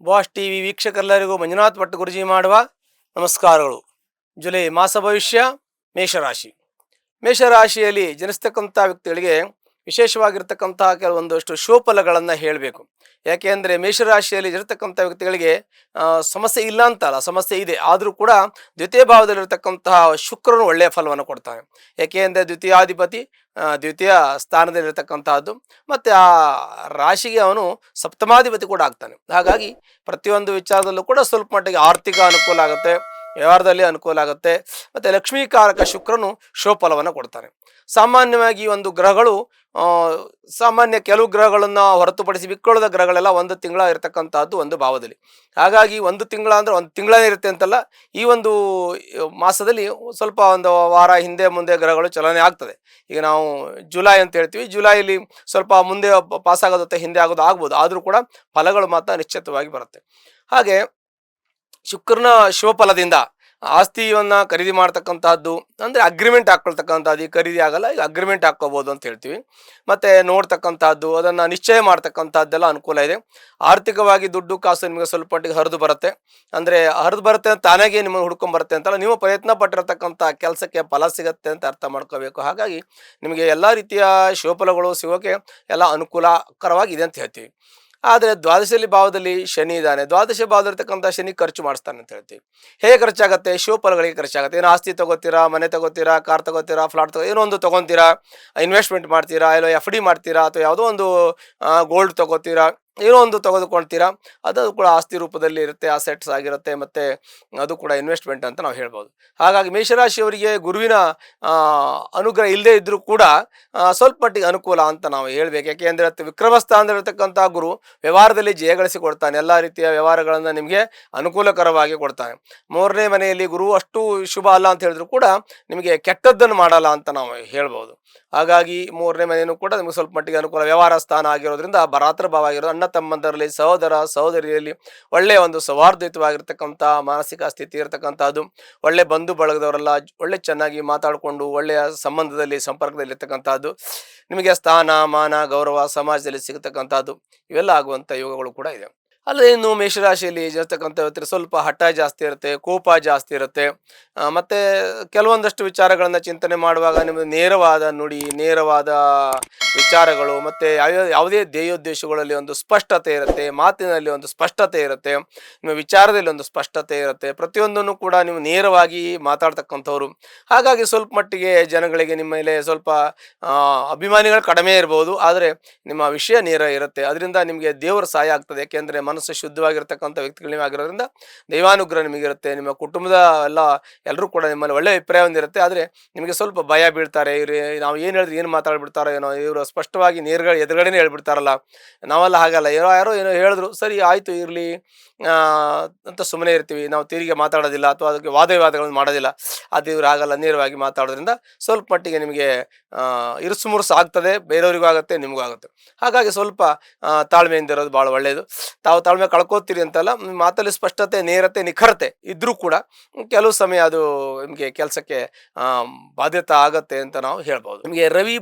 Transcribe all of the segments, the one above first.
Boss TV ವೀಕ್ಷಕರೆಲ್ಲರಿಗೂ Manjunath Bhat ಗುರುಜಿ ಮಾಡುವ ನಮಸ್ಕಾರಗಳು. July ಮಾಸ ಭವಿಷ್ಯ ಮೇಷರಾಶಿ. ಮೇಷರಾಶಿಯಲ್ಲಿ ಜನಿಸ್ತಕ್ಕಂಥ ವ್ಯಕ್ತಿಗಳಿಗೆ ವಿಶೇಷವಾಗಿರ್ತಕ್ಕಂಥ ಕೆಲವೊಂದಷ್ಟು ಶುಭಫಲಗಳನ್ನು ಹೇಳಬೇಕು. ಯಾಕೆಂದರೆ ಮೇಷರಾಶಿಯಲ್ಲಿ ಇರತಕ್ಕಂಥ ವ್ಯಕ್ತಿಗಳಿಗೆ ಸಮಸ್ಯೆ ಇಲ್ಲ ಅಂತಲ್ಲ, ಸಮಸ್ಯೆ ಇದೆ. ಆದರೂ ಕೂಡ ದ್ವಿತೀಯ ಭಾವದಲ್ಲಿರ್ತಕ್ಕಂತಹ ಶುಕ್ರನು ಒಳ್ಳೆಯ ಫಲವನ್ನು ಕೊಡ್ತಾನೆ. ಯಾಕೆಂದರೆ ದ್ವಿತೀಯಾಧಿಪತಿ ದ್ವಿತೀಯ ಸ್ಥಾನದಲ್ಲಿರ್ತಕ್ಕಂತಹದ್ದು, ಮತ್ತು ಆ ರಾಶಿಗೆ ಅವನು ಸಪ್ತಮಾಧಿಪತಿ ಕೂಡ ಆಗ್ತಾನೆ. ಹಾಗಾಗಿ ಪ್ರತಿಯೊಂದು ವಿಚಾರದಲ್ಲೂ ಕೂಡ ಸ್ವಲ್ಪ ಮಟ್ಟಿಗೆ ಆರ್ಥಿಕ ಅನುಕೂಲ ಆಗುತ್ತೆ, ವ್ಯವಹಾರದಲ್ಲಿ ಅನುಕೂಲ ಆಗುತ್ತೆ. ಮತ್ತು ಲಕ್ಷ್ಮೀಕಾರಕ ಶುಕ್ರನು ಶುಭಫಲವನ್ನು ಕೊಡ್ತಾನೆ. ಸಾಮಾನ್ಯವಾಗಿ ಒಂದು ಗ್ರಹಗಳು ಸಾಮಾನ್ಯ ಕೆಲವು ಗ್ರಹಗಳನ್ನು ಹೊರತುಪಡಿಸಿ ಮಿಕ್ಕುಳಿದ ಗ್ರಹಗಳೆಲ್ಲ ಒಂದು ತಿಂಗಳ ಇರತಕ್ಕಂಥದ್ದು ಒಂದು ಭಾವದಲ್ಲಿ. ಹಾಗಾಗಿ ಒಂದು ತಿಂಗಳ ಅಂದರೆ ಒಂದು ತಿಂಗಳೇ ಇರುತ್ತೆ ಅಂತಲ್ಲ, ಈ ಒಂದು ಮಾಸದಲ್ಲಿ ಸ್ವಲ್ಪ ಒಂದು ವಾರ ಹಿಂದೆ ಮುಂದೆ ಗ್ರಹಗಳು ಚಲನೆ ಆಗ್ತದೆ. ಈಗ ನಾವು ಜುಲೈ ಅಂತ ಹೇಳ್ತೀವಿ, ಜುಲೈಲಿ ಸ್ವಲ್ಪ ಮುಂದೆ ಪಾಸ್ ಆಗೋದತ್ತೆ ಹಿಂದೆ ಆಗೋದು ಆಗ್ಬೋದು, ಆದರೂ ಕೂಡ ಫಲಗಳು ಮಾತ್ರ ನಿಶ್ಚಿತವಾಗಿ ಬರುತ್ತೆ. ಹಾಗೆ ಶುಕ್ರನ ಶುಭಫಲದಿಂದ ಆಸ್ತಿಯನ್ನು ಖರೀದಿ ಮಾಡ್ತಕ್ಕಂಥದ್ದು, ಅಂದರೆ ಅಗ್ರಿಮೆಂಟ್ ಹಾಕ್ಕೊಳ್ತಕ್ಕಂಥದ್ದು. ಈ ಖರೀದಿ ಆಗಲ್ಲ, ಈಗ ಅಗ್ರಿಮೆಂಟ್ ಹಾಕ್ಕೋಬೋದು ಅಂತ ಹೇಳ್ತೀವಿ. ಮತ್ತು ನೋಡ್ತಕ್ಕಂಥದ್ದು, ಅದನ್ನು ನಿಶ್ಚಯ ಮಾಡ್ತಕ್ಕಂಥದ್ದೆಲ್ಲ ಅನುಕೂಲ ಇದೆ. ಆರ್ಥಿಕವಾಗಿ ದುಡ್ಡು ಕಾಸು ನಿಮಗೆ ಸ್ವಲ್ಪ ಮಟ್ಟಿಗೆ ಹರಿದು ಬರುತ್ತೆ. ಅಂದರೆ ಹರಿದು ಬರುತ್ತೆ ಅಂತ ತಾನಾಗೆ ನಿಮಗೆ ಹುಡ್ಕೊಂಬರುತ್ತೆ ಅಂತಲ್ಲ, ನೀವು ಪ್ರಯತ್ನ ಪಟ್ಟಿರತಕ್ಕಂಥ ಕೆಲಸಕ್ಕೆ ಫಲ ಸಿಗುತ್ತೆ ಅಂತ ಅರ್ಥ ಮಾಡ್ಕೋಬೇಕು. ಹಾಗಾಗಿ ನಿಮಗೆ ಎಲ್ಲ ರೀತಿಯ ಶುಭಫಲಗಳು ಸಿಗೋಕ್ಕೆ ಎಲ್ಲ ಅನುಕೂಲಕರವಾಗಿದೆ ಅಂತ ಹೇಳ್ತೀವಿ. ಆದರೆ ದ್ವಾದಶಲ್ಲಿ ಭಾವದಲ್ಲಿ ಶನಿ ಇದ್ದಾನೆ. ದ್ವಾದಶ ಭಾವದಲ್ಲಿರ್ತಕ್ಕಂಥ ಶನಿ ಖರ್ಚು ಮಾಡಿಸ್ತಾನೆ ಅಂತ ಹೇಳ್ತೀವಿ. ಹೇಗೆ ಖರ್ಚಾಗುತ್ತೆ? ಶುಭಫಲಗಳಿಗೆ ಖರ್ಚಾಗುತ್ತೆ. ಏನೋ ಆಸ್ತಿ ತೊಗೋತೀರಾ, ಮನೆ ತೊಗೋತೀರಾ, ಕಾರ್ ತೊಗೋತೀರಾ, ಫ್ಲಾಟ್ ಏನೋ ಒಂದು ತೊಗೊತೀರಾ, ಇನ್ವೆಸ್ಟ್ಮೆಂಟ್ ಮಾಡ್ತೀರಾ, ಇಲ್ಲ ಎಫ್ ಡಿ ಮಾಡ್ತೀರಾ, ಅಥವಾ ಯಾವುದೋ ಒಂದು ಗೋಲ್ಡ್ ತೊಗೋತೀರಾ, ಏನೋ ಒಂದು ತೆಗೆದುಕೊಳ್ತೀರಾ, ಅದು ಕೂಡ ಆಸ್ತಿ ರೂಪದಲ್ಲಿ ಇರುತ್ತೆ, ಅಸೆಟ್ಸ್ ಆಗಿರುತ್ತೆ, ಮತ್ತು ಅದು ಕೂಡ ಇನ್ವೆಸ್ಟ್ಮೆಂಟ್ ಅಂತ ನಾವು ಹೇಳ್ಬೋದು. ಹಾಗಾಗಿ ಮೇಷರಾಶಿಯವರಿಗೆ ಗುರುವಿನ ಅನುಗ್ರಹ ಇಲ್ಲದೇ ಇದ್ದರೂ ಕೂಡ ಸ್ವಲ್ಪ ಮಟ್ಟಿಗೆ ಅನುಕೂಲ ಅಂತ ನಾವು ಹೇಳ್ಬೇಕು. ಯಾಕೆಂದರೆ ವಿಕ್ರಮಸ್ಥಾನದಲ್ಲಿರ್ತಕ್ಕಂಥ ಗುರು ವ್ಯವಹಾರದಲ್ಲಿ ಜಯಗಳಿಸಿಕೊಡ್ತಾನೆ. ಎಲ್ಲ ರೀತಿಯ ವ್ಯವಹಾರಗಳನ್ನು ನಿಮಗೆ ಅನುಕೂಲಕರವಾಗಿ ಕೊಡ್ತಾನೆ. ಮೂರನೇ ಮನೆಯಲ್ಲಿ ಗುರು ಅಷ್ಟು ಶುಭ ಅಲ್ಲ ಅಂತ ಹೇಳಿದ್ರು ಕೂಡ ನಿಮಗೆ ಕೆಟ್ಟದ್ದನ್ನು ಮಾಡಲ್ಲ ಅಂತ ನಾವು ಹೇಳ್ಬೋದು. ಹಾಗಾಗಿ ಮೂರನೇ ಮನೆಯೂ ಕೂಡ ನಿಮಗೆ ಸ್ವಲ್ಪ ಮಟ್ಟಿಗೆ ಅನುಕೂಲ. ವ್ಯವಹಾರ ಸ್ಥಾನ ಆಗಿರೋದ್ರಿಂದ ಭರಾತೃ ಭಾವ ಆಗಿರೋದು, ಅಣ್ಣ ತಮ್ಮಂದರಲ್ಲಿ, ಸಹೋದರ ಸಹೋದರಿಯಲ್ಲಿ ಒಳ್ಳೆಯ ಒಂದು ಸೌಹಾರ್ದಯುತವಾಗಿರ್ತಕ್ಕಂಥ ಮಾನಸಿಕ ಸ್ಥಿತಿ ಇರತಕ್ಕಂಥದ್ದು. ಒಳ್ಳೆ ಬಂಧು ಬಳಗದವರೆಲ್ಲ ಒಳ್ಳೆ ಚೆನ್ನಾಗಿ ಮಾತಾಡಿಕೊಂಡು ಒಳ್ಳೆಯ ಸಂಬಂಧದಲ್ಲಿ ಸಂಪರ್ಕದಲ್ಲಿ ಇರ್ತಕ್ಕಂಥದ್ದು. ನಿಮಗೆ ಸ್ಥಾನ ಮಾನ ಗೌರವ ಸಮಾಜದಲ್ಲಿ ಸಿಗತಕ್ಕಂಥದ್ದು, ಇವೆಲ್ಲ ಆಗುವಂಥ ಯೋಗಗಳು ಕೂಡ ಇದೆ. ಅಲ್ಲದೆ ಇನ್ನು ಮೇಷರಾಶಿಯಲ್ಲಿ ಇರ್ತಕ್ಕಂಥ ವ್ಯಕ್ತಿ ಸ್ವಲ್ಪ ಹಠ ಜಾಸ್ತಿ ಇರುತ್ತೆ, ಕೋಪ ಜಾಸ್ತಿ ಇರುತ್ತೆ. ಮತ್ತು ಕೆಲವೊಂದಷ್ಟು ವಿಚಾರಗಳನ್ನು ಚಿಂತನೆ ಮಾಡುವಾಗ ನಿಮ್ಮದು ನೇರವಾದ ನುಡಿ, ನೇರವಾದ ವಿಚಾರಗಳು, ಮತ್ತು ಯಾವುದೇ ಧ್ಯೇಯೋದ್ದೇಶಗಳಲ್ಲಿ ಒಂದು ಸ್ಪಷ್ಟತೆ ಇರುತ್ತೆ, ಮಾತಿನಲ್ಲಿ ಒಂದು ಸ್ಪಷ್ಟತೆ ಇರುತ್ತೆ, ನಿಮ್ಮ ವಿಚಾರದಲ್ಲಿ ಒಂದು ಸ್ಪಷ್ಟತೆ ಇರುತ್ತೆ. ಪ್ರತಿಯೊಂದನ್ನು ಕೂಡ ನೀವು ನೇರವಾಗಿ ಮಾತಾಡ್ತಕ್ಕಂಥವ್ರು. ಹಾಗಾಗಿ ಸ್ವಲ್ಪ ಮಟ್ಟಿಗೆ ಜನಗಳಿಗೆ ನಿಮ್ಮ ಮೇಲೆ ಸ್ವಲ್ಪ ಅಭಿಮಾನಿಗಳು ಕಡಿಮೆ ಇರ್ಬೋದು, ಆದರೆ ನಿಮ್ಮ ವಿಷಯ ನೇರ ಇರುತ್ತೆ. ಅದರಿಂದ ನಿಮಗೆ ದೇವರ ಸಹಾಯ ಆಗ್ತದೆ. ಯಾಕೆಂದರೆ ಮನಸ್ಸು ಶುದ್ಧವಾಗಿರ್ತಕ್ಕಂಥ ವ್ಯಕ್ತಿಗಳು ನೀವಾಗಿರೋದ್ರಿಂದ ದೈವಾನುಗ್ರಹ ನಿಮಗಿರುತ್ತೆ. ನಿಮ್ಮ ಕುಟುಂಬದ ಎಲ್ಲರೂ ಕೂಡ ನಿಮ್ಮಲ್ಲಿ ಒಳ್ಳೆಯ ಅಭಿಪ್ರಾಯ ಹೊಂದಿರುತ್ತೆ. ಆದರೆ ನಿಮಗೆ ಸ್ವಲ್ಪ ಭಯ ಬೀಳ್ತಾರೆ, ಇವ್ರು ನಾವು ಏನು ಹೇಳಿದ್ರೆ ಏನು ಮಾತಾಡ್ಬಿಡ್ತಾರೋ ಏನೋ, ಇವರು ಸ್ಪಷ್ಟವಾಗಿ ಎದುರುಗಡೆನೇ ಹೇಳ್ಬಿಡ್ತಾರಲ್ಲ, ನಾವೆಲ್ಲ ಹಾಗಲ್ಲ. ಯಾರೋ ಏನೋ ಹೇಳಿದ್ರು, ಸರಿ ಆಯಿತು ಇರಲಿ ಅಂತ ಸುಮ್ಮನೆ ಇರ್ತೀವಿ. ನಾವು ತಿರುಗಿ ಮಾತಾಡೋದಿಲ್ಲ, ಅಥವಾ ಅದಕ್ಕೆ ವಾದವಿವಾದಗಳನ್ನು ಮಾಡೋದಿಲ್ಲ. ಅದು ಇವ್ರು ಆಗಲ್ಲ, ನೇರವಾಗಿ ಮಾತಾಡೋದ್ರಿಂದ ಸ್ವಲ್ಪ ಮಟ್ಟಿಗೆ ನಿಮಗೆ ಇರುಸು ಮುರುಸು ಆಗ್ತದೆ, ಬೇರೆಯವ್ರಿಗೂ ಆಗುತ್ತೆ, ನಿಮಗೂ ಆಗುತ್ತೆ. ಹಾಗಾಗಿ ಸ್ವಲ್ಪ ತಾಳ್ಮೆಯಿಂದ ಇರೋದು ಭಾಳ ಒಳ್ಳೆಯದು. ತಾವು ತಾಳ್ಮೆ ಕಳ್ಕೋತೀರಿ ಅಂತಲ್ಲ, ಮಾತಲ್ಲಿ ಸ್ಪಷ್ಟತೆ, ನೇರತೆ, ನಿಖರತೆ ಇದ್ರೂ ಕೂಡ ಕೆಲವು ಸಮಯ ಅದು ನಿಮಗೆ ಕೆಲಸಕ್ಕೆ ಬಾಧ್ಯತೆ ಆಗತ್ತೆ ಅಂತ ನಾವು ಹೇಳ್ಬೋದು. ನಿಮಗೆ ರವಿ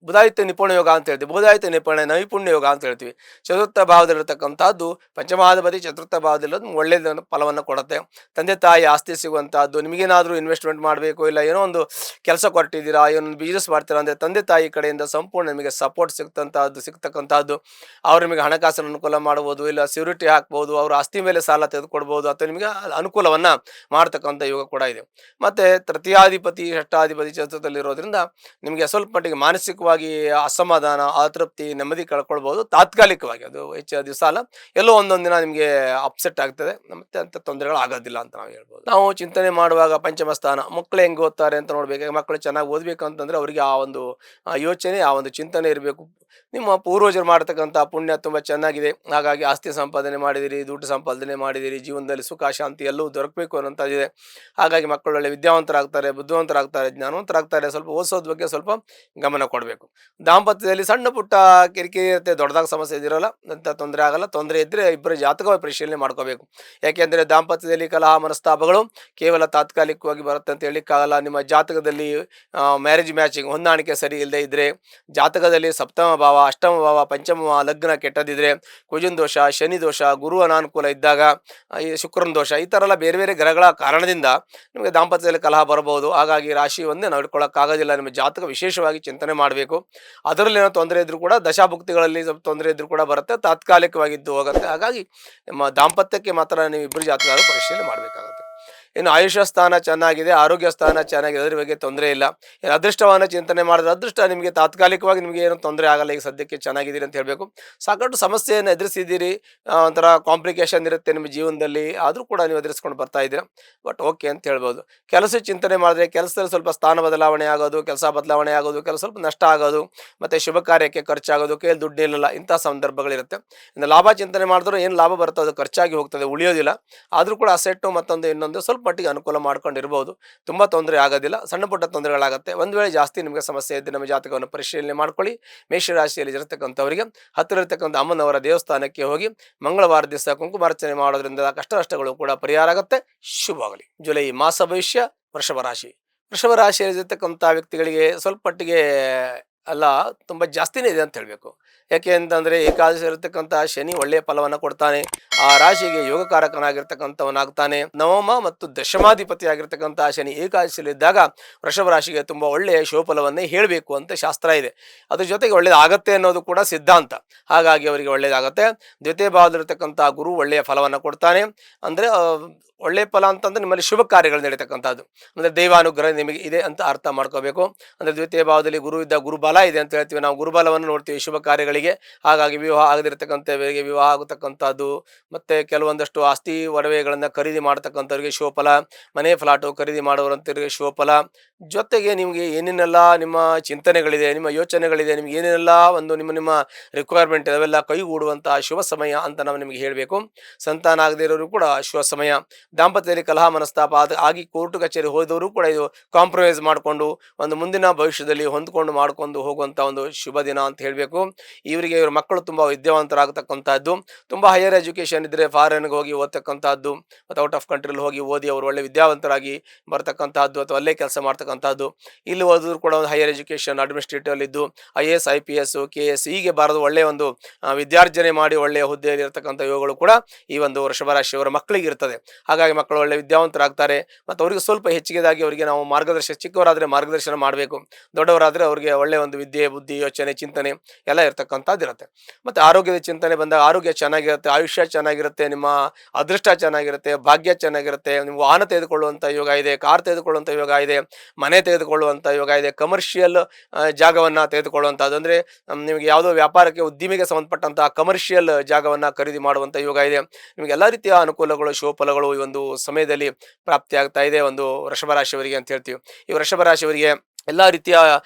ಬುಧಾಯಿತ ನಿಪುಣ ಯೋಗ ಅಂತ ಹೇಳ್ತೀವಿ. ಬುಧಾಯಿತ ನೈಪುಣ್ಯ ಯೋಗ ಅಂತ ಹೇಳ್ತೀವಿ. ಚತುರ್ಥ ಭಾವದಲ್ಲಿರ್ತಕ್ಕಂಥದ್ದು, ಪಂಚಮಹಾಧಿಪತಿ ಚತುರ್ಥ ಭಾವದಲ್ಲಿರೋದು ಒಳ್ಳೆಯ ಫಲವನ್ನು ಕೊಡುತ್ತೆ. ತಂದೆ ತಾಯಿ ಆಸ್ತಿ ಸಿಗುವಂಥದ್ದು, ನಿಮಗೇನಾದರೂ ಇನ್ವೆಸ್ಟ್ಮೆಂಟ್ ಮಾಡಬೇಕು, ಇಲ್ಲ ಏನೋ ಒಂದು ಕೆಲಸ ಕೊಟ್ಟಿದ್ದೀರಾ, ಏನೊಂದು ಬಿಸ್ನೆಸ್ ಮಾಡ್ತೀರಾ ಅಂದರೆ ತಂದೆ ತಾಯಿ ಕಡೆಯಿಂದ ಸಂಪೂರ್ಣ ನಿಮಗೆ ಸಪೋರ್ಟ್ ಸಿಗ್ತಕ್ಕಂಥದ್ದು. ಅವ್ರು ನಿಮಗೆ ಹಣಕಾಸಿನ ಅನುಕೂಲ ಮಾಡ್ಬೋದು, ಇಲ್ಲ ಸೆಕ್ಯೂರಿಟಿ ಹಾಕ್ಬೋದು, ಅವ್ರ ಆಸ್ತಿ ಮೇಲೆ ಸಾಲ ತೆಗೆದುಕೊಡ್ಬೋದು, ಅಥವಾ ನಿಮಗೆ ಅನುಕೂಲವನ್ನು ಮಾಡ್ತಕ್ಕಂಥ ಯೋಗ ಕೂಡ ಇದೆ. ಮತ್ತು ತೃತೀಯಾಧಿಪತಿ ಷಷ್ಠಾಧಿಪತಿ ಚತುರ್ಥದಲ್ಲಿರೋದ್ರಿಂದ ನಿಮಗೆ ಸ್ವಲ್ಪ ಮಟ್ಟಿಗೆ ಮಾನಸಿಕವಾಗಿ ಅಸಮಾಧಾನ, ಅತೃಪ್ತಿ, ನೆಮ್ಮದಿ ಕಳ್ಕೊಳ್ಬೋದು ತಾತ್ಕಾಲಿಕವಾಗಿ. ಅದು ಹೆಚ್ಚು ದಿವಸ ಅಲ್ಲ, ಎಲ್ಲೋ ಒಂದೊಂದು ದಿನ ನಿಮಗೆ ಅಪ್ಸೆಟ್ ಆಗ್ತದೆ, ಮತ್ತೆ ಅಂಥ ತೊಂದರೆಗಳು ಆಗೋದಿಲ್ಲ ಅಂತ ನಾವು ಹೇಳ್ಬೋದು. ನಾವು ಚಿಂತನೆ ಮಾಡುವಾಗ ಪಂಚಮ ಸ್ಥಾನ, ಮಕ್ಕಳು ಹೆಂಗೆ ಓದ್ತಾರೆ ಅಂತ ನೋಡ್ಬೇಕು. ಮಕ್ಕಳು ಚೆನ್ನಾಗಿ ಓದಬೇಕು ಅಂತಂದರೆ ಅವರಿಗೆ ಆ ಒಂದು ಯೋಚನೆ, ಆ ಒಂದು ಚಿಂತನೆ ಇರಬೇಕು. ನಿಮ್ಮ ಪೂರ್ವಜರು ಮಾಡ್ತಕ್ಕಂಥ ಪುಣ್ಯ ತುಂಬ ಚೆನ್ನಾಗಿದೆ. ಹಾಗಾಗಿ ಆಸ್ತಿ ಸಂಪಾದನೆ ಮಾಡಿದಿರಿ, ದುಡ್ಡು ಸಂಪಾದನೆ ಮಾಡಿದಿರಿ, ಜೀವನದಲ್ಲಿ ಸುಖ ಶಾಂತಿ ಎಲ್ಲವೂ ದೊರಕಬೇಕು ಅನ್ನೋಂಥದ್ದಿದೆ. ಹಾಗಾಗಿ ಮಕ್ಕಳು ಒಳ್ಳೆ ವಿದ್ಯಾವಂತರಾಗ್ತಾರೆ, ಬುದ್ಧಿವಂತರಾಗ್ತಾರೆ, ಜ್ಞಾನವಂತರಾಗ್ತಾರೆ. ಸ್ವಲ್ಪ ಓದಿಸೋದ್ ಬಗ್ಗೆ ಸ್ವಲ್ಪ ಗಮನ ಕೊಡಬೇಕು. ಹೇಳ್ಬೇಕು. ದಾಂಪತ್ಯದಲ್ಲಿ ಸಣ್ಣ ಪುಟ್ಟ ಕಿರಿಕಿರಿ ಇರುತ್ತೆ, ದೊಡ್ಡದಾಗಿ ಸಮಸ್ಯೆ ಇದಿರಲ್ಲ, ಅಂತ ತೊಂದರೆ ಆಗಲ್ಲ. ತೊಂದರೆ ಇದ್ದರೆ ಇಬ್ಬರು ಜಾತಕ ಪರಿಶೀಲನೆ ಮಾಡ್ಕೋಬೇಕು. ಯಾಕೆಂದರೆ ದಾಂಪತ್ಯದಲ್ಲಿ ಕಲಹ ಮನಸ್ತಾಪಗಳು ಕೇವಲ ತಾತ್ಕಾಲಿಕವಾಗಿ ಬರುತ್ತೆ ಅಂತ ಹೇಳಿಕ್ಕಾಗಲ್ಲ. ನಿಮ್ಮ ಜಾತಕದಲ್ಲಿ ಮ್ಯಾರೇಜ್ ಮ್ಯಾಚಿಂಗ್ ಹೊಂದಾಣಿಕೆ ಸರಿ ಇಲ್ಲದೆ ಇದ್ದರೆ, ಜಾತಕದಲ್ಲಿ ಸಪ್ತಮ ಭಾವ, ಅಷ್ಟಮ ಭಾವ, ಪಂಚಮ ಭಾವ ಲಗ್ನ ಕೆಟ್ಟದಿದ್ರೆ, ಕುಜನ ದೋಷ, ಶನಿ ದೋಷ, ಗುರು ಅನಾನುಕೂಲ ಇದ್ದಾಗ, ಈ ಶುಕ್ರನ ದೋಷ, ಈ ಥರ ಎಲ್ಲ ಬೇರೆ ಬೇರೆ ಗ್ರಹಗಳ ಕಾರಣದಿಂದ ನಿಮಗೆ ದಾಂಪತ್ಯದಲ್ಲಿ ಕಲಹ ಬರಬಹುದು. ಹಾಗಾಗಿ ರಾಶಿ ಒಂದೇ ನೋಡ್ಕೊಳ್ಳೋಕ್ಕಾಗೋದಿಲ್ಲ. ನಿಮ್ಮ ಜಾತಕ ವಿಶೇಷವಾಗಿ ಚಿಂತನೆ ಮಾಡಬೇಕು. ಅದರಲ್ಲಿ ಏನೋ ತೊಂದರೆ ಇದ್ರೂ ಕೂಡ ದಶಾಭುಕ್ತಿಗಳಲ್ಲಿ ಸ್ವಲ್ಪ ತೊಂದರೆ ಇದ್ರೂ ಕೂಡ ಬರುತ್ತೆ, ತಾತ್ಕಾಲಿಕವಾಗಿದ್ದು ಹೋಗುತ್ತೆ. ಹಾಗಾಗಿ ನಿಮ್ಮ ದಾಂಪತ್ಯಕ್ಕೆ ಮಾತ್ರ ನೀವು ಇಬ್ಬರು ಜಾತಕ ಪರಿಶೀಲನೆ ಮಾಡಬೇಕಾಗುತ್ತೆ. ಇನ್ನು ಆಯುಷ್ಯ ಸ್ಥಾನ ಚೆನ್ನಾಗಿದೆ, ಆರೋಗ್ಯ ಸ್ಥಾನ ಚೆನ್ನಾಗಿದೆ, ಅದ್ರ ಬಗ್ಗೆ ತೊಂದರೆ ಇಲ್ಲ. ಇನ್ನು ಅದೃಷ್ಟವನ್ನು ಚಿಂತನೆ ಮಾಡಿದ್ರೆ ಅದೃಷ್ಟ ನಿಮಗೆ ತಾತ್ಕಾಲಿಕವಾಗಿ ನಿಮಗೆ ಏನೂ ತೊಂದರೆ ಆಗಲ್ಲ. ಈಗ ಸದ್ಯಕ್ಕೆ ಚೆನ್ನಾಗಿದ್ದೀರಿ ಅಂತ ಹೇಳಬೇಕು. ಸಾಕಷ್ಟು ಸಮಸ್ಯೆಯನ್ನು ಎದುರಿಸಿದ್ದೀರಿ, ಒಂಥರ ಕಾಂಪ್ಲಿಕೇಶನ್ ಇರುತ್ತೆ ನಿಮ್ಮ ಜೀವನದಲ್ಲಿ, ಆದರೂ ಕೂಡ ನೀವು ಎದುರಿಸ್ಕೊಂಡು ಬರ್ತಾ ಇದ್ದೀರಾ. ಬಟ್ ಓಕೆ ಅಂತ ಹೇಳ್ಬೋದು. ಕೆಲಸ ಚಿಂತನೆ ಮಾಡಿದ್ರೆ ಕೆಲಸದಲ್ಲಿ ಸ್ವಲ್ಪ ಸ್ಥಾನ ಬದಲಾವಣೆ ಆಗೋದು, ಕೆಲಸ ಬದಲಾವಣೆ ಆಗೋದು, ಸ್ವಲ್ಪ ನಷ್ಟ ಆಗೋದು, ಮತ್ತು ಶುಭ ಕಾರ್ಯಕ್ಕೆ ಖರ್ಚಾಗೋದು, ಕೈಯಲ್ಲಿ ದುಡ್ಡು ನಿಲ್ಲಲ್ಲ, ಇಂಥ ಸಂದರ್ಭಗಳಿರುತ್ತೆ. ಇನ್ನು ಲಾಭ ಚಿಂತನೆ ಮಾಡಿದ್ರು ಏನು ಲಾಭ ಬರುತ್ತೋ ಅದು ಖರ್ಚಾಗಿ ಹೋಗ್ತದೆ, ಉಳಿಯೋದಿಲ್ಲ. ಆದರೂ ಕೂಡ ಅಸೆಟ್ಟು ಮತ್ತೊಂದು ಇನ್ನೊಂದು ಸ್ವಲ್ಪ ಮಟ್ಟಿಗೆ ಅನುಕೂಲ ಮಾಡ್ಕೊಂಡಿರ್ಬೋದು. ತುಂಬ ತೊಂದರೆ ಆಗೋದಿಲ್ಲ, ಸಣ್ಣ ಪುಟ್ಟ ತೊಂದರೆಗಳಾಗುತ್ತೆ. ಒಂದು ವೇಳೆ ಜಾಸ್ತಿ ನಿಮಗೆ ಸಮಸ್ಯೆ ಇದ್ದರೆ ನಮ್ಮ ಜಾತಕವನ್ನು ಪರಿಶೀಲನೆ ಮಾಡ್ಕೊಳ್ಳಿ. ಮೇಷರಾಶಿಯಲ್ಲಿ ಇರತಕ್ಕಂಥವರಿಗೆ ಹತ್ತಿರ ಇರತಕ್ಕಂಥ ಅಮ್ಮನವರ ದೇವಸ್ಥಾನಕ್ಕೆ ಹೋಗಿ ಮಂಗಳವಾರ ದಿವಸ ಕುಂಕುಮಾರ್ಚನೆ ಮಾಡೋದ್ರಿಂದ ಕಷ್ಟ ನಷ್ಟಗಳು ಕೂಡ ಪರಿಹಾರ ಆಗುತ್ತೆ. ಶುಭವಾಗಲಿ. ಜುಲೈ ಮಾಸ ಭವಿಷ್ಯ. ವೃಷಭ ರಾಶಿ. ವೃಷಭ ರಾಶಿಯಲ್ಲಿರ್ತಕ್ಕಂಥ ವ್ಯಕ್ತಿಗಳಿಗೆ ಸ್ವಲ್ಪ ಮಟ್ಟಿಗೆ ಅಲ್ಲ, ತುಂಬ ಜಾಸ್ತಿನೇ ಇದೆ ಅಂತ ಹೇಳಬೇಕು. ಯಾಕೆ ಅಂತಂದರೆ ಏಕಾದಶಿ ಇರತಕ್ಕಂಥ ಶನಿ ಒಳ್ಳೆಯ ಫಲವನ್ನು ಕೊಡ್ತಾನೆ. ಆ ರಾಶಿಗೆ ಯೋಗಕಾರಕನಾಗಿರ್ತಕ್ಕಂಥವನಾಗ್ತಾನೆ. ನವಮ ಮತ್ತು ದಶಮಾಧಿಪತಿ ಆಗಿರ್ತಕ್ಕಂಥ ಶನಿ ಏಕಾದಶಿಯಲ್ಲಿದ್ದಾಗ ವೃಷಭ ರಾಶಿಗೆ ತುಂಬ ಒಳ್ಳೆಯ ಶುಭಫಲವನ್ನೇ ಹೇಳಬೇಕು ಅಂತ ಶಾಸ್ತ್ರ ಇದೆ. ಅದ್ರ ಜೊತೆಗೆ ಒಳ್ಳೆಯದಾಗತ್ತೆ ಅನ್ನೋದು ಕೂಡ ಸಿದ್ಧಾಂತ. ಹಾಗಾಗಿ ಅವರಿಗೆ ಒಳ್ಳೆಯದಾಗತ್ತೆ. ದ್ವಿತೀಯ ಭಾವದಲ್ಲಿರ್ತಕ್ಕಂಥ ಗುರು ಒಳ್ಳೆಯ ಫಲವನ್ನು ಕೊಡ್ತಾನೆ. ಅಂದರೆ ಒಳ್ಳೆಯ ಫಲ ಅಂತಂದರೆ ನಿಮ್ಮಲ್ಲಿ ಶುಭ ಕಾರ್ಯಗಳು ನಡೀತಕ್ಕಂಥದ್ದು, ಅಂದರೆ ದೈವಾನುಗ್ರಹ ನಿಮಗೆ ಇದೆ ಅಂತ ಅರ್ಥ ಮಾಡ್ಕೋಬೇಕು. ಅಂದರೆ ದ್ವಿತೀಯ ಭಾವದಲ್ಲಿ ಗುರು ಇದ್ದ ಗುರುಬಲ ಇದೆ ಅಂತ ಹೇಳ್ತೀವಿ ನಾವು, ಗುರುಬಲವನ್ನು ನೋಡ್ತೀವಿ ಶುಭ ಕಾರ್ಯಗಳಿಗೆ. ಹಾಗಾಗಿ ವಿವಾಹ ಆಗದಿರ್ತಕ್ಕಂಥವರಿಗೆ ವಿವಾಹ ಆಗತಕ್ಕಂಥದ್ದು, ಮತ್ತು ಕೆಲವೊಂದಷ್ಟು ಆಸ್ತಿ ಒಡವೆಗಳನ್ನು ಖರೀದಿ ಮಾಡ್ತಕ್ಕಂಥವ್ರಿಗೆ ಶುಭಫಲ, ಮನೆ ಫ್ಲಾಟು ಖರೀದಿ ಮಾಡೋರಂಥವ್ರಿಗೆ ಶುಭಫಲ. ಜೊತೆಗೆ ನಿಮಗೆ ಏನೇನೆಲ್ಲ ನಿಮ್ಮ ಚಿಂತನೆಗಳಿದೆ, ನಿಮ್ಮ ಯೋಚನೆಗಳಿದೆ, ನಿಮ್ಗೆ ಏನೇನೆಲ್ಲ ಒಂದು ನಿಮ್ಮ ರಿಕ್ವೈರ್ಮೆಂಟ್ ಅವೆಲ್ಲ ಕೈಗೂಡುವಂಥ ಶುಭ ಸಮಯ ಅಂತ ನಾವು ನಿಮಗೆ ಹೇಳಬೇಕು. ಸಂತಾನ ಆಗದೇ ಇರೋರು ಕೂಡ ಶುಭ ಸಮಯ. ದಾಂಪತ್ಯದಲ್ಲಿ ಕಲಹ ಮನಸ್ತಾಪ ಆಗಿ ಕೋರ್ಟು ಕಚೇರಿ ಹೋದವರು ಕೂಡ ಇದು ಕಾಂಪ್ರಮೈಸ್ ಮಾಡಿಕೊಂಡು ಒಂದು ಮುಂದಿನ ಭವಿಷ್ಯದಲ್ಲಿ ಹೊಂದ್ಕೊಂಡು ಮಾಡ್ಕೊಂಡು ಹೋಗುವಂಥ ಒಂದು ಶುಭ ದಿನ ಅಂತ ಹೇಳಬೇಕು. ಇವರಿಗೆ ಇವ್ರ ಮಕ್ಕಳು ತುಂಬ ವಿದ್ಯಾವಂತರಾಗತಕ್ಕಂಥದ್ದು, ತುಂಬ ಹೈಯರ್ ಎಜುಕೇಷನ್ ಇದ್ದರೆ ಫಾರಿನ್ಗೆ ಹೋಗಿ ಓದ್ತಕ್ಕಂಥದ್ದು, ಮತ್ತು ಔಟ್ ಆಫ್ ಕಂಟ್ರಿಲಿ ಹೋಗಿ ಓದಿ ಅವರು ಒಳ್ಳೆ ವಿದ್ಯಾವಂತರಾಗಿ ಬರ್ತಕ್ಕಂಥದ್ದು, ಅಥವಾ ಅಲ್ಲೇ ಕೆಲಸ ಮಾಡ್ತಕ್ಕಂಥದ್ದು. ಇಲ್ಲಿ ಓದಿದ್ರು ಕೂಡ ಒಂದು ಹೈಯರ್ ಎಜುಕೇಷನ್ ಅಡ್ಮಿನಿಸ್ಟ್ರೇಟಿವಲ್ಲಿದ್ದು IAS IPS KS ಹೀಗೆ ಬಾರದು ಒಳ್ಳೆಯ ಒಂದು ವಿದ್ಯಾರ್ಜನೆ ಮಾಡಿ ಒಳ್ಳೆಯ ಹುದ್ದೆಯಲ್ಲಿ ಇರತಕ್ಕಂಥ ಯೋಗಗಳು ಕೂಡ ಈ ಒಂದು ವೃಷಭ ರಾಶಿಯವರ ಮಕ್ಕಳಿಗೆ ಇರ್ತದೆ. ಹಾಗಾಗಿ ಮಕ್ಕಳು ಒಳ್ಳೆ ವಿದ್ಯಾವಂತರಾಗ್ತಾರೆ. ಮತ್ತು ಅವರಿಗೆ ಸ್ವಲ್ಪ ಹೆಚ್ಚಿಗೆದಾಗಿ ಅವರಿಗೆ ನಾವು ಮಾರ್ಗದರ್ಶನ, ಚಿಕ್ಕವರಾದರೆ ಮಾರ್ಗದರ್ಶನ ಮಾಡಬೇಕು, ದೊಡ್ಡವರಾದರೆ ಅವರಿಗೆ ಒಳ್ಳೆಯ ಒಂದು ವಿದ್ಯೆ, ಬುದ್ಧಿ, ಯೋಚನೆ, ಚಿಂತನೆ ಎಲ್ಲ ಇರತಕ್ಕಂಥದ್ದು ಇರುತ್ತೆ. ಮತ್ತು ಆರೋಗ್ಯದ ಚಿಂತನೆ ಬಂದಾಗ ಆರೋಗ್ಯ ಚೆನ್ನಾಗಿರುತ್ತೆ, ಆಯುಷ್ಯ ಚೆನ್ನಾಗಿರುತ್ತೆ, ನಿಮ್ಮ ಅದೃಷ್ಟ ಚೆನ್ನಾಗಿರುತ್ತೆ, ಭಾಗ್ಯ ಚೆನ್ನಾಗಿರುತ್ತೆ. ನೀವು ವಾಹನ ತೆಗೆದುಕೊಳ್ಳುವಂಥ ಯೋಗ ಇದೆ, ಕಾರ್ ತೆಗೆದುಕೊಳ್ಳುವಂಥ ಯೋಗ ಇದೆ, ಮನೆ ತೆಗೆದುಕೊಳ್ಳುವಂಥ ಯೋಗ ಇದೆ, ಕಮರ್ಷಿಯಲ್ ಜಾಗವನ್ನು ತೆಗೆದುಕೊಳ್ಳುವಂಥದ್ದು, ಅಂದರೆ ನಿಮಗೆ ಯಾವುದೋ ವ್ಯಾಪಾರಕ್ಕೆ ಉದ್ದಿಮೆಗೆ ಸಂಬಂಧಪಟ್ಟಂತಹ ಕಮರ್ಷಿಯಲ್ ಜಾಗವನ್ನು ಖರೀದಿ ಮಾಡುವಂಥ ಯೋಗ ಇದೆ. ನಿಮಗೆ ಎಲ್ಲ ರೀತಿಯ ಅನುಕೂಲಗಳು, ಶುಭಫಲಗಳು ಈ ಒಂದು ಸಮಯದಲ್ಲಿ ಪ್ರಾಪ್ತಿಯಾಗ್ತಾ ಇದೆ ಒಂದು ವೃಷಭ ರಾಶಿಯವರಿಗೆ ಅಂತ ಹೇಳ್ತೀವಿ. ಈ ವೃಷಭ ರಾಶಿಯವರಿಗೆ ಎಲ್ಲ ರೀತಿಯ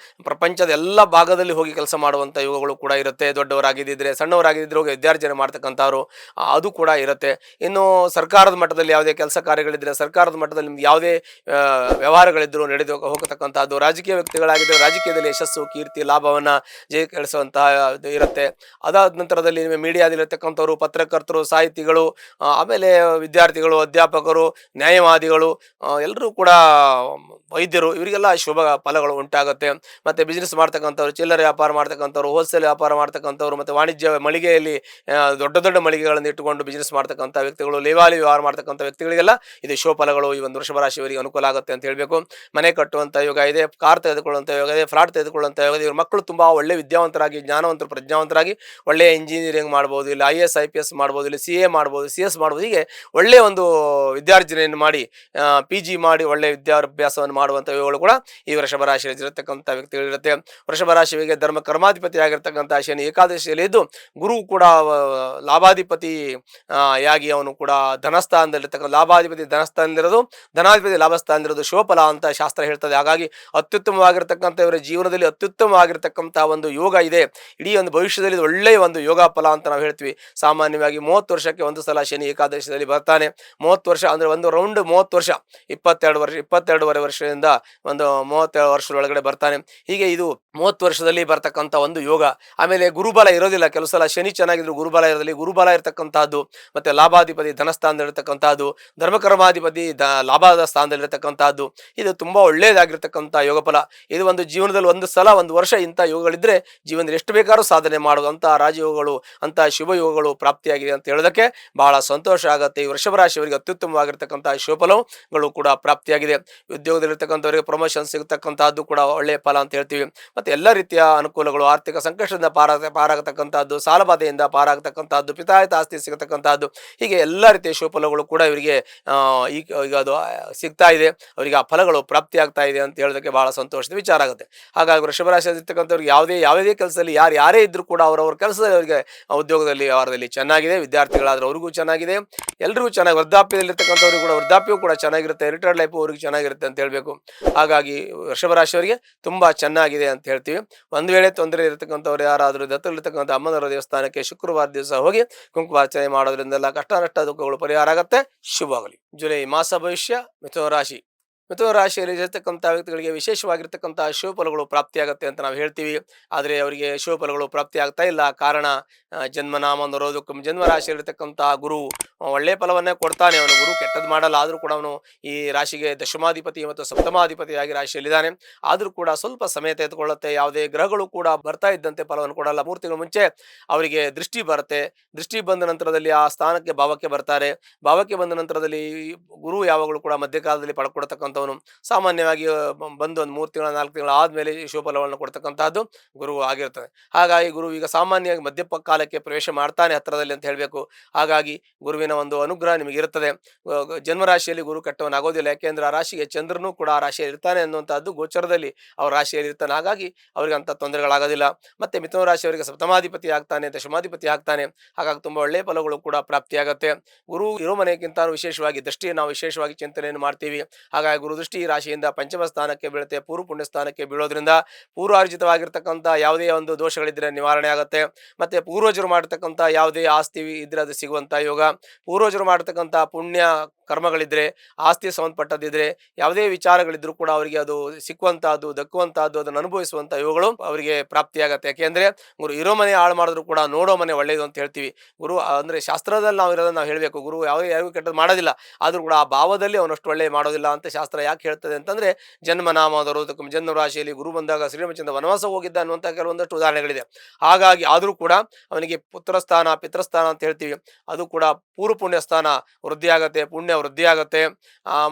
ಪ್ರಪಂಚದ ಎಲ್ಲ ಭಾಗದಲ್ಲಿ ಹೋಗಿ ಕೆಲಸ ಮಾಡುವಂಥ ಯೋಗಗಳು ಕೂಡ ಇರುತ್ತೆ. ದೊಡ್ಡವರಾಗಿದ್ದಿದ್ರೆ, ಸಣ್ಣವರಾಗಿದ್ದರೆ ಹೋಗಿ ವಿದ್ಯಾರ್ಜನೆ ಮಾಡ್ತಕ್ಕಂಥವ್ರು, ಅದು ಕೂಡ ಇರುತ್ತೆ. ಇನ್ನು ಸರ್ಕಾರದ ಮಟ್ಟದಲ್ಲಿ ಯಾವುದೇ ಕೆಲಸ ಕಾರ್ಯಗಳಿದ್ದರೆ, ಸರ್ಕಾರದ ಮಟ್ಟದಲ್ಲಿ ನಿಮ್ಗೆ ಯಾವುದೇ ವ್ಯವಹಾರಗಳಿದ್ದರೂ ನಡೆದು ಹೋಗತಕ್ಕಂಥದ್ದು, ರಾಜಕೀಯ ವ್ಯಕ್ತಿಗಳಾಗಿದ್ದರೆ ರಾಜಕೀಯದಲ್ಲಿ ಯಶಸ್ಸು, ಕೀರ್ತಿ, ಲಾಭವನ್ನು ಜಯಿಗಳಿಸುವಂತಹ ಇರುತ್ತೆ. ಅದಾದ ನಂತರದಲ್ಲಿ ನಿಮ್ಮ ಮೀಡಿಯಾದಲ್ಲಿರ್ತಕ್ಕಂಥವ್ರು, ಪತ್ರಕರ್ತರು, ಸಾಹಿತಿಗಳು, ಆಮೇಲೆ ವಿದ್ಯಾರ್ಥಿಗಳು, ಅಧ್ಯಾಪಕರು, ನ್ಯಾಯವಾದಿಗಳು, ಎಲ್ಲರೂ ಕೂಡ ವೈದ್ಯರು, ಇವರಿಗೆಲ್ಲ ಶುಭ ಫಲಗಳು ಉಂಟಾಗುತ್ತೆ. ಮತ್ತು ಬಿಸ್ನೆಸ್ ಮಾಡ್ತಕ್ಕಂಥವ್ರು, ಚಿಲ್ಲರೆ ವ್ಯಾಪಾರ ಮಾಡ್ತಕ್ಕಂಥವ್ರು, ಹೋಲ್ಸೇಲ್ ವ್ಯಾಪಾರ ಮಾಡ್ತಕ್ಕಂಥವ್ರು, ಮತ್ತು ವಾಣಿಜ್ಯ ಮಳಿಗೆಯಲ್ಲಿ ದೊಡ್ಡ ದೊಡ್ಡ ಮಳಿಗೆಗಳನ್ನು ಇಟ್ಟುಕೊಂಡು ಬಿಸ್ನೆಸ್ ಮಾಡ್ತಕ್ಕಂಥ ವ್ಯಕ್ತಿಗಳು, ಲೇವಾಲಿ ವ್ಯವಹಾರ ಮಾಡ್ತಕ್ಕಂಥ ವ್ಯಕ್ತಿಗಳಿಗೆಲ್ಲ ಇದು ಶುಭ ಫಲಗಳು ಈ ಒಂದು ವೃಷಭ ರಾಶಿಯವರಿಗೆ ಅನುಕೂಲ ಆಗುತ್ತೆ ಅಂತ ಹೇಳಬೇಕು. ಮನೆ ಕಟ್ಟುವಂಥ ಯೋಗ ಇದೆ, ಕಾರ್ ತೆಗೆದುಕೊಳ್ಳುವಂಥ ಯೋಗ ಇದೆ, ಫ್ಲಾಟ್ ತೆಗೆದುಕೊಳ್ಳುವಂಥ ಯೋಗ ಇದೆ. ಇವ್ರ ಮಕ್ಕಳು ತುಂಬ ಒಳ್ಳೆ ವಿದ್ಯಾವಂತರಾಗಿ, ಜ್ಞಾನವಂತರು, ಪ್ರಜ್ಞಾವಂತರಾಗಿ ಒಳ್ಳೆಯ ಇಂಜಿನಿಯರಿಂಗ್ ಮಾಡ್ಬೋದು, ಇಲ್ಲಿ IAS IPS ಮಾಡ್ಬೋದು, ಇಲ್ಲಿ CA ಮಾಡ್ಬೋದು, CS ಮಾಡ್ಬೋದು. ಹೀಗೆ ಒಳ್ಳೆಯ ಒಂದು ವಿದ್ಯಾರ್ಜನೆಯನ್ನು ಮಾಡಿ PG ಮಾಡಿ ಒಳ್ಳೆಯ ವಿದ್ಯಾಭ್ಯಾಸವನ್ನು ಮಾಡುವಂಥ ಯೋಗಗಳು ಕೂಡ ಈ ವೃಷಭ ರಾಶಿಯಲ್ಲಿ ಇರತಕ್ಕಂಥ ವ್ಯಕ್ತಿಗಳಿರುತ್ತೆ. ವೃಷಭ ರಾಶಿಯವರಿಗೆ ಧರ್ಮ ಕರ್ಮಾಧಿಪತಿ ಆಗಿರ್ತಕ್ಕಂಥ ಶನಿ ಏಕಾದಶಿಯಲ್ಲಿ ಇದ್ದು, ಗುರು ಕೂಡ ಲಾಭಾಧಿಪತಿ ಯಾಗಿ ಅವನು ಕೂಡ ಧನಸ್ಥಾನದಲ್ಲಿರ್ತಕ್ಕಂಥ, ಲಾಭಾಧಿಪತಿ ಧನಸ್ಥಾನದಲ್ಲಿರೋದು, ಧನಾಧಿಪತಿ ಲಾಭಸ್ಥಾನದಲ್ಲಿರೋದು ಶುಭಫಲ ಅಂತ ಶಾಸ್ತ್ರ ಹೇಳ್ತದೆ. ಹಾಗಾಗಿ ಅತ್ಯುತ್ತಮವಾಗಿರ್ತಕ್ಕಂಥ ಇವರ ಜೀವನದಲ್ಲಿ ಅತ್ಯುತ್ತಮವಾಗಿರ್ತಕ್ಕಂಥ ಒಂದು ಯೋಗ ಇದೆ. ಇಡೀ ಒಂದು ಭವಿಷ್ಯದಲ್ಲಿ ಒಳ್ಳೆಯ ಒಂದು ಯೋಗ ಫಲ ಅಂತ ನಾವು ಹೇಳ್ತೀವಿ. ಸಾಮಾನ್ಯವಾಗಿ 30 ವರ್ಷಕ್ಕೆ ಒಂದು ಸಲ ಶನಿ ಏಕಾದಶಿಯಲ್ಲಿ ಬರ್ತಾನೆ. 30 ವರ್ಷ ಅಂದರೆ ಒಂದು ರೌಂಡ್ 30 ವರ್ಷ, 22 ವರ್ಷ, 22.5 ವರ್ಷದಿಂದ ಒಂದು 37 ವರ್ಷದೊಳಗಡೆ ಬರ್ತಾನೆ. ಹೀಗೆ ಇದು 30 ವರ್ಷದಲ್ಲಿ ಬರ್ತಕ್ಕಂಥ ಒಂದು ಯೋಗ. ಆಮೇಲೆ ಗುರುಬಲ ಇರೋದಿಲ್ಲ. ಕೆಲವು ಸಲ ಶನಿ ಚೆನ್ನಾಗಿದ್ರು ಗುರುಬಲ ಇರೋದಿಲ್ಲ. ಗುರುಬಲ ಇರತಕ್ಕಂತಹದ್ದು, ಮತ್ತೆ ಲಾಭಾಧಿಪತಿ ಧನಸ್ಥಾನದಲ್ಲಿರ್ತಕ್ಕಂತಹದ್ದು, ಧರ್ಮಕರ್ಮಾಧಿಪತಿ ಲಾಭದ ಸ್ಥಾನದಲ್ಲಿರ್ತಕ್ಕಂತಹದ್ದು, ಇದು ತುಂಬಾ ಒಳ್ಳೆಯದಾಗಿರ್ತಕ್ಕಂಥ ಯೋಗ ಫಲ. ಇದು ಒಂದು ಜೀವನದಲ್ಲಿ ಒಂದು ಸಲ ಒಂದು ವರ್ಷ ಇಂಥ ಯೋಗಗಳಿದ್ರೆ ಜೀವನದಲ್ಲಿ ಎಷ್ಟು ಬೇಕಾದ್ರೂ ಸಾಧನೆ ಮಾಡೋದು ಅಂತ ರಾಜಯೋಗಗಳು, ಅಂತ ಶುಭ ಯೋಗಗಳು ಪ್ರಾಪ್ತಿಯಾಗಿದೆ ಅಂತ ಹೇಳೋದಕ್ಕೆ ಬಹಳ ಸಂತೋಷ ಆಗುತ್ತೆ. ಈ ವೃಷಭ ರಾಶಿಯವರಿಗೆ ಅತ್ಯುತ್ತಮವಾಗಿರ್ತಕ್ಕಂಥ ಶುಭಫಲಗಳು ಕೂಡ ಪ್ರಾಪ್ತಿಯಾಗಿದೆ. ಉದ್ಯೋಗದಲ್ಲಿರ್ತಕ್ಕಂಥವರಿಗೆ ಪ್ರಮೋಷನ್ ಸಿಗತಕ್ಕಂತಹದ್ದು ಕೂಡ ಒಳ್ಳೆಯ ಫಲ ಅಂತ ಹೇಳ್ತೀವಿ. ಮತ್ತೆ ಎಲ್ಲ ರೀತಿಯ ಅನುಕೂಲಗಳು, ಆರ್ಥಿಕ ಸಂಕಷ್ಟದಿಂದ ಪಾರಾಗತಕ್ಕಂಥದ್ದು, ಸಾಲಬಾಧೆಯಿಂದ ಪಾರಾಗತಕ್ಕಂಥದ್ದು, ಪಿತಾಯಿತ ಆಸ್ತಿ ಸಿಗತಕ್ಕಂಥದ್ದು, ಹೀಗೆ ಎಲ್ಲ ರೀತಿಯ ಶುಭಫಲಗಳು ಕೂಡ ಇವರಿಗೆ ಈಗ ಅದು ಸಿಗ್ತಾ ಇದೆ. ಅವರಿಗೆ ಆ ಫಲಗಳು ಪ್ರಾಪ್ತಿ ಆಗ್ತಾ ಇದೆ ಅಂತ ಹೇಳೋದಕ್ಕೆ ಬಹಳ ಸಂತೋಷದ ವಿಚಾರ ಆಗುತ್ತೆ. ಹಾಗಾಗಿ ವೃಷಭ ರಾಶಿಯಲ್ಲಿರ್ತಕ್ಕಂಥವ್ರಿಗೆ ಯಾವುದೇ ಕೆಲಸದಲ್ಲಿ ಯಾರೇ ಇದ್ರೂ ಕೂಡ ಅವರವ್ರ ಕೆಲಸದಲ್ಲಿ ಅವರಿಗೆ ಉದ್ಯೋಗದಲ್ಲಿ ವ್ಯವಹಾರದಲ್ಲಿ ಚೆನ್ನಾಗಿದೆ. ವಿದ್ಯಾರ್ಥಿಗಳಾದ್ರೆ ಅವ್ರಿಗೂ ಚೆನ್ನಾಗಿದೆ, ಎಲ್ರಿಗೂ ಚೆನ್ನಾಗಿ. ವೃದ್ಧಾಪ್ಯದಲ್ಲಿರ್ತಕ್ಕಂಥವ್ರಿಗೂ ಕೂಡ ವೃದ್ಧಾಪ್ಯವು ಕೂಡ ಚೆನ್ನಾಗಿರುತ್ತೆ, ರಿಟೈರ್ಡ್ ಲೈಫು ಅವ್ರಿಗೆ ಚೆನ್ನಾಗಿರುತ್ತೆ ಅಂತ ಹೇಳಬೇಕು. ಹಾಗಾಗಿ ವೃಷಭ ರಾಶಿಯವರಿಗೆ ತುಂಬಾ ಚೆನ್ನಾಗಿದೆ ಅಂತ ಹೇಳ್ತೀವಿ. ಒಂದು ವೇಳೆ ತೊಂದರೆ ಇರತಕ್ಕಂಥವ್ರು ಯಾರಾದರೂ ದತ್ತಲ್ಲಿರ್ತಕ್ಕಂಥ ಅಮ್ಮನವರ ದೇವಸ್ಥಾನಕ್ಕೆ ಶುಕ್ರವಾರ ದಿವಸ ಹೋಗಿ ಕುಂಕುಮಾರ್ಚನೆ ಮಾಡೋದ್ರಿಂದೆಲ್ಲ ಕಷ್ಟ ನಷ್ಟ ದುಃಖಗಳು ಪರಿಹಾರ ಆಗತ್ತೆ. ಶುಭವಾಗಲಿ. ಜುಲೈ ಮಾಸ ಭವಿಷ್ಯ. ಮಿಥುನ ರಾಶಿ. ಮಿಥುನ ರಾಶಿಯಲ್ಲಿ ಇರತಕ್ಕಂಥ ವ್ಯಕ್ತಿಗಳಿಗೆ ವಿಶೇಷವಾಗಿರ್ತಕ್ಕಂಥ ಶುಭಫಲಗಳು ಪ್ರಾಪ್ತಿಯಾಗುತ್ತೆ ಅಂತ ನಾವು ಹೇಳ್ತೀವಿ. ಆದರೆ ಅವರಿಗೆ ಶುಭಫಲಗಳು ಪ್ರಾಪ್ತಿ ಆಗ್ತಾ ಇಲ್ಲ. ಕಾರಣ ಜನ್ಮನಾಮ ನರೋದಕ್ಕೂ ಜನ್ಮ ರಾಶಿಯಲ್ಲಿರ್ತಕ್ಕಂಥ ಗುರು ಒಳ್ಳೆಯ ಫಲವನ್ನೇ ಕೊಡ್ತಾನೆ. ಅವನು ಗುರು ಕೆಟ್ಟದ್ದು ಮಾಡಲ್ಲ. ಆದರೂ ಕೂಡ ಅವನು ಈ ರಾಶಿಗೆ ದಶಮಾಧಿಪತಿ ಮತ್ತು ಸಪ್ತಮಾಧಿಪತಿಯಾಗಿ ರಾಶಿಯಲ್ಲಿದ್ದಾನೆ. ಆದರೂ ಕೂಡ ಸ್ವಲ್ಪ ಸಮಯ ತೆಗೆದುಕೊಳ್ಳುತ್ತೆ. ಯಾವುದೇ ಗ್ರಹಗಳು ಕೂಡ ಬರ್ತಾ ಇದ್ದಂತೆ ಫಲವನ್ನು ಕೊಡಲ್ಲ. 3 ತಿಂಗಳ ಮುಂಚೆ ಅವರಿಗೆ ದೃಷ್ಟಿ ಬರುತ್ತೆ. ದೃಷ್ಟಿ ಬಂದ ನಂತರದಲ್ಲಿ ಆ ಸ್ಥಾನಕ್ಕೆ ಭಾವಕ್ಕೆ ಬರ್ತಾರೆ. ಭಾವಕ್ಕೆ ಬಂದ ನಂತರದಲ್ಲಿ ಗುರು ಯಾವಾಗಲೂ ಕೂಡ ಮಧ್ಯಕಾಲದಲ್ಲಿ ಪಡ್ಕೊಡ್ತಕ್ಕಂಥವನು. ಸಾಮಾನ್ಯವಾಗಿ ಬಂದು ಒಂದು 3 ತಿಂಗಳ 4 ತಿಂಗಳ ಆದಮೇಲೆ ಶುಭಫಲವನ್ನು ಕೊಡ್ತಕ್ಕಂಥದ್ದು ಗುರು ಆಗಿರ್ತದೆ. ಹಾಗಾಗಿ ಗುರು ಈಗ ಸಾಮಾನ್ಯವಾಗಿ ಮಧ್ಯಕಾಲಕ್ಕೆ ಪ್ರವೇಶ ಮಾಡ್ತಾನೆ ಹತ್ತಿರದಲ್ಲಿ ಅಂತ ಹೇಳಬೇಕು. ಹಾಗಾಗಿ ಗುರುವಿನ ಒಂದು ಅನುಗ್ರಹ ನಿಮಗೆ ಇರುತ್ತದೆ. ಜನ್ಮರಾಶಿಯಲ್ಲಿ ಗುರು ಕೆಟ್ಟವನಾಗೋದಿಲ್ಲ. ಯಾಕೆಂದ್ರೆ ಆ ರಾಶಿಗೆ ಚಂದ್ರನೂ ಕೂಡ ಆ ರಾಶಿಯಲ್ಲಿ ಇರ್ತಾನೆ ಅನ್ನುವಂಥದ್ದು ಗೋಚರದಲ್ಲಿ ಅವ್ರ ರಾಶಿಯಲ್ಲಿ ಇರ್ತಾನೆ. ಹಾಗಾಗಿ ಅವ್ರಿಗೆ ಅಂಥ ತೊಂದರೆಗಳಾಗೋದಿಲ್ಲ. ಮತ್ತೆ ಮಿಥುನ ರಾಶಿಯವರಿಗೆ ಸಪ್ತಮಾಧಿಪತಿ ಆಗ್ತಾನೆ, ದಶಮಾಧಿಪತಿ ಆಗ್ತಾನೆ. ಹಾಗಾಗಿ ತುಂಬಾ ಒಳ್ಳೆಯ ಫಲಗಳು ಕೂಡ ಪ್ರಾಪ್ತಿಯಾಗತ್ತೆ. ಗುರು ಇರೋ ಮನೆಗಿಂತ ವಿಶೇಷವಾಗಿ ದೃಷ್ಟಿಯನ್ನು ನಾವು ವಿಶೇಷವಾಗಿ ಚಿಂತನೆಯನ್ನು ಮಾಡ್ತೀವಿ. ಹಾಗಾಗಿ ಗುರು ದೃಷ್ಟಿ ರಾಶಿಯಿಂದ ಪಂಚಮ ಸ್ಥಾನಕ್ಕೆ ಬೀಳುತ್ತೆ, ಪೂರ್ವ ಪುಣ್ಯ ಸ್ಥಾನಕ್ಕೆ ಬೀಳೋದ್ರಿಂದ ಪೂರ್ವಾರ್ಜಿತವಾಗಿರ್ತಕ್ಕಂಥ ಯಾವುದೇ ಒಂದು ದೋಷಗಳಿದ್ರೆ ನಿವಾರಣೆ ಆಗುತ್ತೆ. ಮತ್ತೆ ಪೂರ್ವಜರು ಮಾಡತಕ್ಕಂಥ ಯಾವುದೇ ಆಸ್ತಿ ಇದ್ರೆ ಅದು ಸಿಗುವಂಥ ಯೋಗ, ಪೂರ್ವಜರು ಮಾಡತಕ್ಕಂಥ ಪುಣ್ಯ ಕರ್ಮಗಳಿದ್ರೆ, ಆಸ್ತಿ ಸಂಬಂಧಪಟ್ಟದಿದ್ರೆ, ಯಾವುದೇ ವಿಚಾರಗಳಿದ್ರು ಕೂಡ ಅವರಿಗೆ ಅದು ಸಿಕ್ಕುವಂತಹದ್ದು, ದಕ್ಕುವಂತಹದ್ದು, ಅದನ್ನು ಅನುಭವಿಸುವಂತ ಯೋಗಗಳು ಅವರಿಗೆ ಪ್ರಾಪ್ತಿಯಾಗತ್ತೆ. ಯಾಕೆಂದ್ರೆ ಗುರು ಇರೋ ಮನೆ ಹಾಳು ಮಾಡಿದ್ರು ಕೂಡ ನೋಡೋ ಮನೆ ಒಳ್ಳೆಯದು ಅಂತ ಹೇಳ್ತೀವಿ. ಗುರು ಅಂದ್ರೆ ಶಾಸ್ತ್ರದಲ್ಲಿ ನಾವು ಇರೋದನ್ನ ನಾವು ಹೇಳಬೇಕು. ಗುರು ಯಾರಿಗೂ ಕೆಟ್ಟದ್ದು ಮಾಡೋದಿಲ್ಲ, ಆದ್ರೂ ಕೂಡ ಆ ಭಾವದಲ್ಲಿ ಅವನಷ್ಟು ಒಳ್ಳೆ ಮಾಡೋದಿಲ್ಲ ಅಂತ ಶಾಸ್ತ್ರ ಯಾಕೆ ಹೇಳ್ತದೆ ಅಂತಂದ್ರೆ, ಜನ್ಮನಾಮದವರು ಜನ್ಮ ರಾಶಿಯಲ್ಲಿ ಗುರು ಬಂದಾಗ ಶ್ರೀರಾಮಚಂದ್ರ ವನವಾಸ ಹೋಗಿದ್ದ ಅನ್ನುವಂಥ ಕೆಲವೊಂದಷ್ಟು ಉದಾಹರಣೆಗಳಿದೆ. ಹಾಗಾಗಿ ಆದರೂ ಕೂಡ ಅವನಿಗೆ ಪುತ್ರಸ್ಥಾನ ಪಿತೃಸ್ಥಾನ ಅಂತ ಹೇಳ್ತೀವಿ, ಅದು ಕೂಡ ಪೂರ್ವ ಪುಣ್ಯ ಸ್ಥಾನ ವೃದ್ಧಿ ಆಗತ್ತೆ, ಪುಣ್ಯ ವೃದ್ಧಿ ಆಗತ್ತೆ.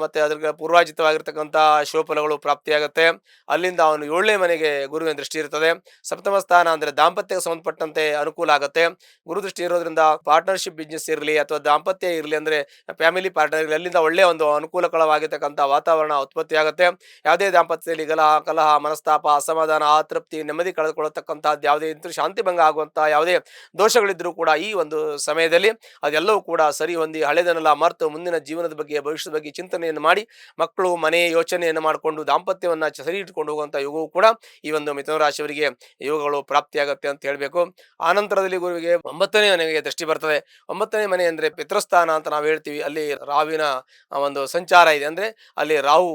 ಮತ್ತೆ ಅದ್ರ ಪೂರ್ವಾಜಿತವಾಗಿರ್ತಕ್ಕಂಥ ಶುಭಫಲಗಳು ಪ್ರಾಪ್ತಿಯಾಗತ್ತೆ. ಅಲ್ಲಿಂದ ಅವನು 7ನೇ ಮನೆಗೆ ಗುರುವಿನ ದೃಷ್ಟಿ ಇರ್ತದೆ. ಸಪ್ತಮ ಸ್ಥಾನ ಅಂದ್ರೆ ದಾಂಪತ್ಯಕ್ಕೆ ಸಂಬಂಧಪಟ್ಟಂತೆ ಅನುಕೂಲ ಆಗುತ್ತೆ. ಗುರು ದೃಷ್ಟಿ ಇರೋದ್ರಿಂದ ಪಾರ್ಟ್ನರ್ಶಿಪ್ ಬಿಸ್ನೆಸ್ ಇರಲಿ ಅಥವಾ ದಾಂಪತ್ಯ ಇರಲಿ, ಅಂದ್ರೆ ಫ್ಯಾಮಿಲಿ ಪಾರ್ಟ್ನರ್ ಇರಲಿ, ಅಲ್ಲಿಂದ ಒಳ್ಳೆಯ ಒಂದು ಅನುಕೂಲಕರವಾಗಿರ್ತಕ್ಕಂಥ ವಾತಾವರಣ ಉತ್ಪತ್ತಿ ಆಗುತ್ತೆ. ಯಾವುದೇ ದಾಂಪತ್ಯದಲ್ಲಿ ಕಲಹ ಮನಸ್ತಾಪ ಅಸಮಾಧಾನ ಅತೃಪ್ತಿ ನೆಮ್ಮದಿ ಕಳೆದುಕೊಳ್ಳತಕ್ಕಂಥದ್ದು ಯಾವುದೇ ಶಾಂತಿ ಭಂಗ ಆಗುವಂಥ ಯಾವುದೇ ದೋಷಗಳಿದ್ರೂ ಕೂಡ ಈ ಒಂದು ಸಮಯದಲ್ಲಿ ಅದೆಲ್ಲವೂ ಕೂಡ ಸರಿ ಹೊಂದಿ ಹಳೆದನ್ನೆಲ್ಲ ಮರೆತು ಮುಂದಿನ ಜೀವನದ ಬಗ್ಗೆ ಭವಿಷ್ಯದ ಬಗ್ಗೆ ಚಿಂತನೆಯನ್ನು ಮಾಡಿ ಮಕ್ಕಳು ಮನೆ ಯೋಚನೆಯನ್ನು ಮಾಡಿಕೊಂಡು ದಾಂಪತ್ಯವನ್ನ ಸರಿ ಇಟ್ಕೊಂಡು ಹೋಗುವಂಥ ಯೋಗವು ಕೂಡ ಈ ಒಂದು ಮಿಥುನ ರಾಶಿಯವರಿಗೆ ಯೋಗಗಳು ಪ್ರಾಪ್ತಿಯಾಗತ್ತೆ ಅಂತ ಹೇಳಬೇಕು. ಆನಂತರದಲ್ಲಿ ಗುರುವಿಗೆ 9ನೇ ಮನೆಗೆ ದೃಷ್ಟಿ ಬರ್ತದೆ. 9ನೇ ಮನೆ ಅಂದ್ರೆ ಪಿತೃಸ್ಥಾನ ಅಂತ ನಾವು ಹೇಳ್ತೀವಿ. ಅಲ್ಲಿ ರಾಹುವಿನ ಒಂದು ಸಂಚಾರ ಇದೆ, ಅಂದ್ರೆ ಅಲ್ಲಿ ರಾಹು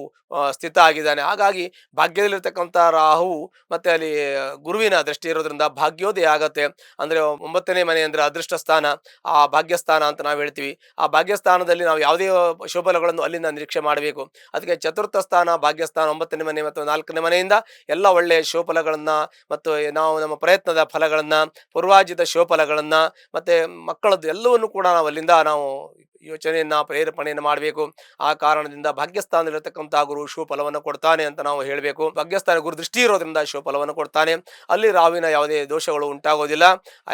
ಸ್ಥಿತ ಆಗಿದ್ದಾನೆ. ಹಾಗಾಗಿ ಭಾಗ್ಯದಲ್ಲಿರ್ತಕ್ಕಂಥ ರಾಹು ಮತ್ತೆ ಅಲ್ಲಿ ಗುರುವಿನ ದೃಷ್ಟಿ ಇರೋದ್ರಿಂದ ಭಾಗ್ಯೋದಯ ಆಗತ್ತೆ. ಅಂದ್ರೆ 9ನೇ ಮನೆ ಅಂದ್ರೆ ಅದೃಷ್ಟ ಸ್ಥಾನ, ಆ ಭಾಗ್ಯಸ್ಥಾನ ಅಂತ ನಾವು ಹೇಳ್ತೀವಿ. ಆ ಭಾಗ್ಯಸ್ಥಾನದಲ್ಲಿ ನಾವು ಯಾವುದೇ ಶುಭಫಲಗಳನ್ನು ಅಲ್ಲಿಂದ ನಿರೀಕ್ಷೆ ಮಾಡಬೇಕು. ಅದಕ್ಕೆ ಚತುರ್ಥ ಸ್ಥಾನ ಭಾಗ್ಯಸ್ಥಾನ 9ನೇ ಮನೆ ಮತ್ತು 4ನೇ ಮನೆಯಿಂದ ಎಲ್ಲ ಒಳ್ಳೆಯ ಶುಭಫಲಗಳನ್ನ ಮತ್ತು ನಾವು ನಮ್ಮ ಪ್ರಯತ್ನದ ಫಲಗಳನ್ನ, ಪೂರ್ವಾರ್ಜಿತ ಶುಭಫಲಗಳನ್ನ ಮತ್ತೆ ಮಕ್ಕಳದ್ದು ಎಲ್ಲವನ್ನು ಕೂಡ ನಾವು ಅಲ್ಲಿಂದ ನಾವು ಯೋಚನೆಯನ್ನ ಪ್ರೇರೇಪಣೆಯನ್ನು ಮಾಡಬೇಕು. ಆ ಕಾರಣದಿಂದ ಭಾಗ್ಯಸ್ಥಾನದಲ್ಲಿರತಕ್ಕಂಥ ಗುರು ಶುಭಫಲವನ್ನು ಕೊಡ್ತಾನೆ ಅಂತ ನಾವು ಹೇಳಬೇಕು. ಭಾಗ್ಯಸ್ಥಾನ ಗುರು ದೃಷ್ಟಿ ಇರೋದ್ರಿಂದ ಶುಭಫಲವನ್ನು ಕೊಡ್ತಾನೆ. ಅಲ್ಲಿ ರಾಹುವಿನ ಯಾವುದೇ ದೋಷಗಳು ಉಂಟಾಗೋದಿಲ್ಲ.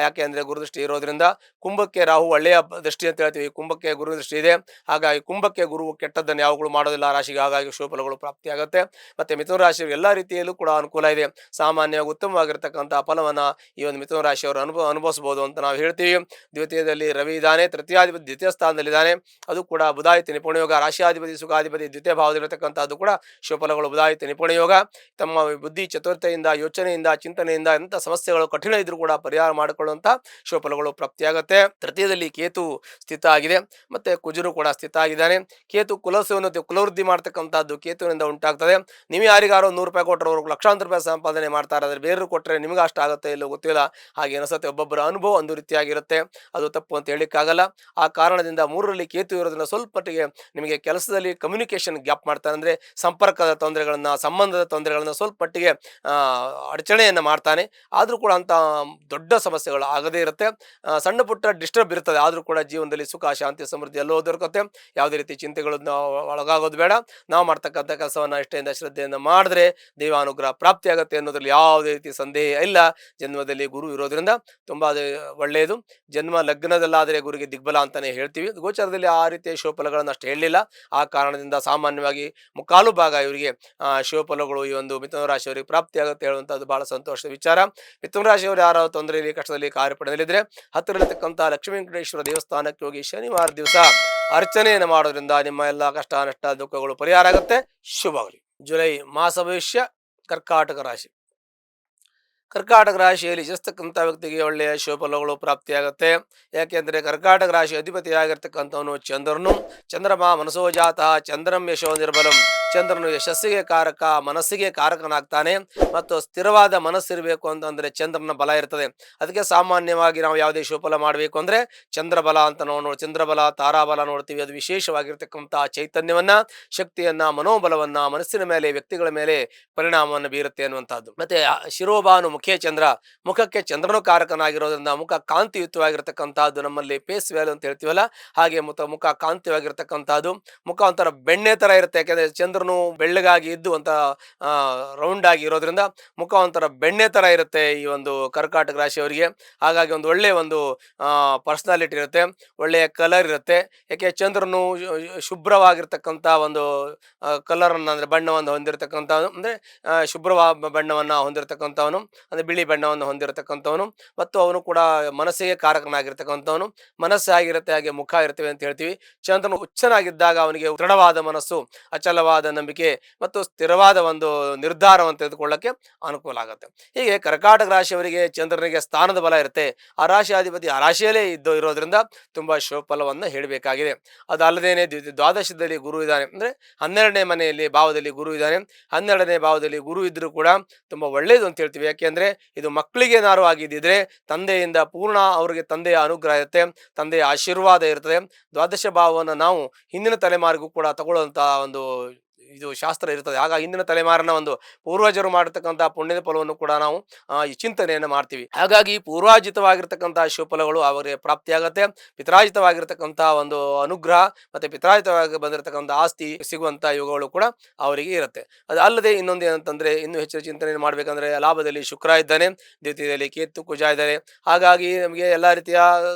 ಯಾಕೆ ಅಂದ್ರೆ ಗುರುದೃಷ್ಟಿ ಇರೋದ್ರಿಂದ. ಕುಂಭಕ್ಕೆ ರಾಹು ಒಳ್ಳೆಯ ದೃಷ್ಟಿ ಅಂತ ಹೇಳ್ತೀವಿ, ಕುಂಭಕ್ಕೆ ಗುರು ದೃಷ್ಟಿ ಇದೆ. ಹಾಗಾಗಿ ಕುಂಭಕ್ಕೆ ಗುರು ಕೆಟ್ಟದ್ದನ್ನು ಯಾವಾಗಲೂ ಮಾಡೋದಿಲ್ಲ ರಾಶಿಗೆ. ಹಾಗಾಗಿ ಶುಭಫಲಗಳು ಪ್ರಾಪ್ತಿಯಾಗುತ್ತೆ. ಮತ್ತೆ ಮಿಥುನ ರಾಶಿ ಎಲ್ಲ ರೀತಿಯಲ್ಲೂ ಕೂಡ ಅನುಕೂಲ ಇದೆ. ಸಾಮಾನ್ಯವಾಗಿ ಉತ್ತಮವಾಗಿರ್ತಕ್ಕಂಥ ಫಲವನ್ನ ಈ ಒಂದು ಮಿಥುನ ರಾಶಿಯವರು ಅನುಭವಿಸಬಹುದು ಅಂತ ನಾವು ಹೇಳ್ತೀವಿ. ದ್ವಿತೀಯದಲ್ಲಿ ರವಿ ಇದ್ದಾನೆ, ತೃತೀಯಾಧಿಪತಿ ದ್ವಿತೀಯ ಸ್ಥಾನದಲ್ಲಿದ್ದಾನೆ. ಇದ್ದಾನೆ. ಅದು ಕೂಡ ಬುಧಾಯಿತ ನಿಪುಣ ಯೋಗ. ರಾಶಿಯಾಧಿಪತಿ ಸುಖಾಧಿಪತಿ ದ್ವಿತೀಯ ಭಾವದಲ್ಲಿರತಕ್ಕಂಥದ್ದು ಕೂಡ ಶುಭಫಲಗಳು. ಬುಧಾಯಿತ ನಿಪುಣ ಯೋಗ. ತಮ್ಮ ಬುದ್ಧಿ ಚತುರತೆಯಿಂದ, ಯೋಚನೆಯಿಂದ, ಚಿಂತನೆಯಿಂದ ಎಂಥ ಸಮಸ್ಯೆಗಳು ಕಠಿಣ ಇದ್ರೂ ಕೂಡ ಪರಿಹಾರ ಮಾಡಿಕೊಳ್ಳುವಂಥ ಶುಭಫಲಗಳು ಪ್ರಾಪ್ತಿಯಾಗುತ್ತೆ. ತೃತೀಯದಲ್ಲಿ ಕೇತು ಸ್ಥಿತ ಆಗಿದೆ, ಮತ್ತೆ ಕುಜರು ಕೂಡ ಸ್ಥಿತ ಆಗಿದ್ದಾನೆ. ಕೇತು ಕುಲವೃದ್ಧಿ ಮಾಡ್ತಕ್ಕಂಥದ್ದು ಕೇತುವಿನಿಂದ ಉಂಟಾಗ್ತದೆ. ನೀವು ಯಾರಿಗಾರೋ 100 ರೂಪಾಯಿ ಕೊಟ್ಟರೆ ಅವ್ರಿಗೆ ಲಕ್ಷಾಂತರ ರೂಪಾಯಿ ಸಂಪಾದನೆ ಮಾಡ್ತಾರೆ. ಆದರೆ ಬೇರೆಯವರು ಕೊಟ್ಟರೆ ನಿಮ್ಗೆ ಅಷ್ಟು ಆಗುತ್ತೆ ಇಲ್ಲೋ ಗೊತ್ತಿಲ್ಲ. ಹಾಗೆ ಅನಿಸುತ್ತೆ. ಒಬ್ಬೊಬ್ಬರ ಅನುಭವ ಒಂದು ರೀತಿಯಾಗಿರುತ್ತೆ. ಅದು ತಪ್ಪು ಅಂತ ಹೇಳಿಕ್ಕಾಗಲ್ಲ. ಆ ಕಾರಣದಿಂದ 3ರಲ್ಲಿ ಕೇತು ಇರೋದ್ರಿಂದ ಸ್ವಲ್ಪ ಮಟ್ಟಿಗೆ ನಿಮಗೆ ಕೆಲಸದಲ್ಲಿ ಕಮ್ಯುನಿಕೇಷನ್ ಗ್ಯಾಪ್ ಮಾಡ್ತಾನೆ. ಅಂದರೆ ಸಂಪರ್ಕದ ತೊಂದರೆಗಳನ್ನು, ಸಂಬಂಧದ ತೊಂದರೆಗಳನ್ನು ಸ್ವಲ್ಪ ಮಟ್ಟಿಗೆ ಅಡಚಣೆಯನ್ನು ಮಾಡ್ತಾನೆ. ಆದರೂ ಕೂಡ ಅಂಥ ದೊಡ್ಡ ಸಮಸ್ಯೆಗಳು ಆಗದೇ ಇರುತ್ತೆ. ಸಣ್ಣ ಪುಟ್ಟ ಡಿಸ್ಟರ್ಬ್ ಇರ್ತದೆ. ಆದರೂ ಕೂಡ ಜೀವನದಲ್ಲಿ ಸುಖ, ಶಾಂತಿ, ಸಮೃದ್ಧಿ ಎಲ್ಲೋ ದೊರಕುತ್ತೆ. ಯಾವುದೇ ರೀತಿ ಚಿಂತೆಗಳನ್ನು ಒಳಗಾಗೋದು ಬೇಡ. ನಾವು ಮಾಡ್ತಕ್ಕಂಥ ಕೆಲಸವನ್ನು ಇಷ್ಟೆಯಿಂದ ಶ್ರದ್ಧೆಯಿಂದ ಮಾಡಿದ್ರೆ ದೈವಾನುಗ್ರಹ ಪ್ರಾಪ್ತಿಯಾಗುತ್ತೆ ಅನ್ನೋದ್ರಲ್ಲಿ ಯಾವುದೇ ರೀತಿ ಸಂದೇಹ ಇಲ್ಲ. ಜನ್ಮದಲ್ಲಿ ಗುರು ಇರೋದ್ರಿಂದ ತುಂಬ ಒಳ್ಳೆಯದು. ಜನ್ಮ ಲಗ್ನದಲ್ಲಾದರೆ ಗುರುಗೆ ದಿಗ್ಬಲ ಅಂತಲೇ ಹೇಳ್ತೀವಿ. ಗೋಚಾರದಲ್ಲಿ ಆ ರೀತಿಯ ಶುಭಫಲಗಳನ್ನು ಅಷ್ಟು ಹೇಳಲಿಲ್ಲ. ಆ ಕಾರಣದಿಂದ ಸಾಮಾನ್ಯವಾಗಿ ಮುಕ್ಕಾಲು ಭಾಗ ಇವರಿಗೆ ಶುಭಫಲಗಳು ಈ ಒಂದು ಮಿಥುನ ರಾಶಿಯವರಿಗೆ ಪ್ರಾಪ್ತಿಯಾಗುತ್ತೆ ಹೇಳುವಂಥದ್ದು ಬಹಳ ಸಂತೋಷದ ವಿಚಾರ. ಮಿಥುನ ರಾಶಿಯವರು ಯಾರೋ ತೊಂದರೆಯಲ್ಲಿ, ಕಷ್ಟದಲ್ಲಿ, ಕಾರ್ಯಪಡೆಯಲ್ಲಿದ್ದರೆ ಹತ್ತಿರಲಿರ್ತಕ್ಕಂಥ ಲಕ್ಷ್ಮೀ ವೆಂಕಟೇಶ್ವರ ದೇವಸ್ಥಾನಕ್ಕೆ ಹೋಗಿ ಶನಿವಾರ ದಿವಸ ಅರ್ಚನೆಯನ್ನು ಮಾಡೋದ್ರಿಂದ ನಿಮ್ಮ ಎಲ್ಲ ಕಷ್ಟ, ನಷ್ಟ, ದುಃಖಗಳು ಪರಿಹಾರ ಆಗುತ್ತೆ. ಶುಭವಾಗಲಿ. ಜುಲೈ ಮಾಸ ಭವಿಷ್ಯ. ಕರ್ಕಾಟಕ ರಾಶಿ. ಕರ್ಕಾಟಕ ರಾಶಿಯಲ್ಲಿ ಜನಿಸ್ತಕ್ಕಂಥ ವ್ಯಕ್ತಿಗೆ ಒಳ್ಳೆಯ ಶುಭಫಲಗಳು ಪ್ರಾಪ್ತಿಯಾಗುತ್ತೆ. ಯಾಕೆಂದರೆ ಕರ್ಕಾಟಕ ರಾಶಿ ಅಧಿಪತಿಯಾಗಿರ್ತಕ್ಕಂಥವನು ಚಂದ್ರನು. ಚಂದ್ರಮ ಮನಸೋಜಾತ ಚಂದ್ರಂ ಯಶೋ ನಿರ್ಬಲಂ. ಚಂದ್ರನು ಯಶಸ್ಸಿಗೆ ಕಾರಕ, ಮನಸ್ಸಿಗೆ ಕಾರಕನಾಗ್ತಾನೆ. ಮತ್ತು ಸ್ಥಿರವಾದ ಮನಸ್ಸಿರಬೇಕು ಅಂತಂದರೆ ಚಂದ್ರನ ಬಲ ಇರ್ತದೆ. ಅದಕ್ಕೆ ಸಾಮಾನ್ಯವಾಗಿ ನಾವು ಯಾವುದೇ ಶುಭಫಲ ಮಾಡಬೇಕು ಅಂದರೆ ಚಂದ್ರಬಲ ಅಂತ ನಾವು ಚಂದ್ರಬಲ, ತಾರಾಬಲ ನೋಡ್ತೀವಿ. ಅದು ವಿಶೇಷವಾಗಿರ್ತಕ್ಕಂಥ ಚೈತನ್ಯವನ್ನು, ಶಕ್ತಿಯನ್ನು, ಮನೋಬಲವನ್ನು ಮನಸ್ಸಿನ ಮೇಲೆ, ವ್ಯಕ್ತಿಗಳ ಮೇಲೆ ಪರಿಣಾಮವನ್ನು ಬೀರುತ್ತೆ ಅನ್ನುವಂಥದ್ದು. ಮತ್ತೆ ಶಿರೋಭಾನು ಮುಖೇ ಚಂದ್ರ. ಮುಖಕ್ಕೆ ಚಂದ್ರನು ಕಾರಕನಾಗಿರೋದ್ರಿಂದ ಮುಖ ಕಾಂತಿಯುತವಾಗಿರ್ತಕ್ಕಂಥದ್ದು. ನಮ್ಮಲ್ಲಿ ಫೇಸ್ ವ್ಯಾಲ್ಯೂ ಅಂತ ಹೇಳ್ತೀವಲ್ಲ, ಹಾಗೆ ಮುಖ ಕಾಂತಿವಾಗಿರ್ತಕ್ಕಂಥದ್ದು. ಮುಖ ಒಂಥರ ಬೆಣ್ಣೆ ಥರ ಇರುತ್ತೆ. ಯಾಕೆಂದರೆ ಚಂದ್ರನು ಬೆಳ್ಳಗಾಗಿ ಇದ್ದು ಅಂತ ರೌಂಡ್ ಆಗಿ ಇರೋದ್ರಿಂದ ಮುಖ ಒಂಥರ ಬೆಣ್ಣೆ ಥರ ಇರುತ್ತೆ ಈ ಒಂದು ಕರ್ಕಾಟಕ ರಾಶಿಯವರಿಗೆ. ಹಾಗಾಗಿ ಒಂದು ಒಳ್ಳೆಯ ಒಂದು ಪರ್ಸ್ನಾಲಿಟಿ ಇರುತ್ತೆ, ಒಳ್ಳೆಯ ಕಲರ್ ಇರುತ್ತೆ. ಯಾಕೆ ಚಂದ್ರನು ಶುಭ್ರವಾಗಿರ್ತಕ್ಕಂಥ ಒಂದು ಕಲರನ್ನು, ಅಂದರೆ ಬಣ್ಣವನ್ನು ಹೊಂದಿರತಕ್ಕಂಥವನು, ಅಂದರೆ ಬಣ್ಣವನ್ನು ಹೊಂದಿರತಕ್ಕಂಥವನು, ಅಂದರೆ ಬಿಳಿ ಬಣ್ಣವನ್ನು ಹೊಂದಿರತಕ್ಕಂಥವನು. ಮತ್ತು ಅವನು ಕೂಡ ಮನಸ್ಸಿಗೆ ಕಾರಕನಾಗಿರ್ತಕ್ಕಂಥವನು. ಮನಸ್ಸು ಆಗಿರುತ್ತೆ, ಹಾಗೆ ಮುಖ ಇರ್ತವೆ ಅಂತ ಹೇಳ್ತೀವಿ. ಚಂದ್ರನು ಉಚ್ಚನಾಗಿದ್ದಾಗ ಅವನಿಗೆ ದೃಢವಾದ ಮನಸ್ಸು, ಅಚಲವಾದ ನಂಬಿಕೆ ಮತ್ತು ಸ್ಥಿರವಾದ ಒಂದು ನಿರ್ಧಾರವನ್ನು ತೆಗೆದುಕೊಳ್ಳಕ್ಕೆ ಅನುಕೂಲ ಆಗುತ್ತೆ. ಹೀಗೆ ಕರ್ಕಾಟಕ ರಾಶಿಯವರಿಗೆ ಚಂದ್ರನಿಗೆ ಸ್ಥಾನದ ಬಲ ಇರುತ್ತೆ. ಆ ರಾಶಿಯಾಧಿಪತಿ ಆ ರಾಶಿಯಲ್ಲೇ ಇರೋದ್ರಿಂದ ತುಂಬ ಶುಭಫಲವನ್ನು ಹೇಳಬೇಕಾಗಿದೆ. ಅದಲ್ಲದೇನೆ ದ್ವಾದಶದಲ್ಲಿ ಗುರು ಇದ್ದಾನೆ, ಅಂದರೆ 12ನೇ ಮನೆಯಲ್ಲಿ ಭಾವದಲ್ಲಿ ಗುರು ಇದ್ದಾನೆ. 12ನೇ ಭಾವದಲ್ಲಿ ಗುರು ಇದ್ದರೂ ಕೂಡ ತುಂಬ ಒಳ್ಳೆಯದು ಅಂತ ಹೇಳ್ತೀವಿ. ಯಾಕೆಂದರೆ ಇದು ಮಕ್ಕಳಿಗೆ ಏನಾರು ಆಗಿದ್ದಿದ್ರೆ ತಂದೆಯಿಂದ ಪೂರ್ಣ ಅವರಿಗೆ ತಂದೆಯ ಅನುಗ್ರಹ ಇರುತ್ತೆ, ತಂದೆಯ ಆಶೀರ್ವಾದ ಇರ್ತದೆ. ದ್ವಾದಶ ಭಾವವನ್ನು ನಾವು ಹಿಂದಿನ ತಲೆಮಾರಿಗೂ ಕೂಡ ತಗೊಳ್ಳುವಂಥ ಒಂದು ಇದು ಶಾಸ್ತ್ರ ಇರ್ತದೆ. ಆಗ ಹಿಂದಿನ ತಲೆಮಾರಿನ ಒಂದು ಪೂರ್ವಜರು ಮಾಡಿರ್ತಕ್ಕಂಥ ಪುಣ್ಯದ ಫಲವನ್ನು ಕೂಡ ನಾವು ಈ ಚಿಂತನೆಯನ್ನು ಮಾಡ್ತೀವಿ. ಹಾಗಾಗಿ ಪೂರ್ವಾಜಿತವಾಗಿರ್ತಕ್ಕಂಥ ಶುಭಫಲಗಳು ಅವರಿಗೆ ಪ್ರಾಪ್ತಿಯಾಗತ್ತೆ. ಪಿತ್ರಾಜಿತವಾಗಿರ್ತಕ್ಕಂಥ ಒಂದು ಅನುಗ್ರಹ ಮತ್ತು ಪಿತ್ರಾಜಿತವಾಗಿ ಬಂದಿರತಕ್ಕಂಥ ಆಸ್ತಿ ಸಿಗುವಂಥ ಯೋಗಗಳು ಕೂಡ ಅವರಿಗೆ ಇರುತ್ತೆ. ಅದು ಅಲ್ಲದೆ ಇನ್ನೊಂದು ಏನಂತಂದರೆ, ಇನ್ನೂ ಹೆಚ್ಚಿನ ಚಿಂತನೆಯನ್ನು ಮಾಡಬೇಕಂದ್ರೆ ಲಾಭದಲ್ಲಿ ಶುಕ್ರ ಇದ್ದಾನೆ, ದ್ವಿತೀಯದಲ್ಲಿ ಕೇತು ಕುಜ ಇದ್ದಾರೆ. ಹಾಗಾಗಿ ನಮಗೆ ಎಲ್ಲ ರೀತಿಯ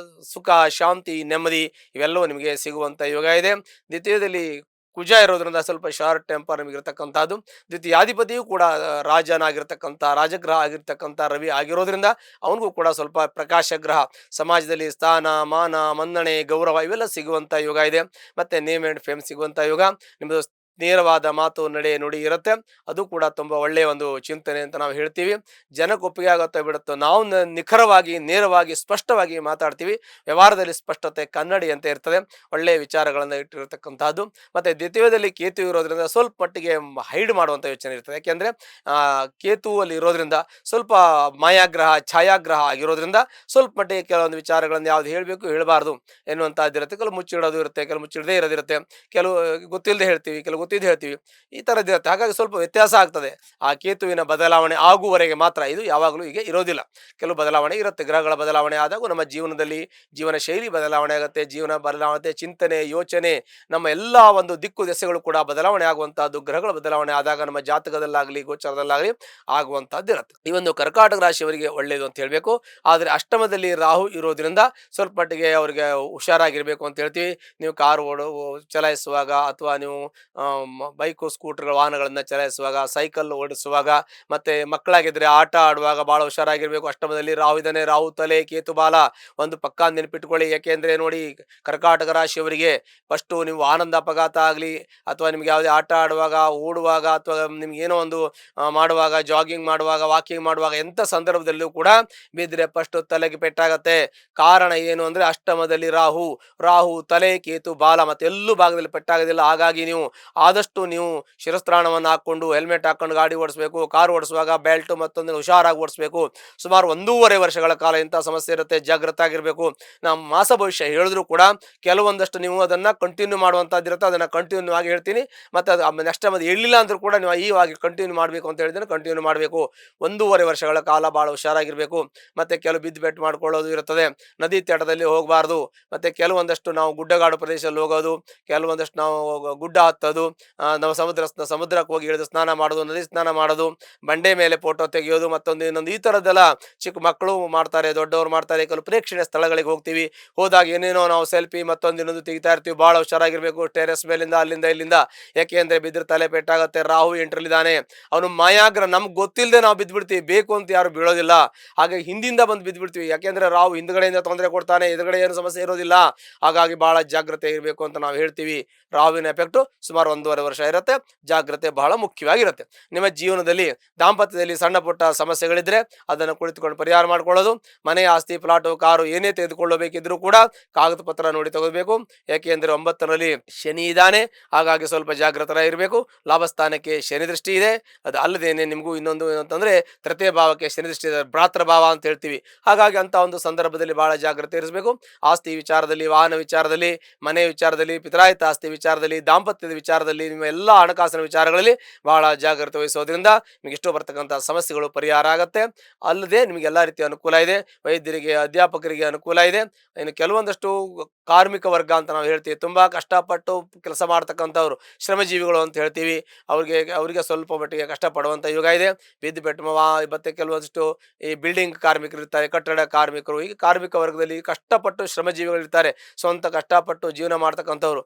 ಸುಖ, ಶಾಂತಿ, ನೆಮ್ಮದಿ ಇವೆಲ್ಲವೂ ನಿಮಗೆ ಸಿಗುವಂಥ ಯೋಗ ಇದೆ. ದ್ವಿತೀಯದಲ್ಲಿ ಕುಜ ಇರೋದ್ರಿಂದ ಸ್ವಲ್ಪ ಶಾರ್ಟ್ ಟೆಂಪರ್ ನಮಗಿರ್ತಕ್ಕಂಥದ್ದು. ದ್ವಿತೀಯಾಧಿಪತಿಯೂ ಕೂಡ ರಾಜನಾಗಿರ್ತಕ್ಕಂಥ, ರಾಜಗ್ರಹ ಆಗಿರ್ತಕ್ಕಂಥ ರವಿ ಆಗಿರೋದ್ರಿಂದ ಅವನಿಗೂ ಕೂಡ ಸ್ವಲ್ಪ ಪ್ರಕಾಶಗ್ರಹ, ಸಮಾಜದಲ್ಲಿ ಸ್ಥಾನ, ಮಾನ, ಮನ್ನಣೆ, ಗೌರವ ಇವೆಲ್ಲ ಸಿಗುವಂಥ ಯೋಗ ಇದೆ. ಮತ್ತು ನೇಮ್ ಆ್ಯಂಡ್ ಫೇಮ್ ಸಿಗುವಂಥ ಯೋಗ. ನಿಮ್ಮದು ನೇರವಾದ ಮಾತು, ನಡೆ, ನುಡಿ ಇರುತ್ತೆ. ಅದು ಕೂಡ ತುಂಬ ಒಳ್ಳೆಯ ಒಂದು ಚಿಂತನೆ ಅಂತ ನಾವು ಹೇಳ್ತೀವಿ. ಜನಕ್ಕೆ ಒಪ್ಪಿಗೆ ಆಗುತ್ತೋ ಬಿಡುತ್ತೋ, ನಾವು ನಿಖರವಾಗಿ, ನೇರವಾಗಿ, ಸ್ಪಷ್ಟವಾಗಿ ಮಾತಾಡ್ತೀವಿ. ವ್ಯವಹಾರದಲ್ಲಿ ಸ್ಪಷ್ಟತೆ ಕನ್ನಡಿ ಅಂತ ಇರ್ತದೆ. ಒಳ್ಳೆಯ ವಿಚಾರಗಳನ್ನು ಇಟ್ಟಿರತಕ್ಕಂಥದ್ದು. ಮತ್ತು ದ್ವಿತೀಯದಲ್ಲಿ ಕೇತು ಇರೋದ್ರಿಂದ ಸ್ವಲ್ಪ ಮಟ್ಟಿಗೆ ಹೈಡ್ ಮಾಡುವಂಥ ಯೋಚನೆ ಇರ್ತದೆ. ಯಾಕೆಂದರೆ ಕೇತುವಲ್ಲಿ ಇರೋದ್ರಿಂದ ಸ್ವಲ್ಪ ಮಾಯಾಗ್ರಹ, ಛಾಯಾಗ್ರಹ ಆಗಿರೋದ್ರಿಂದ ಸ್ವಲ್ಪ ಮಟ್ಟಿಗೆ ಕೆಲವೊಂದು ವಿಚಾರಗಳನ್ನು ಯಾವ್ದು ಹೇಳಬೇಕು, ಹೇಳಬಾರ್ದು ಎನ್ನುವಂಥದ್ದು ಇರುತ್ತೆ. ಕೆಲವು ಮುಚ್ಚಿಡೋದು ಇರುತ್ತೆ, ಕೆಲವು ಮುಚ್ಚಿಡದೇ ಇರೋದಿರುತ್ತೆ, ಕೆಲವು ಗೊತ್ತಿಲ್ಲದೆ ಹೇಳ್ತೀವಿ, ಕೆಲವು ಗೊತ್ತಿದ್ದು ಹೇಳ್ತೀವಿ, ಈ ಥರದ್ದಿರುತ್ತೆ. ಹಾಗಾಗಿ ಸ್ವಲ್ಪ ವ್ಯತ್ಯಾಸ ಆಗ್ತದೆ. ಆ ಕೇತುವಿನ ಬದಲಾವಣೆ ಆಗುವವರೆಗೆ ಮಾತ್ರ, ಇದು ಯಾವಾಗಲೂ ಹೀಗೆ ಇರೋದಿಲ್ಲ. ಕೆಲವು ಬದಲಾವಣೆ ಇರುತ್ತೆ. ಗ್ರಹಗಳ ಬದಲಾವಣೆ ಆದಾಗ ನಮ್ಮ ಜೀವನದಲ್ಲಿ ಜೀವನ ಶೈಲಿ ಬದಲಾವಣೆ ಆಗುತ್ತೆ, ಜೀವನ ಬದಲಾವಣೆ, ಚಿಂತನೆ, ಯೋಚನೆ, ನಮ್ಮ ಎಲ್ಲ ಒಂದು ದಿಕ್ಕು ದೆಸೆಗಳು ಕೂಡ ಬದಲಾವಣೆ ಆಗುವಂಥದ್ದು ಗ್ರಹಗಳ ಬದಲಾವಣೆ ಆದಾಗ ನಮ್ಮ ಜಾತಕದಲ್ಲಾಗಲಿ ಗೋಚಾರದಲ್ಲಾಗಲಿ ಆಗುವಂಥದ್ದು ಇರುತ್ತೆ. ಈ ಒಂದು ಕರ್ಕಾಟಕ ರಾಶಿಯವರಿಗೆ ಒಳ್ಳೆಯದು ಅಂತ ಹೇಳಬೇಕು. ಆದರೆ ಅಷ್ಟಮದಲ್ಲಿ ರಾಹು ಇರೋದ್ರಿಂದ ಸ್ವಲ್ಪ ಮಟ್ಟಿಗೆ ಅವರಿಗೆ ಹುಷಾರಾಗಿರಬೇಕು ಅಂತ ಹೇಳ್ತೀವಿ. ನೀವು ಕಾರು ಚಲಾಯಿಸುವಾಗ ಅಥವಾ ನೀವು ಬೈಕು ಸ್ಕೂಟರ್ಗಳ ವಾಹನಗಳನ್ನು ಚಲಾಯಿಸುವಾಗ, ಸೈಕಲ್ ಓಡಿಸುವಾಗ, ಮತ್ತೆ ಮಕ್ಕಳಾಗಿದ್ರೆ ಆಟ ಆಡುವಾಗ ಬಹಳ ಹುಷಾರಾಗಿರ್ಬೇಕು. ಅಷ್ಟಮದಲ್ಲಿ ರಾಹು ಇದ್ದಾನೆ. ರಾಹು ತಲೆ, ಕೇತು ಬಾಲ ಒಂದು ಪಕ್ಕ ನೆನಪಿಟ್ಕೊಳ್ಳಿ. ಯಾಕೆಂದ್ರೆ ನೋಡಿ, ಕರ್ಕಾಟಕ ರಾಶಿಯವರಿಗೆ ಫಸ್ಟು ನೀವು ಆನಂದ ಅಪಘಾತ ಆಗಲಿ, ಅಥವಾ ನಿಮ್ಗೆ ಯಾವುದೇ ಆಟ ಆಡುವಾಗ, ಓಡುವಾಗ, ಅಥವಾ ನಿಮ್ಗೆ ಏನೋ ಒಂದು ಮಾಡುವಾಗ, ಜಾಗಿಂಗ್ ಮಾಡುವಾಗ, ವಾಕಿಂಗ್ ಮಾಡುವಾಗ, ಎಂಥ ಸಂದರ್ಭದಲ್ಲೂ ಕೂಡ ಬಿದ್ದರೆ ಫಸ್ಟ್ ತಲೆಗೆ ಪೆಟ್ಟಾಗತ್ತೆ. ಕಾರಣ ಏನು ಅಂದ್ರೆ ಅಷ್ಟಮದಲ್ಲಿ ರಾಹು. ರಾಹು ತಲೆ, ಕೇತು ಬಾಲ ಮತ್ತೆ ಎಲ್ಲೂ ಭಾಗದಲ್ಲಿ ಪೆಟ್ಟಾಗೋದಿಲ್ಲ. ಹಾಗಾಗಿ ನೀವು ಆದಷ್ಟು ನೀವು ಶಿರಸ್ತ್ರಾಣವನ್ನು ಹಾಕೊಂಡು ಹೆಲ್ಮೆಟ್ ಹಾಕೊಂಡು ಗಾಡಿ ಓಡಿಸಬೇಕು. ಕಾರು ಓಡಿಸುವಾಗ ಬೆಲ್ಟ್ ಮತ್ತೊಂದು ಹುಷಾರಾಗಿ ಓಡಿಸಬೇಕು. ಸುಮಾರು 1.5 ವರ್ಷಗಳ ಕಾಲ ಇಂಥ ಸಮಸ್ಯೆ ಇರುತ್ತೆ, ಜಾಗೃತ ಆಗಿರಬೇಕು. ನಮ್ಮ ಮಾಸ ಭವಿಷ್ಯ ಹೇಳಿದ್ರು ಕೂಡ ಕೆಲವೊಂದಷ್ಟು ನೀವು ಅದನ್ನ ಕಂಟಿನ್ಯೂ ಮಾಡುವಂತದ್ದಿರುತ್ತೆ, ಅದನ್ನ ಕಂಟಿನ್ಯೂ ಆಗಿ ಹೇಳ್ತೀನಿ. ಮತ್ತೆ ಅದು ನೆಕ್ಸ್ಟ್ ಅದು ಹೇಳಿಲ್ಲ ಅಂದ್ರೂ ಕೂಡ ನೀವು ಈವಾಗಿ ಕಂಟಿನ್ಯೂ ಮಾಡಬೇಕು ಅಂತ ಹೇಳಿದ್ರೆ ಕಂಟಿನ್ಯೂ ಮಾಡಬೇಕು. 1.5 ವರ್ಷಗಳ ಕಾಲ ಬಹಳ ಹುಷಾರಾಗಿರ್ಬೇಕು. ಮತ್ತೆ ಕೆಲವು ಬಿದ್ದು ಬೆಟ್ಟು ಮಾಡ್ಕೊಳ್ಳೋದು ಇರುತ್ತದೆ. ನದಿ ತಟದಲ್ಲಿ ಹೋಗಬಾರ್ದು. ಮತ್ತೆ ಕೆಲವೊಂದಷ್ಟು ನಾವು ಗುಡ್ಡಗಾಡು ಪ್ರದೇಶದಲ್ಲಿ ಹೋಗೋದು, ಕೆಲವೊಂದಷ್ಟು ನಾವು ಗುಡ್ಡ ಹತ್ತೋದು, ನಾವು ಸಮುದ್ರಕ್ಕೆ ಹೋಗಿ ಇಳಿದು ಸ್ನಾನ ಮಾಡೋದು, ನದಿ ಸ್ನಾನ ಮಾಡೋದು, ಬಂಡೆ ಮೇಲೆ ಫೋಟೋ ತೆಗೆಯೋದು, ಮತ್ತೊಂದು ಇನ್ನೊಂದು ಈ ಥರದ್ದೆಲ್ಲ ಚಿಕ್ಕ ಮಕ್ಕಳು ಮಾಡ್ತಾರೆ, ದೊಡ್ಡವರು ಮಾಡ್ತಾರೆ. ಕೆಲವು ಪ್ರೇಕ್ಷಣೀಯ ಸ್ಥಳಗಳಿಗೆ ಹೋಗ್ತೀವಿ, ಹೋದಾಗ ಏನೇನೋ ನಾವು ಸೆಲ್ಫಿ ಮತ್ತೊಂದು ಇನ್ನೊಂದು ತೆಗಿತಾ ಇರ್ತೀವಿ. ಭಾಳ ಹುಷಾರಾಗಿರ್ಬೇಕು. ಟೆರೆಸ್ ಮೇಲಿಂದ ಅಲ್ಲಿಂದ ಇಲ್ಲಿಂದ, ಯಾಕೆಂದ್ರೆ ಬಿದ್ದರೆ ತಲೆ ಪೆಟ್ಟಾಗತ್ತೆ. ರಾಹು ಎಂಟ್ರಲ್ಲಿದ್ದಾನೆ, ಅವನು ಮಾಯಾಗ್ರ. ನಮ್ಗೆ ಗೊತ್ತಿಲ್ಲದೆ ನಾವು ಬಿದ್ದುಬಿಡ್ತೀವಿ, ಬೇಕು ಅಂತ ಯಾರು ಬೀಳೋದಿಲ್ಲ. ಹಾಗೆ ಹಿಂದಿಂದ ಬಂದು ಬಿದ್ದುಬಿಡ್ತೀವಿ, ಯಾಕೆಂದ್ರೆ ರಾಹು ಹಿಂದ್ಗಡೆಯಿಂದ ತೊಂದರೆ ಕೊಡ್ತಾನೆ, ಎದುರುಗಡೆ ಏನು ಸಮಸ್ಯೆ ಇರೋದಿಲ್ಲ. ಹಾಗಾಗಿ ಬಹಳ ಜಾಗ್ರತೆ ಇರಬೇಕು ಅಂತ ನಾವು ಹೇಳ್ತೀವಿ. ರಾಹುವಿನ ಎಫೆಕ್ಟು ಸುಮಾರು 1.5 ವರ್ಷ ಇರುತ್ತೆ. ಜಾಗ್ರತೆ ಬಹಳ ಮುಖ್ಯವಾಗಿರುತ್ತೆ. ನಿಮ್ಮ ಜೀವನದಲ್ಲಿ ದಾಂಪತ್ಯದಲ್ಲಿ ಸಣ್ಣ ಪುಟ್ಟ ಸಮಸ್ಯೆಗಳಿದ್ರೆ ಅದನ್ನು ಕುಳಿತುಕೊಂಡು ಪರಿಹಾರ ಮಾಡ್ಕೊಳ್ಳೋದು. ಮನೆ, ಆಸ್ತಿ, ಪ್ಲಾಟು, ಕಾರು ಏನೇ ತೆಗೆದುಕೊಳ್ಳಬೇಕಿದ್ರೂ ಕೂಡ ಕಾಗದ ಪತ್ರ ನೋಡಿ ತಗೋಬೇಕು. ಯಾಕೆಂದ್ರೆ 9ರಲ್ಲಿ ಶನಿ ಇದ್ದಾನೆ, ಹಾಗಾಗಿ ಸ್ವಲ್ಪ ಜಾಗೃತರಾಗಿರಬೇಕು. ಲಾಭಸ್ಥಾನಕ್ಕೆ ಶನಿ ದೃಷ್ಟಿ ಇದೆ. ಅದು ಅಲ್ಲದೇನೆ ನಿಮಗೂ ಇನ್ನೊಂದು ಏನಂತಂದ್ರೆ ತೃತೀಯ ಭಾವಕ್ಕೆ ಶನಿ ದೃಷ್ಟಿ ಇದೆ, ಭ್ರಾತೃ ಭಾವ ಅಂತ ಹೇಳ್ತೀವಿ. ಹಾಗಾಗಿ ಅಂತ ಒಂದು ಸಂದರ್ಭದಲ್ಲಿ ಬಹಳ ಜಾಗ್ರತೆ ಇರಿಸಬೇಕು. ಆಸ್ತಿ ವಿಚಾರದಲ್ಲಿ, ವಾಹನ ವಿಚಾರದಲ್ಲಿ, ಮನೆ ವಿಚಾರದಲ್ಲಿ, ಪಿತರಾಯಿತ ಆಸ್ತಿ ವಿಚಾರದಲ್ಲಿ, ದಾಂಪತ್ಯದ ವಿಚಾರದಲ್ಲಿ, ನಿಮ್ಮ ಎಲ್ಲ ಹಣಕಾಸಿನ ವಿಚಾರಗಳಲ್ಲಿ ಬಹಳ ಜಾಗ್ರತೆ ವಹಿಸೋದ್ರಿಂದ ನಿಮಗೆ ಇಷ್ಟು ಬರ್ತಕ್ಕಂಥ ಸಮಸ್ಯೆಗಳು ಪರಿಹಾರ ಆಗುತ್ತೆ. ಅಲ್ಲದೆ ನಿಮಗೆ ಎಲ್ಲ ರೀತಿಯ ಅನುಕೂಲ ಇದೆ. ವೈದ್ಯರಿಗೆ, ಅಧ್ಯಾಪಕರಿಗೆ ಅನುಕೂಲ ಇದೆ. ಇನ್ನು ಕೆಲವೊಂದಷ್ಟು ಕಾರ್ಮಿಕ ವರ್ಗ ಅಂತ ನಾವು ಹೇಳ್ತೀವಿ, ತುಂಬಾ ಕಷ್ಟಪಟ್ಟು ಕೆಲಸ ಮಾಡ್ತಕ್ಕಂಥವ್ರು, ಶ್ರಮಜೀವಿಗಳು ಅಂತ ಹೇಳ್ತೀವಿ. ಅವರಿಗೆ ಸ್ವಲ್ಪ ಮಟ್ಟಿಗೆ ಕಷ್ಟಪಡುವಂಥ ಯುಗ ಇದೆ. ಬಿದ್ದು ಬೆಟ್ಟು ಮತ್ತೆ ಕೆಲವೊಂದಷ್ಟು ಈ ಬಿಲ್ಡಿಂಗ್ ಕಾರ್ಮಿಕರು ಇರ್ತಾರೆ, ಕಟ್ಟಡ ಕಾರ್ಮಿಕರು, ಈಗ ಕಾರ್ಮಿಕ ವರ್ಗದಲ್ಲಿ ಕಷ್ಟಪಟ್ಟು ಶ್ರಮಜೀವಿಗಳು ಇರ್ತಾರೆ, ಸ್ವಂತ ಕಷ್ಟಪಟ್ಟು ಜೀವನ ಮಾಡ್ತಕ್ಕಂಥವ್ರು.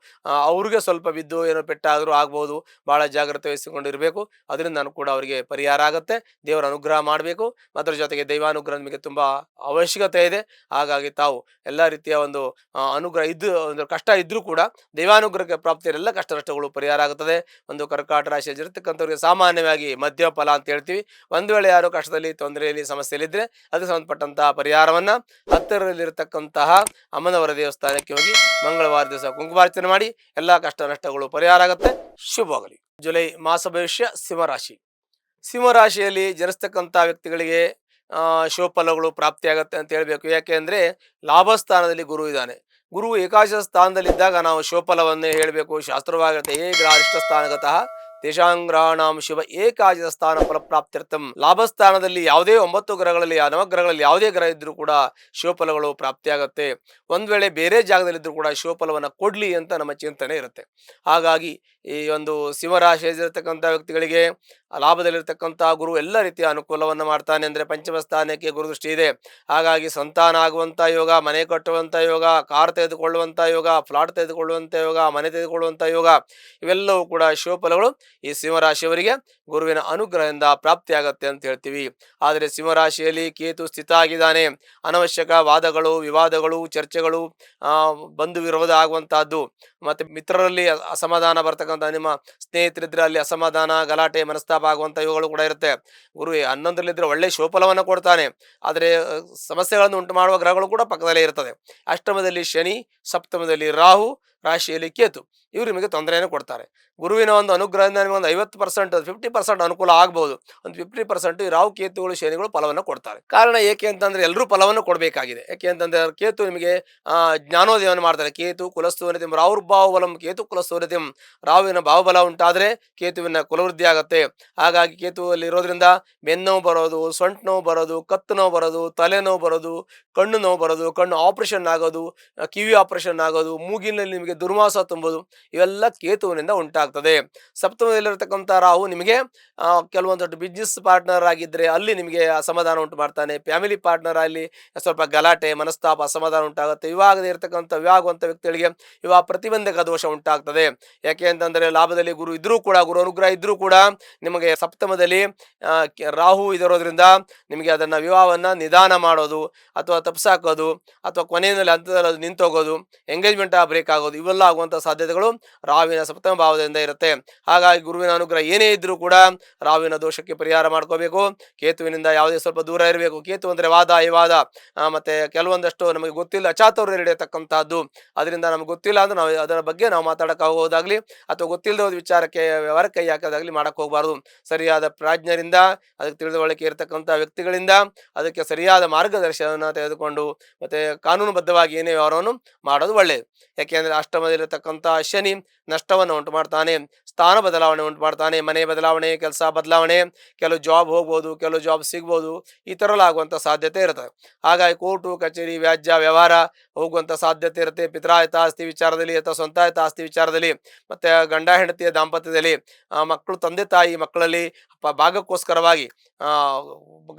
ಅವ್ರಿಗೆ ಸ್ವಲ್ಪ ಬಿದ್ದು ಏನೋ ಪೆಟ್ಟಾದರೂ ಆಗ್ಬೋದು. ಬಹಳ ಜಾಗ್ರತೆ ವಹಿಸಿಕೊಂಡಿರಬೇಕು. ಅದರಿಂದ ಕೂಡ ಅವರಿಗೆ ಪರಿಹಾರ ಆಗುತ್ತೆ. ದೇವರ ಅನುಗ್ರಹ ಮಾಡಬೇಕು. ಅದರ ಜೊತೆಗೆ ದೈವಾನುಗ್ರಹ ನಿಮಗೆ ತುಂಬಾ ಅವಶ್ಯಕತೆ ಇದೆ. ಹಾಗಾಗಿ ತಾವು ಎಲ್ಲ ರೀತಿಯ ಒಂದು ಅನುಗ್ರಹ ಒಂದು ಕಷ್ಟ ಇದ್ರೂ ಕೂಡ ದೈವಾನುಗ್ರಹಕ್ಕೆ ಪ್ರಾಪ್ತಿಯ ಎಲ್ಲ ಕಷ್ಟ ನಷ್ಟಗಳು ಪರಿಹಾರ ಆಗುತ್ತದೆ. ಒಂದು ಕರ್ಕಾಟ ರಾಶಿಯಲ್ಲಿ ಇರತಕ್ಕಂಥವ್ರಿಗೆ ಸಾಮಾನ್ಯವಾಗಿ ಮಧ್ಯ ಫಲ ಅಂತ ಹೇಳ್ತೀವಿ. ಒಂದು ವೇಳೆ ಯಾರು ಕಷ್ಟದಲ್ಲಿ, ತೊಂದರೆಯಲ್ಲಿ, ಸಮಸ್ಯೆಯಲ್ಲಿದ್ದರೆ ಅದಕ್ಕೆ ಸಂಬಂಧಪಟ್ಟಂತಹ ಪರಿಹಾರವನ್ನ ಹತ್ತಿರದಲ್ಲಿರತಕ್ಕಂತಹ ಅಮ್ಮನವರ ದೇವಸ್ಥಾನಕ್ಕೆ ಹೋಗಿ ಮಂಗಳವಾರ ದಿವಸ ಕುಂಕುಮಾರ್ಚನೆ ಮಾಡಿ ಎಲ್ಲಾ ಕಷ್ಟ ನಷ್ಟಗಳು ಪರಿಹಾರ ಆಗುತ್ತೆ. ಶುಭವಾಗಲಿ. ಜುಲೈ ಮಾಸ ಭವಿಷ್ಯ ಸಿಂಹರಾಶಿ. ಸಿಂಹರಾಶಿಯಲ್ಲಿ ಜನಿಸ್ತಕ್ಕಂಥ ವ್ಯಕ್ತಿಗಳಿಗೆ ಶುಭಫಲಗಳು ಪ್ರಾಪ್ತಿಯಾಗತ್ತೆ ಅಂತ ಹೇಳ್ಬೇಕು. ಯಾಕೆ ಅಂದ್ರೆ ಲಾಭಸ್ಥಾನದಲ್ಲಿ ಗುರು ಇದ್ದಾನೆ. ಗುರು ಏಕಾದಶ ಸ್ಥಾನದಲ್ಲಿದ್ದಾಗ ನಾವು ಶುಭಫಲವನ್ನೇ ಹೇಳಬೇಕು. ಶಾಸ್ತ್ರವಾಗಿರುತ್ತೆ, ಏ ಗ್ರಹಿಷ್ಠ ಸ್ಥಾನಗತಃ ತೇಷಾಂಗ್ರಹಾಣಾಂ ಶುಭ ಏಕಾದಶ ಸ್ಥಾನ ಫಲಪ್ರಾಪ್ತ್ಯರ್ಥಂ. ಲಾಭಸ್ಥಾನದಲ್ಲಿ ಯಾವುದೇ 9 ಗ್ರಹಗಳಲ್ಲಿ, ಆ ನವಗ್ರಹಗಳಲ್ಲಿ ಯಾವುದೇ ಗ್ರಹ ಇದ್ರೂ ಕೂಡ ಶಿವಫಲಗಳು ಪ್ರಾಪ್ತಿಯಾಗತ್ತೆ. ಒಂದ್ ವೇಳೆ ಬೇರೆ ಜಾಗದಲ್ಲಿದ್ರೂ ಕೂಡ ಶಿವಫಲವನ್ನ ಕೊಡ್ಲಿ ಅಂತ ನಮ್ಮ ಚಿಂತನೆ ಇರುತ್ತೆ. ಹಾಗಾಗಿ ಈ ಒಂದು ಸಿಂಹರಾಶಿಯಲ್ಲಿರ್ತಕ್ಕಂಥ ವ್ಯಕ್ತಿಗಳಿಗೆ ಲಾಭದಲ್ಲಿರ್ತಕ್ಕಂಥ ಗುರು ಎಲ್ಲ ರೀತಿಯ ಅನುಕೂಲವನ್ನು ಮಾಡ್ತಾನೆ. ಅಂದ್ರೆ ಪಂಚಮ ಸ್ಥಾನಕ್ಕೆ ಗುರು ದೃಷ್ಟಿ ಇದೆ. ಹಾಗಾಗಿ ಸಂತಾನ ಆಗುವಂತ ಯೋಗ, ಮನೆ ಕಟ್ಟುವಂತ ಯೋಗ, ಕಾರ್ ತೆಗೆದುಕೊಳ್ಳುವಂತ ಯೋಗ, ಫ್ಲಾಟ್ ತೆಗೆದುಕೊಳ್ಳುವಂತ ಯೋಗ, ಮನೆ ತೆಗೆದುಕೊಳ್ಳುವಂತ ಯೋಗ, ಇವೆಲ್ಲವೂ ಕೂಡ ಶಿವಫಲಗಳು ಈ ಸಿಂಹರಾಶಿಯವರಿಗೆ ಗುರುವಿನ ಅನುಗ್ರಹದಿಂದ ಪ್ರಾಪ್ತಿಯಾಗತ್ತೆ ಅಂತ ಹೇಳ್ತೀವಿ. ಆದರೆ ಸಿಂಹರಾಶಿಯಲ್ಲಿ ಕೇತು ಸ್ಥಿತ ಆಗಿದ್ದಾನೆ. ಅನವಶ್ಯಕ ವಾದಗಳು, ವಿವಾದಗಳು, ಚರ್ಚೆಗಳು, ಬಂಧು ವಿರೋಧ ಆಗುವಂತಹದ್ದು, ಮತ್ತೆ ಮಿತ್ರರಲ್ಲಿ ಅಸಮಾಧಾನ ಬರ್ತಕ್ಕಂಥ, ನಿಮ್ಮ ಸ್ನೇಹಿತರಿದ್ರೆ ಅಲ್ಲಿ ಅಸಮಾಧಾನ, ಗಲಾಟೆ, ಮನಸ್ತಾಪ ಆಗುವಂತ ಇವುಗಳು ಕೂಡ ಇರುತ್ತೆ. ಗುರು 11ರಲ್ಲಿದ್ರೆ ಒಳ್ಳೆ ಶುಭಫಲವನ್ನು ಕೊಡ್ತಾನೆ. ಆದರೆ ಸಮಸ್ಯೆಗಳನ್ನು ಉಂಟು ಮಾಡುವ ಗ್ರಹಗಳು ಕೂಡ ಪಕ್ಕದಲ್ಲೇ ಇರ್ತದೆ. ಅಷ್ಟಮದಲ್ಲಿ ಶನಿ, ಸಪ್ತಮದಲ್ಲಿ ರಾಹು, ರಾಶಿಯಲ್ಲಿ ಕೇತು, ಇವರು ನಿಮಗೆ ತೊಂದರೆಯನ್ನು ಕೊಡ್ತಾರೆ. ಗುರುವಿನ ಒಂದು ಅನುಗ್ರಹದಿಂದ ನಿಮಗೆ ಒಂದು 50%, 50% ಅನುಕೂಲ ಆಗ್ಬಹುದು. ಒಂದು 50% ಈ ರಾಹು, ಕೇತುಗಳು, ಶನಿಗಳು ಫಲವನ್ನು ಕೊಡ್ತಾರೆ. ಕಾರಣ ಏಕೆ ಅಂತಂದ್ರೆ ಎಲ್ಲರೂ ಫಲವನ್ನು ಕೊಡಬೇಕಾಗಿದೆ. ಯಾಕೆ ಅಂತಂದ್ರೆ ಕೇತು ನಿಮಗೆ ಜ್ಞಾನೋದಯವನ್ನು ಮಾಡ್ತಾರೆ. ಕೇತು ಕುಲಸ್ಥೂನತಿಂ ರಾಹುರ್ಭಾವ ಬಲಂ ಕೇತು ಕುಲಸ್ಥೂನತಿಂ. ರಾಹುವಿನ ಭಾವಬಲ ಉಂಟಾದ್ರೆ ಕೇತುವಿನ ಕುಲವೃದ್ಧಿ ಆಗತ್ತೆ. ಹಾಗಾಗಿ ಕೇತುವಲ್ಲಿ ಇರೋದ್ರಿಂದ ಬೆನ್ನೋವು ಬರೋದು, ಸೊಂಟ ನೋವು ಬರೋದು, ಕತ್ತು ನೋವು ಬರೋದು, ತಲೆನೋವು ಬರೋದು, ಕಣ್ಣು ನೋವು ಬರೋದು, ಕಣ್ಣು ಆಪರೇಷನ್ ಆಗೋದು, ಕಿವಿ ಆಪರೇಷನ್ ಆಗೋದು, ಮೂಗಿನಲ್ಲಿ ನಿಮಗೆ ನಿಮಗೆ ದುರ್ವಾಸ ತುಂಬುವುದು ಇವೆಲ್ಲ ಕೇತುವಿನಿಂದ ಉಂಟಾಗ್ತದೆ. ಸಪ್ತಮದಲ್ಲಿರತಕ್ಕಂಥ ರಾಹು ನಿಮಗೆ ಕೆಲವೊಂದು ಬಿಸ್ನೆಸ್ ಪಾರ್ಟ್ನರ್ ಆಗಿದ್ದರೆ ಅಲ್ಲಿ ನಿಮಗೆ ಅಸಮಾಧಾನ ಉಂಟು ಮಾಡ್ತಾನೆ. ಫ್ಯಾಮಿಲಿ ಪಾರ್ಟ್ನರ್ ಅಲ್ಲಿ ಸ್ವಲ್ಪ ಗಲಾಟೆ, ಮನಸ್ತಾಪ, ಅಸಮಾಧಾನ ಉಂಟಾಗುತ್ತೆ. ವಿವಾಹವಂತ ವ್ಯಕ್ತಿಗಳಿಗೆ ವಿವಾಹ ಪ್ರತಿಬಂಧಕ ದೋಷ ಉಂಟಾಗ್ತದೆ. ಯಾಕೆ ಅಂತಂದರೆ ಲಾಭದಲ್ಲಿ ಗುರು ಇದ್ರೂ ಕೂಡ, ಗುರು ಅನುಗ್ರಹ ಇದ್ರೂ ಕೂಡ ನಿಮಗೆ ಸಪ್ತಮದಲ್ಲಿ ರಾಹು ಇರೋದ್ರಿಂದ ನಿಮಗೆ ಅದನ್ನು ವಿವಾಹವನ್ನು ನಿಧಾನ ಮಾಡೋದು ಅಥವಾ ತಪ್ಪಿಸಾಕೋದು ಅಥವಾ ಕೊನೆಯಲ್ಲಿ ಹಂತದಲ್ಲಿ ಅದು ನಿಂತೋಗೋದು, ಎಂಗೇಜ್ಮೆಂಟ್ ಬ್ರೇಕ್ ಆಗೋದು ಇವೆಲ್ಲ ಆಗುವಂಥ ಸಾಧ್ಯತೆಗಳು ರಾಹುವಿನ ಸಪ್ತಮ ಭಾವದಿಂದ ಇರುತ್ತೆ. ಹಾಗಾಗಿ ಗುರುವಿನ ಅನುಗ್ರಹ ಏನೇ ಇದ್ರೂ ಕೂಡ ರಾಹುವಿನ ದೋಷಕ್ಕೆ ಪರಿಹಾರ ಮಾಡ್ಕೋಬೇಕು. ಕೇತುವಿನಿಂದ ಯಾವುದೇ ಸ್ವಲ್ಪ ದೂರ ಇರಬೇಕು. ಕೇತು ಅಂದರೆ ವಾದ ವಿವಾದ ಮತ್ತೆ ಕೆಲವೊಂದಷ್ಟು ನಮಗೆ ಗೊತ್ತಿಲ್ಲ ಅಚಾತುರ್ಯ ನಡೆಯತಕ್ಕಂಥದ್ದು. ಅದರಿಂದ ನಮ್ಗೆ ಗೊತ್ತಿಲ್ಲ ಅಂದ್ರೆ ನಾವು ಅದರ ಬಗ್ಗೆ ನಾವು ಮಾತಾಡಕ್ಕೆ ಹೋಗೋದಾಗ್ಲಿ ಅಥವಾ ಗೊತ್ತಿಲ್ಲದ ಒಂದು ವಿಚಾರಕ್ಕೆ ವ್ಯವಹಾರಕ್ಕೆ ಕೈ ಹಾಕೋದಾಗ್ಲಿ ಮಾಡಕ್ಕೆ ಹೋಗಬಾರ್ದು. ಸರಿಯಾದ ಪ್ರಾಜ್ಞರಿಂದ, ಅದಕ್ಕೆ ತಿಳಿದುಕೊಳ್ಳಿಕ್ಕೆ ಇರತಕ್ಕಂಥ ವ್ಯಕ್ತಿಗಳಿಂದ ಅದಕ್ಕೆ ಸರಿಯಾದ ಮಾರ್ಗದರ್ಶನ ತೆಗೆದುಕೊಂಡು ಮತ್ತೆ ಕಾನೂನುಬದ್ಧವಾಗಿ ಏನೇ ವ್ಯವಹಾರವನ್ನು ಮಾಡೋದು ಒಳ್ಳೆಯದು. ಯಾಕೆಂದ್ರೆ ಅಷ್ಟಮದಲ್ಲಿರತಕ್ಕಂಥ ಶನಿ ನಷ್ಟವನ್ನು ಉಂಟು ಮಾಡ್ತಾನೆ, ಸ್ಥಾನ ಬದಲಾವಣೆ ಉಂಟು ಮಾಡ್ತಾನೆ, ಮನೆ ಬದಲಾವಣೆ, ಕೆಲಸ ಬದಲಾವಣೆ, ಕೆಲವು ಜಾಬ್ ಹೋಗ್ಬೋದು, ಕೆಲವು ಜಾಬ್ ಸಿಗ್ಬೋದು, ಈ ಥರ ಆಗುವಂಥ ಸಾಧ್ಯತೆ ಇರ್ತದೆ. ಹಾಗಾಗಿ ಕೋರ್ಟು ಕಚೇರಿ, ವ್ಯಾಜ್ಯ ವ್ಯವಹಾರ ಹೋಗುವಂಥ ಸಾಧ್ಯತೆ ಇರುತ್ತೆ. ಪಿತ್ರಾಯತ ಆಸ್ತಿ ವಿಚಾರದಲ್ಲಿ ಅಥವಾ ಸ್ವಂತಾಯತ ಆಸ್ತಿ ವಿಚಾರದಲ್ಲಿ, ಮತ್ತೆ ಗಂಡ ಹೆಂಡತಿಯ ದಾಂಪತ್ಯದಲ್ಲಿ, ಮಕ್ಕಳು ತಂದೆ ತಾಯಿ ಮಕ್ಕಳಲ್ಲಿ ಭಾಗಕ್ಕೋಸ್ಕರವಾಗಿ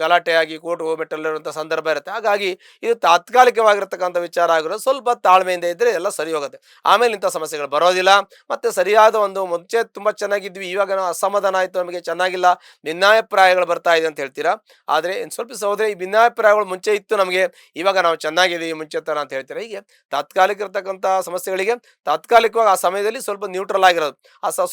ಗಲಾಟೆಯಾಗಿ ಕೋರ್ಟ್ ಹೋಗ್ಬಿಟ್ಟಲ್ಲಿರುವಂಥ ಸಂದರ್ಭ ಇರುತ್ತೆ. ಹಾಗಾಗಿ ಇದು ತಾತ್ಕಾಲಿಕವಾಗಿರ್ತಕ್ಕಂಥ ವಿಚಾರ ಆಗಿರೋದು. ಸ್ವಲ್ಪ ತಾಳ್ಮೆಯಿಂದ ಇದ್ದರೆ ಎಲ್ಲ ಸರಿ ಹೋಗುತ್ತೆ. ಆಮೇಲೆ ಇಂಥ ಸಮಸ್ಯೆಗಳು ಬರೋದಿಲ್ಲ. ಮತ್ತು ಸರಿಯಾದ ಒಂದು ಮುಂಚೆ ತುಂಬ ಚೆನ್ನಾಗಿದ್ವಿ, ಇವಾಗ ನಾವು ಅಸಮಾಧಾನ ಆಯಿತು, ನಮಗೆ ಚೆನ್ನಾಗಿಲ್ಲ, ಭಿನ್ನಾಭಿಪ್ರಾಯಗಳು ಬರ್ತಾ ಇದೆ ಅಂತ ಹೇಳ್ತೀರಾ. ಆದರೆ ಇನ್ನು ಸ್ವಲ್ಪ ಸಹೋದರಿ, ಈ ಭಿನ್ನಾಭಿಪ್ರಾಯಗಳು ಮುಂಚೆ ಇತ್ತು ನಮಗೆ, ಇವಾಗ ನಾವು ಚೆನ್ನಾಗಿದ್ದೀವಿ ಮುಂಚೆ ಥರ ಅಂತ ಹೇಳ್ತೀರಾ. ಹೀಗೆ ತಾತ್ಕಾಲಿಕ ಇರತಕ್ಕಂಥ ಸಮಸ್ಯೆಗಳಿಗೆ ತಾತ್ಕಾಲಿಕವಾಗಿ ಆ ಸಮಯದಲ್ಲಿ ಸ್ವಲ್ಪ ನ್ಯೂಟ್ರಲ್ ಆಗಿರೋದು,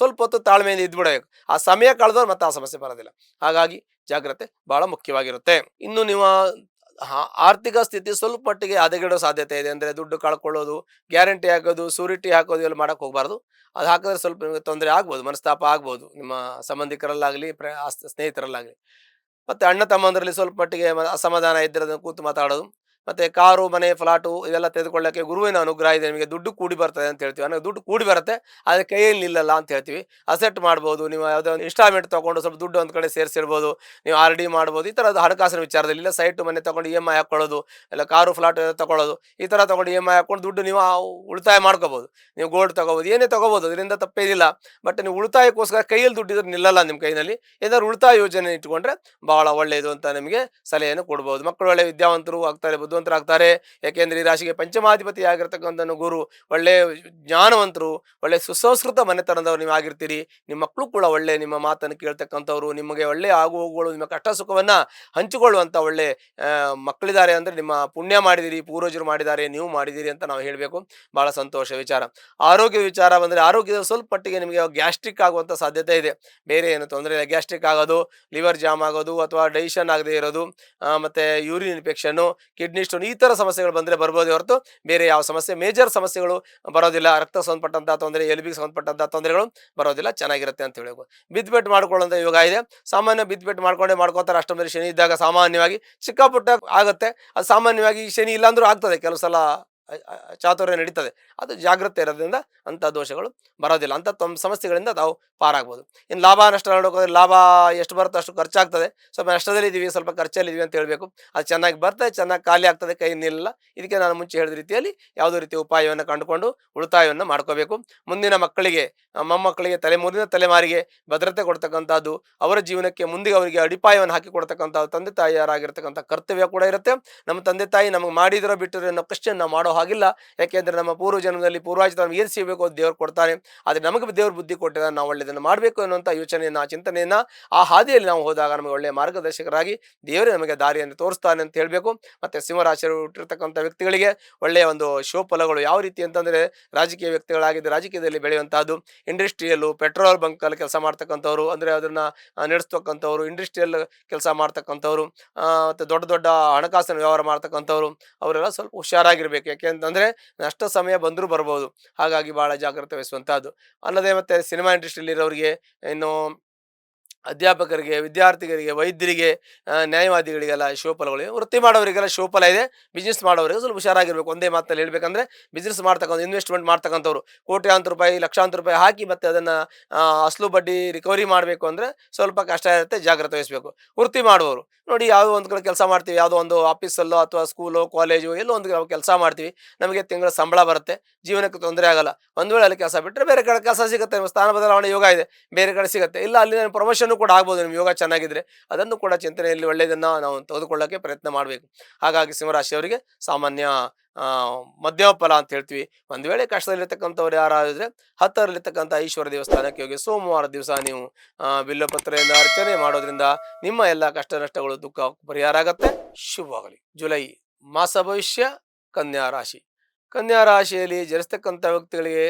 ಸ್ವಲ್ಪ ಹೊತ್ತು ತಾಳ್ಮೆಯಿಂದ ಇದ್ಬಿಡಬೇಕು. ಆ ಸಮಯ ಕಳೆದವ್ರು ಮತ್ತೆ ಆ ಸಮಸ್ಯೆ ಬರೋದಿಲ್ಲ. ಹಾಗಾಗಿ ಜಾಗ್ರತೆ ಬಹಳ ಮುಖ್ಯವಾಗಿರುತ್ತೆ. ಇನ್ನು ನೀವು ಆರ್ಥಿಕ ಸ್ಥಿತಿ ಸ್ವಲ್ಪ ಮಟ್ಟಿಗೆ ಹದಗೆಡೋ ಸಾಧ್ಯತೆ ಇದೆ. ಅಂದರೆ ದುಡ್ಡು ಕಳ್ಕೊಳ್ಳೋದು, ಗ್ಯಾರಂಟಿ ಹಾಕೋದು, ಸೂರಿಟಿ ಹಾಕೋದು ಇವೆಲ್ಲ ಮಾಡಕ್ಕೆ ಹೋಗಬಾರ್ದು. ಅದು ಹಾಕಿದ್ರೆ ಸ್ವಲ್ಪ ನಿಮಗೆ ತೊಂದರೆ ಆಗ್ಬೋದು, ಮನಸ್ತಾಪ ಆಗ್ಬೋದು, ನಿಮ್ಮ ಸಂಬಂಧಿಕರಲ್ಲಾಗಲಿ ಸ್ನೇಹಿತರಲ್ಲಾಗಲಿ. ಮತ್ತು ಅಣ್ಣ ತಮ್ಮಂದರಲ್ಲಿ ಸ್ವಲ್ಪ ಮಟ್ಟಿಗೆ ಅಸಮಾಧಾನ ಇದ್ದರೆ ಅದನ್ನು ಕೂತು ಮಾತಾಡೋದು. ಮತ್ತು ಕಾರು, ಮನೆ, ಫ್ಲಾಟು ಇವೆಲ್ಲ ತೆಗೆದುಕೊಳ್ಳೋಕ್ಕೆ ಗುರುವಿನ ಅನುಗ್ರಹ ಇದೆ, ನಿಮಗೆ ದುಡ್ಡು ಕೂಡಿ ಬರ್ತದೆ ಅಂತ ಹೇಳ್ತೀವಿ. ಅಂದರೆ ದುಡ್ಡು ಕೂಡಿ ಬರುತ್ತೆ, ಆದರೆ ಕೈಯಲ್ಲಿ ನಿಲ್ಲಲ್ಲ ಅಂತ ಹೇಳ್ತೀವಿ. ಅಸೆಟ್ ಮಾಡ್ಬೋದು, ನೀವು ಯಾವುದೋ ಒಂದು ಇನ್ಸ್ಟಾಲ್ಮೆಂಟ್ ತೊಗೊಂಡು ಸ್ವಲ್ಪ ದುಡ್ಡು ಒಂದು ಕಡೆ ಸೇರಿಸಿರ್ಬೋದು, ನೀವು ಆರ್ ಡಿ ಮಾಡ್ಬೋದು. ಈ ಥರದ ಹಣಕಾಸಿನ ವಿಚಾರದಲ್ಲಿ ಇಲ್ಲ ಸೈಟು ಮನೆ ತೊಗೊಂಡು EMI ಹಾಕ್ಕೊಳ್ಳೋದು, ಇಲ್ಲ ಕಾರು ಫ್ಲಾಟು ತೊಗೊಳ್ಳೋದು, ಈ ಥರ ತೊಗೊಂಡು EMI ಹಾಕ್ಕೊಂಡು ದುಡ್ಡು ನೀವು ಉಳಿತಾಯ ಮಾಡ್ಕೋಬೋದು. ನೀವು ಗೋಲ್ಡ್ ತೊಗೋಬೋದು, ಏನೇ ತೊಗೋಬೋದು, ಅದರಿಂದ ತಪ್ಪೇನಿಲ್ಲ. ಬಟ್ ನೀವು ಉಳಿತಾಯಕ್ಕೋಸ್ಕರ ಕೈಯಲ್ಲಿ ದುಡ್ಡಿದ್ರೆ ನಿಲ್ಲಲ್ಲ ನಿಮ್ಮ ಕೈನಲ್ಲಿ. ಏನಾದ್ರು ಉಳಿತಾಯ ಯೋಜನೆ ಇಟ್ಕೊಂಡ್ರೆ ಭಾಳ ಒಳ್ಳೆಯದು ಅಂತ ನಿಮಗೆ ಸಲಹೆಯನ್ನು ಕೊಡ್ಬೋದು. ಮಕ್ಕಳು ಒಳ್ಳೆ ವಿದ್ಯಾವಂತರು ಆಗ್ತಾರೆ, ಬುದ್ಧಿವಂತರಾಗ್ತಾರೆ. ಯಾಕೆಂದರೆ ಈ ರಾಶಿಗೆ ಪಂಚಮಾಧಿಪತಿ ಆಗಿರ್ತಕ್ಕಂಥ ಗುರು ಒಳ್ಳೆ ಜ್ಞಾನವಂತರು, ಒಳ್ಳೆ ಸುಸಂಸ್ಕೃತ ಮನೆತನದವ್ರು ನೀವು ಆಗಿರ್ತೀರಿ. ನಿಮ್ಮ ಮಕ್ಕಳು ಕೂಡ ಒಳ್ಳೆ ನಿಮ್ಮ ಮಾತನ್ನು ಕೇಳ್ತಕ್ಕಂಥವ್ರು, ನಿಮಗೆ ಒಳ್ಳೆ ಆಗು ಹೋಗುಗಳು, ನಿಮ್ಮ ಕಷ್ಟ ಸುಖವನ್ನು ಹಂಚಿಕೊಳ್ಳುವಂಥ ಒಳ್ಳೆ ಮಕ್ಕಳಿದ್ದಾರೆ. ಅಂದರೆ ನಿಮ್ಮ ಪುಣ್ಯ ಮಾಡಿದಿರಿ, ಪೂರ್ವಜರು ಮಾಡಿದ್ದಾರೆ, ನೀವು ಮಾಡಿದ್ದೀರಿ ಅಂತ ನಾವು ಹೇಳಬೇಕು. ಭಾಳ ಸಂತೋಷ ವಿಚಾರ. ಆರೋಗ್ಯದ ವಿಚಾರ ಬಂದರೆ ಆರೋಗ್ಯದ ಸ್ವಲ್ಪ ಮಟ್ಟಿಗೆ ನಿಮಗೆ ಗ್ಯಾಸ್ಟ್ರಿಕ್ ಆಗುವಂಥ ಸಾಧ್ಯತೆ ಇದೆ. ಬೇರೆ ಏನು ತೊಂದರೆ ಇಲ್ಲ. ಗ್ಯಾಸ್ಟ್ರಿಕ್ ಆಗೋದು, ಲಿವರ್ ಜಾಮ್ ಆಗೋದು ಅಥವಾ ಡೈಜೆಷನ್ ಆಗದೆ ಇರೋದು, ಮತ್ತು ಯೂರಿನ್ ಇನ್ಫೆಕ್ಷನ್ನು, ಕಿಡ್ನಿ ಸ್ಟೋನ್ ಈ ಥರ ಸಮಸ್ಯೆಗಳು ಬಂದರೆ ಬರ್ಬೋದೇ ಹೊರತು ಬೇರೆ ಯಾವ ಸಮಸ್ಯೆ ಮೇಜರ್ ಸಮಸ್ಯೆಗಳು ಬರೋದಿಲ್ಲ. ರಕ್ತ ಸಂಬಂಧಪಟ್ಟಂಥ ತೊಂದರೆ, ಎಲುಬಿಗೆ ಸಂಬಂಧಪಟ್ಟಂಥ ತೊಂದರೆಗಳು ಬರೋದಿಲ್ಲ. ಚೆನ್ನಾಗಿರುತ್ತೆ ಅಂತ ಹೇಳ್ಬೋದು. ಬಿದ್ದುಬೆಟ್ಟು ಮಾಡ್ಕೊಳ್ಳೋಂಥ ಯೋಗ ಇದೆ. ಸಾಮಾನ್ಯ ಬಿದ್ದುಬೆಟ್ಟು ಮಾಡ್ಕೋತಾರೆ. ಅಷ್ಟೊಂದು ಶನಿ ಇದ್ದಾಗ ಸಾಮಾನ್ಯವಾಗಿ ಚಿಕ್ಕ ಪುಟ್ಟ ಆಗುತ್ತೆ. ಅದು ಸಾಮಾನ್ಯವಾಗಿ ಶನಿ ಇಲ್ಲಾಂದ್ರೂ ಆಗ್ತದೆ, ಕೆಲವು ಸಲ ಚಾತುರ್ಯ ನಡೀತದೆ. ಅದು ಜಾಗ್ರತೆ ಇರೋದ್ರಿಂದ ಅಂಥ ದೋಷಗಳು ಬರೋದಿಲ್ಲ. ಅಂಥ ಸಮಸ್ಯೆಗಳಿಂದ ನಾವು ಪಾರಾಗ್ಬೋದು. ಇನ್ನು ಲಾಭ ನಷ್ಟ ನೋಡೋಕೋದ್ರೆ ಲಾಭ ಎಷ್ಟು ಬರುತ್ತೆ ಅಷ್ಟು ಖರ್ಚಾಗ್ತದೆ. ಸ್ವಲ್ಪ ನಷ್ಟದಲ್ಲಿದ್ದೀವಿ, ಸ್ವಲ್ಪ ಖರ್ಚಲ್ಲಿದ್ದೀವಿ ಅಂತ ಹೇಳಬೇಕು. ಅದು ಚೆನ್ನಾಗಿ ಬರ್ತದೆ, ಚೆನ್ನಾಗಿ ಖಾಲಿ ಆಗ್ತದೆ, ಕೈ ನಿಲ್ಲ. ಇದಕ್ಕೆ ನಾನು ಮುಂಚೆ ಹೇಳಿದ ರೀತಿಯಲ್ಲಿ ಯಾವುದೋ ರೀತಿಯ ಉಪಾಯವನ್ನು ಕಂಡುಕೊಂಡು ಉಳಿತಾಯವನ್ನು ಮಾಡ್ಕೋಬೇಕು. ಮುಂದಿನ ಮಕ್ಕಳಿಗೆ, ಮೊಮ್ಮಕ್ಕಳಿಗೆ, ಮುಂದಿನ ತಲೆಮಾರಿಗೆ ಭದ್ರತೆ ಕೊಡ್ತಕ್ಕಂಥದ್ದು, ಅವರ ಜೀವನಕ್ಕೆ ಮುಂದೆ ಅವರಿಗೆ ಅಡಿಪಾಯವನ್ನು ಹಾಕಿ ಕೊಡ್ತಕ್ಕಂಥದ್ದು ತಂದೆ ತಾಯಿಯರಾಗಿರ್ತಕ್ಕಂಥ ಕರ್ತವ್ಯ ಕೂಡ ಇರುತ್ತೆ. ನಮ್ಮ ತಂದೆ ತಾಯಿ ನಮಗೆ ಮಾಡಿದಿರೋ ಬಿಟ್ಟಿರೋ ಅನ್ನೋ ಕ್ವಶನ್ ನಾವು ಮಾಡೋ ಹಾಗಿಲ್ಲ. ಯಾಕೆಂದರೆ ನಮ್ಮ ಪೂರ್ವ ಜನ್ಮದಲ್ಲಿ ಪೂರ್ವಾಜಿತ ನಮ್ಗೆ ಏನು ಸಿಗಬೇಕು ಅದು ದೇವ್ರು ಕೊಡ್ತಾನೆ. ಆದರೆ ನಮಗೆ ದೇವ್ರ ಬುದ್ಧಿ ಕೊಟ್ಟಿದ್ದಾರೆ, ನಾವು ಒಳ್ಳೆಯದನ್ನು ಮಾಡಬೇಕು ಅನ್ನುವಂಥ ಯೋಚನೆಯನ್ನು, ಚಿಂತನೆಯನ್ನು ಆ ಹಾದಿಯಲ್ಲಿ ನಾವು ಹೋದಾಗ ನಮಗೆ ಒಳ್ಳೆಯ ಮಾರ್ಗದರ್ಶಕರಾಗಿ ದೇವರೇ ನಮಗೆ ದಾರಿಯನ್ನು ತೋರಿಸ್ತಾನೆ ಅಂತ ಹೇಳಬೇಕು. ಮತ್ತು ಸಿಂಹರಾಶಿಯರು ಹುಟ್ಟಿರ್ತಕ್ಕಂಥ ವ್ಯಕ್ತಿಗಳಿಗೆ ಒಳ್ಳೆಯ ಒಂದು ಶುಭಫಲಗಳು ಯಾವ ರೀತಿ ಅಂತಂದರೆ, ರಾಜಕೀಯ ವ್ಯಕ್ತಿಗಳಾಗಿದ್ದು ರಾಜಕೀಯದಲ್ಲಿ ಬೆಳೆಯುವಂಥದ್ದು, ಇಂಡಸ್ಟ್ರಿಯಲ್ಲು, ಪೆಟ್ರೋಲ್ ಬಂಕಲ್ಲಿ ಕೆಲಸ ಮಾಡ್ತಕ್ಕಂಥವ್ರು, ಅಂದರೆ ಅದನ್ನು ನಡೆಸ್ತಕ್ಕಂಥವ್ರು, ಇಂಡಸ್ಟ್ರಿಯಲ್ ಕೆಲಸ ಮಾಡ್ತಕ್ಕಂಥವ್ರು, ಮತ್ತು ದೊಡ್ಡ ದೊಡ್ಡ ಹಣಕಾಸಿನ ವ್ಯವಹಾರ ಮಾಡ್ತಕ್ಕಂಥವ್ರು, ಅವರೆಲ್ಲ ಸ್ವಲ್ಪ ಹುಷಾರಾಗಿರ್ಬೇಕು. ಯಾಕೆಂತಂದರೆ ನಷ್ಟ ಸಮಯ ಬಂದರೂ ಬರ್ಬೋದು. ಹಾಗಾಗಿ ಭಾಳ ಜಾಗ್ರತೆ ವಹಿಸುವಂಥದ್ದು. ಅಲ್ಲದೆ ಮತ್ತು ಸಿನಿಮಾ ಇಂಡಸ್ಟ್ರಿಯಲ್ಲಿರೋರಿಗೆ, ಇನ್ನು ಅಧ್ಯಾಪಕರಿಗೆ, ವಿದ್ಯಾರ್ಥಿಗಳಿಗೆ, ವೈದ್ಯರಿಗೆ, ನ್ಯಾಯವಾದಿಗಳಿಗೆಲ್ಲ ಶುಭಫಲಗಳು. ವೃತ್ತಿ ಮಾಡೋರಿಗೆಲ್ಲ ಶುಭಫಲ ಇದೆ. ಬಿಸ್ನೆಸ್ ಮಾಡೋರಿಗೆ ಸ್ವಲ್ಪ ಹುಷಾರಾಗಿರ್ಬೇಕು. ಒಂದೇ ಮಾತಲ್ಲಿ ಹೇಳ್ಬೇಕಂದ್ರೆ ಬಿಸ್ನೆಸ್ ಮಾಡ್ತಕ್ಕಂಥ ಇನ್ವೆಸ್ಟ್‌ಮೆಂಟ್ ಮಾಡ್ತಕ್ಕಂಥವ್ರು ಕೋಟ್ಯಾಂತರ ರೂಪಾಯಿ, ಲಕ್ಷಾಂತರ ರೂಪಾಯಿ ಹಾಕಿ ಮತ್ತೆ ಅದನ್ನ ಅಸಲು ಬಡ್ಡಿ ರಿಕವರಿ ಮಾಡಬೇಕು ಅಂದ್ರೆ ಸ್ವಲ್ಪ ಕಷ್ಟ ಇರುತ್ತೆ, ಜಾಗ್ರತೆ ವಹಿಸಬೇಕು. ವೃತ್ತಿ ಮಾಡುವವರು ನೋಡಿ, ಯಾವುದೋ ಒಂದು ಕಡೆ ಕೆಲಸ ಮಾಡ್ತೀವಿ, ಯಾವುದೋ ಒಂದು ಆಫೀಸಲ್ಲೋ ಅಥವಾ ಸ್ಕೂಲೋ, ಕಾಲೇಜು ಎಲ್ಲೋ ಒಂದು ನಾವು ಕೆಲಸ ಮಾಡ್ತೀವಿ. ನಮಗೆ ತಿಂಗಳ ಸಂಬಳ ಬರುತ್ತೆ, ಜೀವನಕ್ಕೆ ತೊಂದರೆ ಆಗಲ್ಲ. ಒಂದು ವೇಳೆ ಅಲ್ಲಿ ಕೆಲಸ ಬಿಟ್ಟರೆ ಬೇರೆ ಕಡೆ ಕೆಲಸ ಸಿಗುತ್ತೆ, ನಿಮ್ಗೆ ಸ್ಥಾನ ಬದಲಾವಣೆ ಯೋಗ ಇದೆ, ಬೇರೆ ಕಡೆ ಸಿಗುತ್ತೆ. ಇಲ್ಲ ಅಲ್ಲಿ ಪ್ರಮೋಷನ್ ಕೂಡ ಆಗ್ಬೋದು ನಿಮ್ಮ ಯೋಗ ಚೆನ್ನಾಗಿದ್ರೆ. ಅದನ್ನು ಕೂಡ ಚಿಂತನೆಯಲ್ಲಿ ಒಳ್ಳೆಯದನ್ನ ನಾವು ತೆಗೆದುಕೊಳ್ಳೋಕೆ ಪ್ರಯತ್ನ ಮಾಡಬೇಕು. ಹಾಗಾಗಿ ಸಿಂಹರಾಶಿಯವರಿಗೆ ಸಾಮಾನ್ಯ ಮಧ್ಯಮ ಫಲ ಅಂತ ಹೇಳ್ತೀವಿ. ಒಂದು ವೇಳೆ ಕಷ್ಟದಲ್ಲಿರ್ತಕ್ಕಂಥವ್ರು ಯಾರಾದ್ರೆ ಹತ್ತರಲ್ಲಿರ್ತಕ್ಕಂಥ ಈಶ್ವರ ದೇವಸ್ಥಾನಕ್ಕೆ ಹೋಗಿ ಸೋಮವಾರ ದಿವಸ ನೀವು ಬಿಲ್ಲಪತ್ರೆಯಿಂದ ಅರ್ಚನೆ ಮಾಡೋದ್ರಿಂದ ನಿಮ್ಮ ಎಲ್ಲ ಕಷ್ಟ ನಷ್ಟಗಳು, ದುಃಖ ಪರಿಹಾರ ಆಗತ್ತೆ. ಶುಭವಾಗಲಿ. ಜುಲೈ ಮಾಸ ಭವಿಷ್ಯ. ಕನ್ಯಾ ರಾಶಿ. ಕನ್ಯಾ ರಾಶಿಯಲ್ಲಿ ಜನಿಸ್ತಕ್ಕಂಥ ವ್ಯಕ್ತಿಗಳಿಗೆ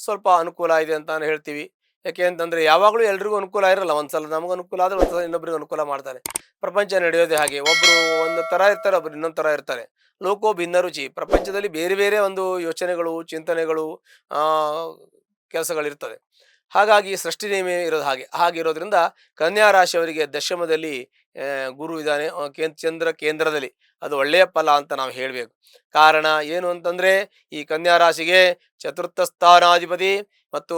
ಸ್ವಲ್ಪ ಅನುಕೂಲ ಇದೆ ಅಂತಾನೆ ಹೇಳ್ತೀವಿ. ಯಾಕೆ ಅಂತಂದ್ರೆ ಯಾವಾಗಲೂ ಎಲ್ರಿಗೂ ಅನುಕೂಲ ಇರಲ್ಲ. ಒಂದ್ಸಲ ನಮಗೂ ಅನುಕೂಲ ಆದ್ರೆ ಒಂದ್ಸಲ ಇನ್ನೊಬ್ರಿಗೆ ಅನುಕೂಲ ಮಾಡ್ತಾರೆ. ಪ್ರಪಂಚ ನಡೆಯೋದೇ ಹಾಗೆ. ಒಬ್ರು ಒಂದು ತರ ಇರ್ತಾರೆ, ಒಬ್ರು ಇನ್ನೊಂದ್ ತರ ಇರ್ತಾರೆ. ಲೋಕೋ ಭಿನ್ನ ರುಚಿ. ಪ್ರಪಂಚದಲ್ಲಿ ಬೇರೆ ಬೇರೆ ಒಂದು ಯೋಚನೆಗಳು, ಚಿಂತನೆಗಳು, ಆ ಕೆಲಸಗಳಿರ್ತದೆ. ಹಾಗಾಗಿ ಸೃಷ್ಟಿ ನೇಮ ಇರೋದು ಹಾಗಿರೋದ್ರಿಂದ ಕನ್ಯಾ ರಾಶಿಯವರಿಗೆ ದಶಮದಲ್ಲಿ ಗುರು ಇದ್ದಾನೆ, ಚಂದ್ರ ಕೇಂದ್ರದಲ್ಲಿ. ಅದು ಒಳ್ಳೆಯ ಫಲ ಅಂತ ನಾವು ಹೇಳ್ಬೇಕು. ಕಾರಣ ಏನು ಅಂತಂದ್ರೆ ಈ ಕನ್ಯಾ ರಾಶಿಗೆ ಚತುರ್ಥ ಸ್ಥಾನಾಧಿಪತಿ ಮತ್ತು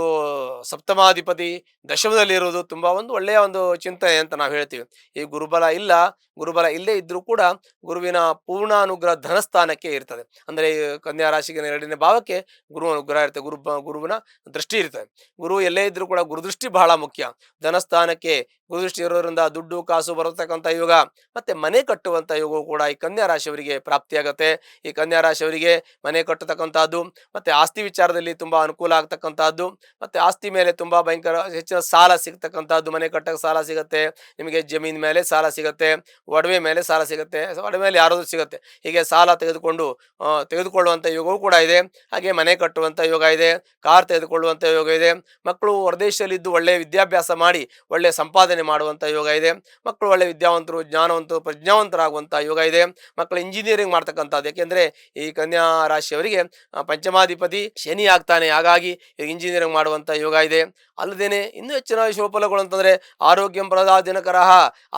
ಸಪ್ತಮಾಧಿಪತಿ ದಶಮದಲ್ಲಿ ಇರುವುದು ತುಂಬಾ ಒಂದು ಒಳ್ಳೆಯ ಒಂದು ಚಿಂತನೆ ಅಂತ ನಾವು ಹೇಳ್ತೀವಿ. ಈ ಗುರುಬಲ ಇಲ್ಲೇ ಇದ್ರೂ ಕೂಡ ಗುರುವಿನ ಪೂರ್ಣ ಅನುಗ್ರಹ ಧನಸ್ಥಾನಕ್ಕೆ ಇರ್ತದೆ. ಅಂದ್ರೆ ಈ ಕನ್ಯಾ ರಾಶಿಗೆ 2ನೇ ಭಾವಕ್ಕೆ ಗುರು ಅನುಗ್ರಹ ಇರ್ತದೆ, ಗುರುವಿನ ದೃಷ್ಟಿ ಇರ್ತದೆ. ಗುರು ಎಲ್ಲೇ ಇದ್ರೂ ಕೂಡ ಗುರುದೃಷ್ಟಿ ಬಹಳ ಮುಖ್ಯ. ಧನಸ್ಥಾನಕ್ಕೆ ಗುರುದೃಷ್ಟಿ ಇರೋದ್ರಿಂದ ದುಡ್ಡು ಕಾಸು ಬರತಕ್ಕಂಥ ಯೋಗ, ಮತ್ತೆ ಮನೆ ಕಟ್ಟುವಂತ ಯೋಗವು ಕೂಡ ಈ ಕನ್ಯಾ ರಾಶಿಯವರಿಗೆ ಪ್ರಾಪ್ತಿಯಾಗತ್ತೆ. ಈ ಕನ್ಯಾ ರಾಶಿಯವರಿಗೆ ಮನೆ ಕಟ್ಟತಕ್ಕಂತಹದ್ದು, ಮತ್ತೆ ಆಸ್ತಿ ವಿಚಾರದಲ್ಲಿ ತುಂಬಾ ಅನುಕೂಲ ಆಗ್ತಕ್ಕಂತಹದ್ದು, ಮತ್ತೆ ಆಸ್ತಿ ಮೇಲೆ ತುಂಬಾ ಭಯಂಕರ ಹೆಚ್ಚಿನ ಸಾಲ ಸಿಗ್ತಕ್ಕಂತಹದ್ದು. ಮನೆ ಕಟ್ಟಕ್ಕೆ ಸಾಲ ಸಿಗತ್ತೆ, ನಿಮಗೆ ಜಮೀನ್ ಮೇಲೆ ಸಾಲ ಸಿಗತ್ತೆ, ಒಡವೆ ಮೇಲೆ ಸಾಲ ಸಿಗತ್ತೆ, ಒಡವೆ ಮೇಲೆ ಯಾರಾದ್ರೂ ಸಿಗತ್ತೆ. ಹೀಗೆ ಸಾಲ ತೆಗೆದುಕೊಳ್ಳುವಂತ ಯೋಗವೂ ಕೂಡ ಇದೆ. ಹಾಗೆ ಮನೆ ಕಟ್ಟುವಂತ ಯೋಗ ಇದೆ, ಕಾರ್ ತೆಗೆದುಕೊಳ್ಳುವಂತ ಯೋಗ ಇದೆ. ಮಕ್ಕಳು ಹೊರದೇಶದಲ್ಲಿದ್ದು ಒಳ್ಳೆ ವಿದ್ಯಾಭ್ಯಾಸ ಮಾಡಿ ಒಳ್ಳೆ ಸಂಪಾದನೆ ಮಾಡುವಂತ ಯೋಗ ಇದೆ. ಮಕ್ಕಳು ಒಳ್ಳೆ ವಿದ್ಯಾವಂತರು, ಜ್ಞಾನವಂತರು, ಪ್ರಜ್ಞಾವಂತರಾಗುವಂತ ಯೋಗ ಇದೆ. ಮಕ್ಕಳು ಇಂಜಿನಿಯರಿಂಗ್ ಮಾಡ್ತಕ್ಕಂಥದ್ದು. ಯಾಕೆಂದ್ರೆ ಈ ಕನ್ಯಾ ರಾಶಿಯವರಿಗೆ ಪಂಚಮಾಧಿಪತಿ ಶನಿ ಆಗ್ತಾನೆ, ಹಾಗಾಗಿ ಇಂಜಿನಿಯರಿಂಗ್ ಮಾಡುವಂತ ಯೋಗ ಇದೆ. ಅಲ್ಲದೇನೆ ಇನ್ನೂ ಹೆಚ್ಚಿನ ಶುಭಫಲಗಳು ಅಂತಂದ್ರೆ ಆರೋಗ್ಯಂ ಪ್ರದಾ ದಿನಕರಃ,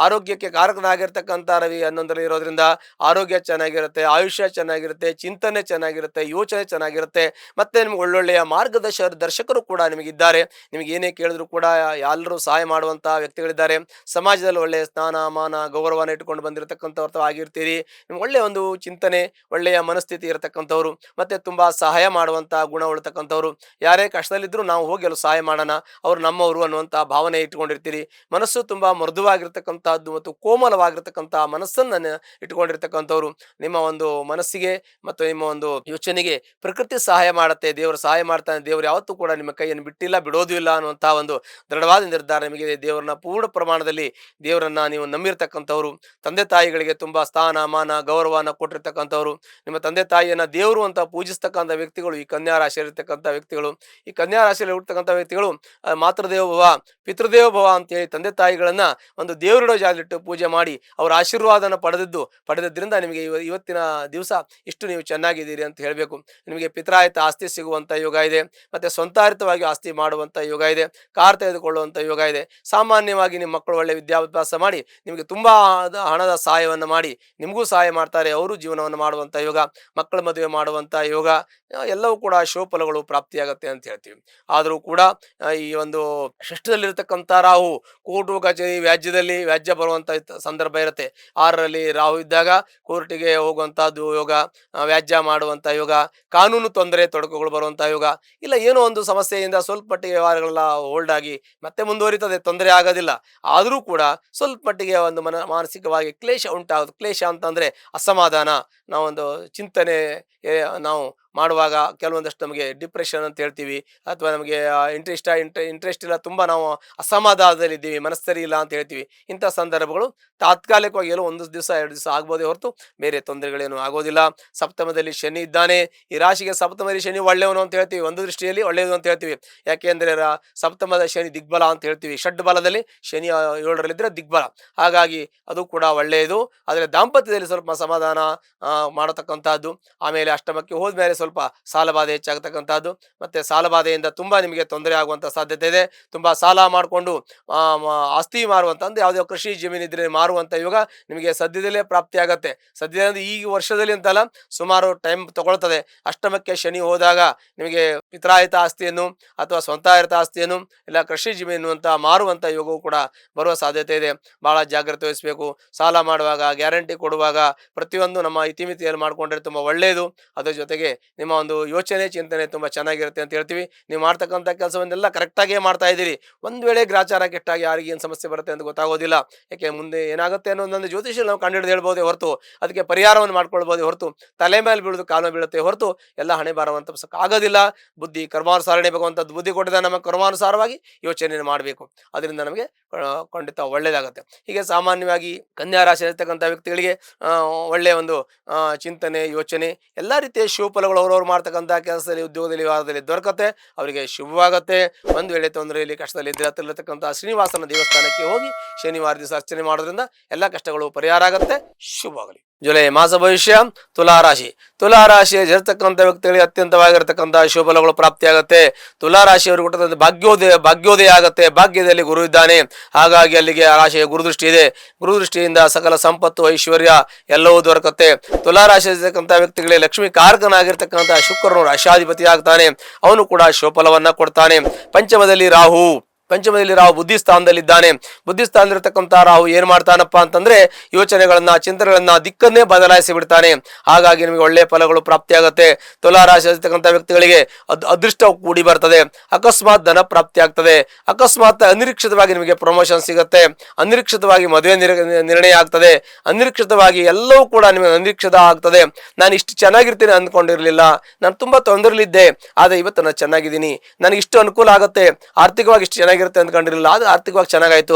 ಆರೋಗ್ಯಕ್ಕೆ ಕಾರಕನಾಗಿರ್ತಕ್ಕಂಥ ರವಿ 11ರಲ್ಲಿ ಇರೋದ್ರಿಂದ ಆರೋಗ್ಯ ಚೆನ್ನಾಗಿರುತ್ತೆ, ಆಯುಷ್ಯ ಚೆನ್ನಾಗಿರುತ್ತೆ, ಚಿಂತನೆ ಚೆನ್ನಾಗಿರುತ್ತೆ, ಯೋಚನೆ ಚೆನ್ನಾಗಿರುತ್ತೆ. ಮತ್ತೆ ನಿಮ್ಗೆ ಒಳ್ಳೊಳ್ಳೆಯ ದರ್ಶಕರು ಕೂಡ ನಿಮಗಿದ್ದಾರೆ. ನಿಮಗೆ ಏನೇ ಕೇಳಿದ್ರು ಕೂಡ ಎಲ್ಲರೂ ಸಹಾಯ ಮಾಡುವಂತಹ ವ್ಯಕ್ತಿಗಳಿದ್ದಾರೆ. ಸಮಾಜದಲ್ಲಿ ಒಳ್ಳೆಯ ಸ್ಥಾನ ಮಾನ ಗೌರವನ ಇಟ್ಕೊಂಡು ಬಂದಿರತಕ್ಕಂಥವ್ರು ಆಗಿರ್ತೀರಿ. ನಿಮ್ಗೆ ಒಳ್ಳೆಯ ಒಂದು ಚಿಂತನೆ, ಒಳ್ಳೆಯ ಮನಸ್ಥಿತಿ ಇರತಕ್ಕಂಥವ್ರು, ಮತ್ತೆ ತುಂಬಾ ಸಹಾಯ ಮಾಡುವಂತ ಗುಣ ಉಳ್ತಕ್ಕಂಥವ್ರು. ಯಾರೇ ಕಷ್ಟದಲ್ಲಿದ್ರು ನಾವು ಹೋಗಿ ಅಲ್ಲಿ ಸಹಾಯ ಮಾಡೋಣ, ಅವ್ರು ನಮ್ಮವರು ಅನ್ನುವಂತಹ ಭಾವನೆ ಇಟ್ಕೊಂಡಿರ್ತೀರಿ. ಮನಸ್ಸು ತುಂಬಾ ಮೃದುವಾಗಿರ್ತಕ್ಕಂಥದ್ದು ಮತ್ತು ಕೋಮಲವಾಗಿರ್ತಕ್ಕಂತಹ ಮನಸ್ಸನ್ನ ಇಟ್ಕೊಂಡಿರ್ತಕ್ಕಂಥವ್ರು. ನಿಮ್ಮ ಒಂದು ಮನಸ್ಸಿಗೆ ಮತ್ತು ನಿಮ್ಮ ಒಂದು ಯೋಚನೆಗೆ ಪ್ರಕೃತಿ ಸಹಾಯ ಮಾಡುತ್ತೆ, ದೇವರು ಸಹಾಯ ಮಾಡ್ತಾನೆ. ದೇವರು ಯಾವತ್ತೂ ಕೂಡ ನಿಮ್ಮ ಕೈಯನ್ನು ಬಿಟ್ಟಿಲ್ಲ, ಬಿಡೋದು ಇಲ್ಲ ಅನ್ನುವಂತಹ ಒಂದು ದೃಢವಾದ ನಿರ್ಧಾರ ನಿಮಗೆ. ದೇವರನ್ನ ಪೂರ್ಣ ಪ್ರಮಾಣದಲ್ಲಿ ದೇವರನ್ನ ನೀವು ನಂಬಿರ್ತಕ್ಕಂಥವ್ರು. ತಂದೆ ತಾಯಿಗಳಿಗೆ ತುಂಬಾ ಸ್ಥಾನ ಮಾನ ಗೌರವನ ಕೊಟ್ಟಿರ್ತಕ್ಕಂಥವ್ರು. ನಿಮ್ಮ ತಂದೆ ತಾಯಿಯನ್ನ ದೇವರು ಅಂತ ಪೂಜಿಸ್ತಕ್ಕಂಥ ವ್ಯಕ್ತಿಗಳು ಈ ಕನ್ಯಾ ರಾಶಿಯಲ್ಲಿರ್ತಕ್ಕಂಥ ವ್ಯಕ್ತಿಗಳು. ಈ ಕನ್ಯಾ ರಾಶಿಯಲ್ಲಿ ಹುಟ್ಟತಕ್ಕಂಥ ವ್ಯಕ್ತಿಗಳು ಮಾತೃದೇವ ಭವ ಪಿತೃದೇವ ಭವ ಅಂತೇಳಿ ತಂದೆ ತಾಯಿಗಳನ್ನ ಒಂದು ದೇವರಿಡೋ ಜಾಗದಲ್ಲಿಟ್ಟು ಪೂಜೆ ಮಾಡಿ ಅವರ ಆಶೀರ್ವಾದನ ಪಡೆದಿದ್ದರಿಂದ ನಿಮಗೆ ಇವತ್ತಿನ ದಿವಸ ಇಷ್ಟು ನೀವು ಚೆನ್ನಾಗಿದ್ದೀರಿ ಅಂತ ಹೇಳಬೇಕು. ನಿಮಗೆ ಪಿತ್ರಾಹಿತ ಆಸ್ತಿ ಸಿಗುವಂತ ಯೋಗ ಇದೆ, ಮತ್ತೆ ಸ್ವಂತಾರಿತವಾಗಿ ಆಸ್ತಿ ಮಾಡುವಂತ ಯೋಗ ಇದೆ, ಕಾರ್ ತೆಗೆದುಕೊಳ್ಳುವಂತ ಯೋಗ ಇದೆ. ಸಾಮಾನ್ಯವಾಗಿ ನಿಮ್ಮ ಮಕ್ಕಳು ಒಳ್ಳೆ ವಿದ್ಯಾಭ್ಯಾಸ ಮಾಡಿ ನಿಮಗೆ ತುಂಬಾ ಹಣದ ಸಹಾಯವನ್ನು ಮಾಡಿ ನಿಮಗೂ ಸಹಾಯ ಮಾಡ್ತಾರೆ, ಅವರು ಜೀವನವನ್ನು ಮಾಡುವಂತ ಯೋಗ, ಮಕ್ಕಳ ಮದುವೆ ಮಾಡುವಂತ ಯೋಗ, ಎಲ್ಲವೂ ಕೂಡ ಶುಭಫಲಗಳು ಪ್ರಾಪ್ತಿಯಾಗತ್ತೆ ಅಂತ ಹೇಳ್ತೀವಿ. ಆದರೂ ಕೂಡ ಈ ಒಂದು ಷಷ್ಠದಲ್ಲಿರ್ತಕ್ಕಂಥ ರಾಹು ಕೋರ್ಟು ಕಚೇರಿ ವ್ಯಾಜ್ಯ ಬರುವಂತ ಸಂದರ್ಭ ಇರುತ್ತೆ. 6ರಲ್ಲಿ ರಾಹು ಇದ್ದಾಗ ಕೋರ್ಟಿಗೆ ಹೋಗುವಂತಹದ್ದು ಯೋಗ, ವ್ಯಾಜ್ಯ ಮಾಡುವಂತ ಯೋಗ, ಕಾನೂನು ತೊಡಕುಗಳು ಬರುವಂತ ಯೋಗ, ಇಲ್ಲ ಏನೋ ಒಂದು ಸಮಸ್ಯೆಯಿಂದ ಸ್ವಲ್ಪ ಮಟ್ಟಿಗೆ ವ್ಯವಹಾರಗಳೆಲ್ಲ ಹೋಲ್ಡ್ ಆಗಿ ಮತ್ತೆ ಮುಂದುವರಿತದೆ, ತೊಂದರೆ ಆಗೋದಿಲ್ಲ. ಆದರೂ ಕೂಡ ಸ್ವಲ್ಪ ಮಟ್ಟಿಗೆ ಒಂದು ಮಾನಸಿಕವಾಗಿ ಕ್ಲೇಶ ಉಂಟಾಗುತ್ತೆ. ಕ್ಲೇಶ ಅಂತಂದ್ರೆ ಅಸಮಾಧಾನ, ನಾವೊಂದು ಚಿಂತನೆ ನಾವು ಮಾಡುವಾಗ ಕೆಲವೊಂದಷ್ಟು ನಮಗೆ ಡಿಪ್ರೆಷನ್ ಅಂತ ಹೇಳ್ತೀವಿ, ಅಥವಾ ನಮಗೆ ಇಂಟ್ರೆಸ್ಟ್ ಇಲ್ಲ, ತುಂಬ ನಾವು ಅಸಮಾಧಾನದಲ್ಲಿದ್ದೀವಿ, ಮನಸ್ಸರಿ ಇಲ್ಲ ಅಂತ ಹೇಳ್ತೀವಿ. ಇಂಥ ಸಂದರ್ಭಗಳು ತಾತ್ಕಾಲಿಕವಾಗಿ ಎಲ್ಲೋ 1 ದಿವಸ 2 ದಿವಸ ಆಗ್ಬೋದೇ ಹೊರತು ಬೇರೆ ತೊಂದರೆಗಳೇನು ಆಗೋದಿಲ್ಲ. ಸಪ್ತಮದಲ್ಲಿ ಶನಿ ಇದ್ದಾನೆ. ಈ ರಾಶಿಗೆ ಸಪ್ತಮದಲ್ಲಿ ಶನಿ ಒಳ್ಳೆಯವನು ಅಂತ ಹೇಳ್ತೀವಿ, ಒಂದು ದೃಷ್ಟಿಯಲ್ಲಿ ಒಳ್ಳೆಯದು ಅಂತ ಹೇಳ್ತೀವಿ. ಯಾಕೆಂದ್ರೆ ಸಪ್ತಮದ ಶನಿ ದಿಗ್ಬಲ ಅಂತ ಹೇಳ್ತೀವಿ. ಷಡ್ ಬಲದಲ್ಲಿ ಶನಿ 7ರಲ್ಲಿದ್ರೆ ದಿಗ್ಬಲ, ಹಾಗಾಗಿ ಅದು ಕೂಡ ಒಳ್ಳೆಯದು. ಆದರೆ ದಾಂಪತ್ಯದಲ್ಲಿ ಸ್ವಲ್ಪ ಸಮಾಧಾನ ಮಾಡತಕ್ಕಂಥದ್ದು, ಆಮೇಲೆ ಅಷ್ಟಮಕ್ಕೆ ಹೋದ್ಮೇಲೆ ಸ್ವಲ್ಪ ಸಾಲಬಾಧೆ ಹೆಚ್ಚಾಗತಕ್ಕಂಥದ್ದು, ಮತ್ತು ಸಾಲಬಾಧೆಯಿಂದ ತುಂಬ ನಿಮಗೆ ತೊಂದರೆ ಆಗುವಂಥ ಸಾಧ್ಯತೆ ಇದೆ. ತುಂಬ ಸಾಲ ಮಾಡಿಕೊಂಡು ಆಸ್ತಿ ಮಾರುವಂಥ ಅಂದರೆ ಯಾವುದೇ ಕೃಷಿ ಜಮೀನಿದ್ರೆ ಮಾರುವಂಥ ಯೋಗ ನಿಮಗೆ ಸದ್ಯದಲ್ಲೇ ಪ್ರಾಪ್ತಿಯಾಗತ್ತೆ. ಸದ್ಯದಲ್ಲಿ ಈ ವರ್ಷದಲ್ಲಿ ಅಂತಲ್ಲ, ಸುಮಾರು ಟೈಮ್ ತಗೊಳ್ತದೆ. ಅಷ್ಟಮಕ್ಕೆ ಶನಿ ಹೋದಾಗ ನಿಮಗೆ ಪಿತ್ರಾಹಿತ ಆಸ್ತಿಯನ್ನು ಅಥವಾ ಸ್ವಂತಾಹಿತ ಆಸ್ತಿಯನ್ನು ಇಲ್ಲ ಕೃಷಿ ಜಮೀನು ಅಂತ ಮಾರುವಂಥ ಯೋಗವು ಕೂಡ ಬರುವ ಸಾಧ್ಯತೆ ಇದೆ. ಭಾಳ ಜಾಗ್ರತೆ ವಹಿಸಬೇಕು. ಸಾಲ ಮಾಡುವಾಗ, ಗ್ಯಾರಂಟಿ ಕೊಡುವಾಗ ಪ್ರತಿಯೊಂದು ನಮ್ಮ ಇತಿಮಿತಿಯಲ್ಲಿ ಮಾಡಿಕೊಂಡ್ರೆ ತುಂಬ ಒಳ್ಳೆಯದು. ಅದರ ಜೊತೆಗೆ ನಿಮ್ಮ ಒಂದು ಯೋಚನೆ ಚಿಂತನೆ ತುಂಬ ಚೆನ್ನಾಗಿರುತ್ತೆ ಅಂತ ಹೇಳ್ತೀವಿ. ನೀವು ಮಾಡ್ತಕ್ಕಂಥ ಕೆಲಸವನ್ನೆಲ್ಲ ಕರೆಕ್ಟಾಗೇ ಮಾಡ್ತಾ ಇದ್ದೀರಿ. ಒಂದು ವೇಳೆ ಗ್ರಾಚಾರ ಕೆಟ್ಟಾಗಿ ಯಾರಿಗೆ ಏನು ಸಮಸ್ಯೆ ಬರುತ್ತೆ ಅಂತ ಗೊತ್ತಾಗೋದಿಲ್ಲ. ಯಾಕೆ ಮುಂದೆ ಏನಾಗುತ್ತೆ ಅನ್ನೋದೊಂದು ಜ್ಯೋತಿಷ ನಾವು ಕಂಡುಹಿಡಿದು ಹೇಳ್ಬೋದೇ ಹೊರತು, ಅದಕ್ಕೆ ಪರಿಹಾರವನ್ನು ಮಾಡ್ಕೊಳ್ಬೋದೇ ಹೊರತು, ತಲೆ ಮೇಲೆ ಬೀಳೋದು ಕಾಲ ಬೀಳುತ್ತೆ ಹೊರತು ಎಲ್ಲ ಹಣೆ ಬಾರವಂತ ಆಗೋದಿಲ್ಲ. ಬುದ್ಧಿ ಕರ್ಮಾನುಸಾರಣೆ ಭಗವಂತದ್ದು ಬುದ್ಧಿ ಕೊಟ್ಟಿದ್ದ, ನಮ್ಮ ಕರ್ಮಾನುಸಾರವಾಗಿ ಯೋಚನೆಯನ್ನು ಮಾಡಬೇಕು. ಅದರಿಂದ ನಮಗೆ ಖಂಡಿತ ಒಳ್ಳೆಯದಾಗುತ್ತೆ. ಹೀಗೆ ಸಾಮಾನ್ಯವಾಗಿ ಕನ್ಯಾ ರಾಶಿ ಇರ್ತಕ್ಕಂಥ ವ್ಯಕ್ತಿಗಳಿಗೆ ಒಳ್ಳೆಯ ಒಂದು ಚಿಂತನೆ, ಯೋಚನೆ, ಎಲ್ಲ ರೀತಿಯ ಶುಭಫಲಗಳು ಅವರವರು ಮಾಡ್ತಕ್ಕಂಥ ಕೆಲಸದಲ್ಲಿ, ಉದ್ಯೋಗದಲ್ಲಿ, ವಾರದಲ್ಲಿ ದೊರಕತ್ತೆ. ಅವರಿಗೆ ಶುಭವಾಗುತ್ತೆ. ಒಂದು ವೇಳೆ ತೊಂದರೆಯಲ್ಲಿ ಕಷ್ಟದಲ್ಲಿ ಇದ್ದರೆ ಹತ್ತಿರತಕ್ಕಂಥ ಶ್ರೀನಿವಾಸನ ದೇವಸ್ಥಾನಕ್ಕೆ ಹೋಗಿ ಶನಿವಾರ ದಿವಸ ಅರ್ಚನೆ ಮಾಡೋದ್ರಿಂದ ಎಲ್ಲ ಕಷ್ಟಗಳು ಪರಿಹಾರ ಆಗುತ್ತೆ. ಶುಭವಾಗಲಿ. ಜುಲೈ ಮಾಸ ಭವಿಷ್ಯ. ತುಲಾರಾಶಿ. ತುಲಾರಾಶಿಯ ಇರತಕ್ಕಂಥ ವ್ಯಕ್ತಿಗಳಿಗೆ ಅತ್ಯಂತವಾಗಿರತಕ್ಕಂಥ ಶುಭಫಲಗಳು ಪ್ರಾಪ್ತಿಯಾಗುತ್ತೆ. ತುಲಾರಾಶಿಯವರು ಕೊಟ್ಟಂತ ಭಾಗ್ಯೋದಯ ಆಗುತ್ತೆ. ಭಾಗ್ಯದಲ್ಲಿ ಗುರು ಇದ್ದಾನೆ, ಹಾಗಾಗಿ ಅಲ್ಲಿಗೆ ಆ ರಾಶಿಯ ಗುರುದೃಷ್ಟಿ ಇದೆ. ಗುರುದೃಷ್ಟಿಯಿಂದ ಸಕಲ ಸಂಪತ್ತು, ಐಶ್ವರ್ಯ ಎಲ್ಲವೂ ದೊರಕುತ್ತೆ. ತುಲಾರಾಶಿ ಇರತಕ್ಕಂಥ ವ್ಯಕ್ತಿಗಳಿಗೆ ಲಕ್ಷ್ಮೀ ಕಾರಕನಾಗಿರ್ತಕ್ಕಂಥ ಶುಕ್ರನು ರಾಶಾಧಿಪತಿ ಆಗ್ತಾನೆ. ಅವನು ಕೂಡ ಶುಭಫಲವನ್ನ ಕೊಡ್ತಾನೆ. ಪಂಚಮದಲ್ಲಿ ರಾಹು ಬುದ್ಧಿ ಸ್ಥಾನದಲ್ಲಿದ್ದಾನೆ. ಬುದ್ಧಿ ಸ್ಥಾನದಲ್ಲಿರ್ತಕ್ಕಂಥ ರಾಹು ಏನ್ ಮಾಡ್ತಾನಪ್ಪ ಅಂತಂದ್ರೆ, ಯೋಚನೆಗಳನ್ನ, ಚಿಂತನೆಗಳನ್ನ, ದಿಕ್ಕನ್ನೇ ಬದಲಾಯಿಸಿ ಬಿಡ್ತಾನೆ. ಹಾಗಾಗಿ ನಿಮಗೆ ಒಳ್ಳೆಯ ಫಲಗಳು ಪ್ರಾಪ್ತಿಯಾಗುತ್ತೆ. ತುಲಾರಾಶಿ ಇರ್ತಕ್ಕಂಥ ವ್ಯಕ್ತಿಗಳಿಗೆ ಅದೃಷ್ಟ ಕೂಡಿ ಬರ್ತದೆ. ಅಕಸ್ಮಾತ್ ಧನ ಪ್ರಾಪ್ತಿ ಆಗ್ತದೆ. ಅಕಸ್ಮಾತ್ ಅನಿರೀಕ್ಷಿತವಾಗಿ ನಿಮಗೆ ಪ್ರಮೋಷನ್ ಸಿಗುತ್ತೆ. ಅನಿರೀಕ್ಷಿತವಾಗಿ ಮದುವೆ ನಿರ್ಣಯ ಆಗ್ತದೆ. ಅನಿರೀಕ್ಷಿತವಾಗಿ ಎಲ್ಲವೂ ಕೂಡ ನಿಮಗೆ ಅನಿರೀಕ್ಷಿತ ಆಗ್ತದೆ. ನಾನು ಇಷ್ಟು ಚೆನ್ನಾಗಿರ್ತೀನಿ ಅಂದ್ಕೊಂಡಿರ್ಲಿಲ್ಲ, ನಾನು ತುಂಬಾ ತೊಂದರೆಲಿದ್ದೆ, ಆದ್ರೆ ಇವತ್ತು ನಾನು ಚೆನ್ನಾಗಿದ್ದೀನಿ, ನನಗೆ ಇಷ್ಟು ಅನುಕೂಲ ಆಗುತ್ತೆ, ಆರ್ಥಿಕವಾಗಿ ಇಷ್ಟು ಚೆನ್ನಾಗಿರುತ್ತೆ ಅಂದ್ಕೊಂಡಿರಲಿಲ್ಲ, ಆದ್ರೆ ಆರ್ಥಿಕವಾಗಿ ಚೆನ್ನಾಗಾಯ್ತು.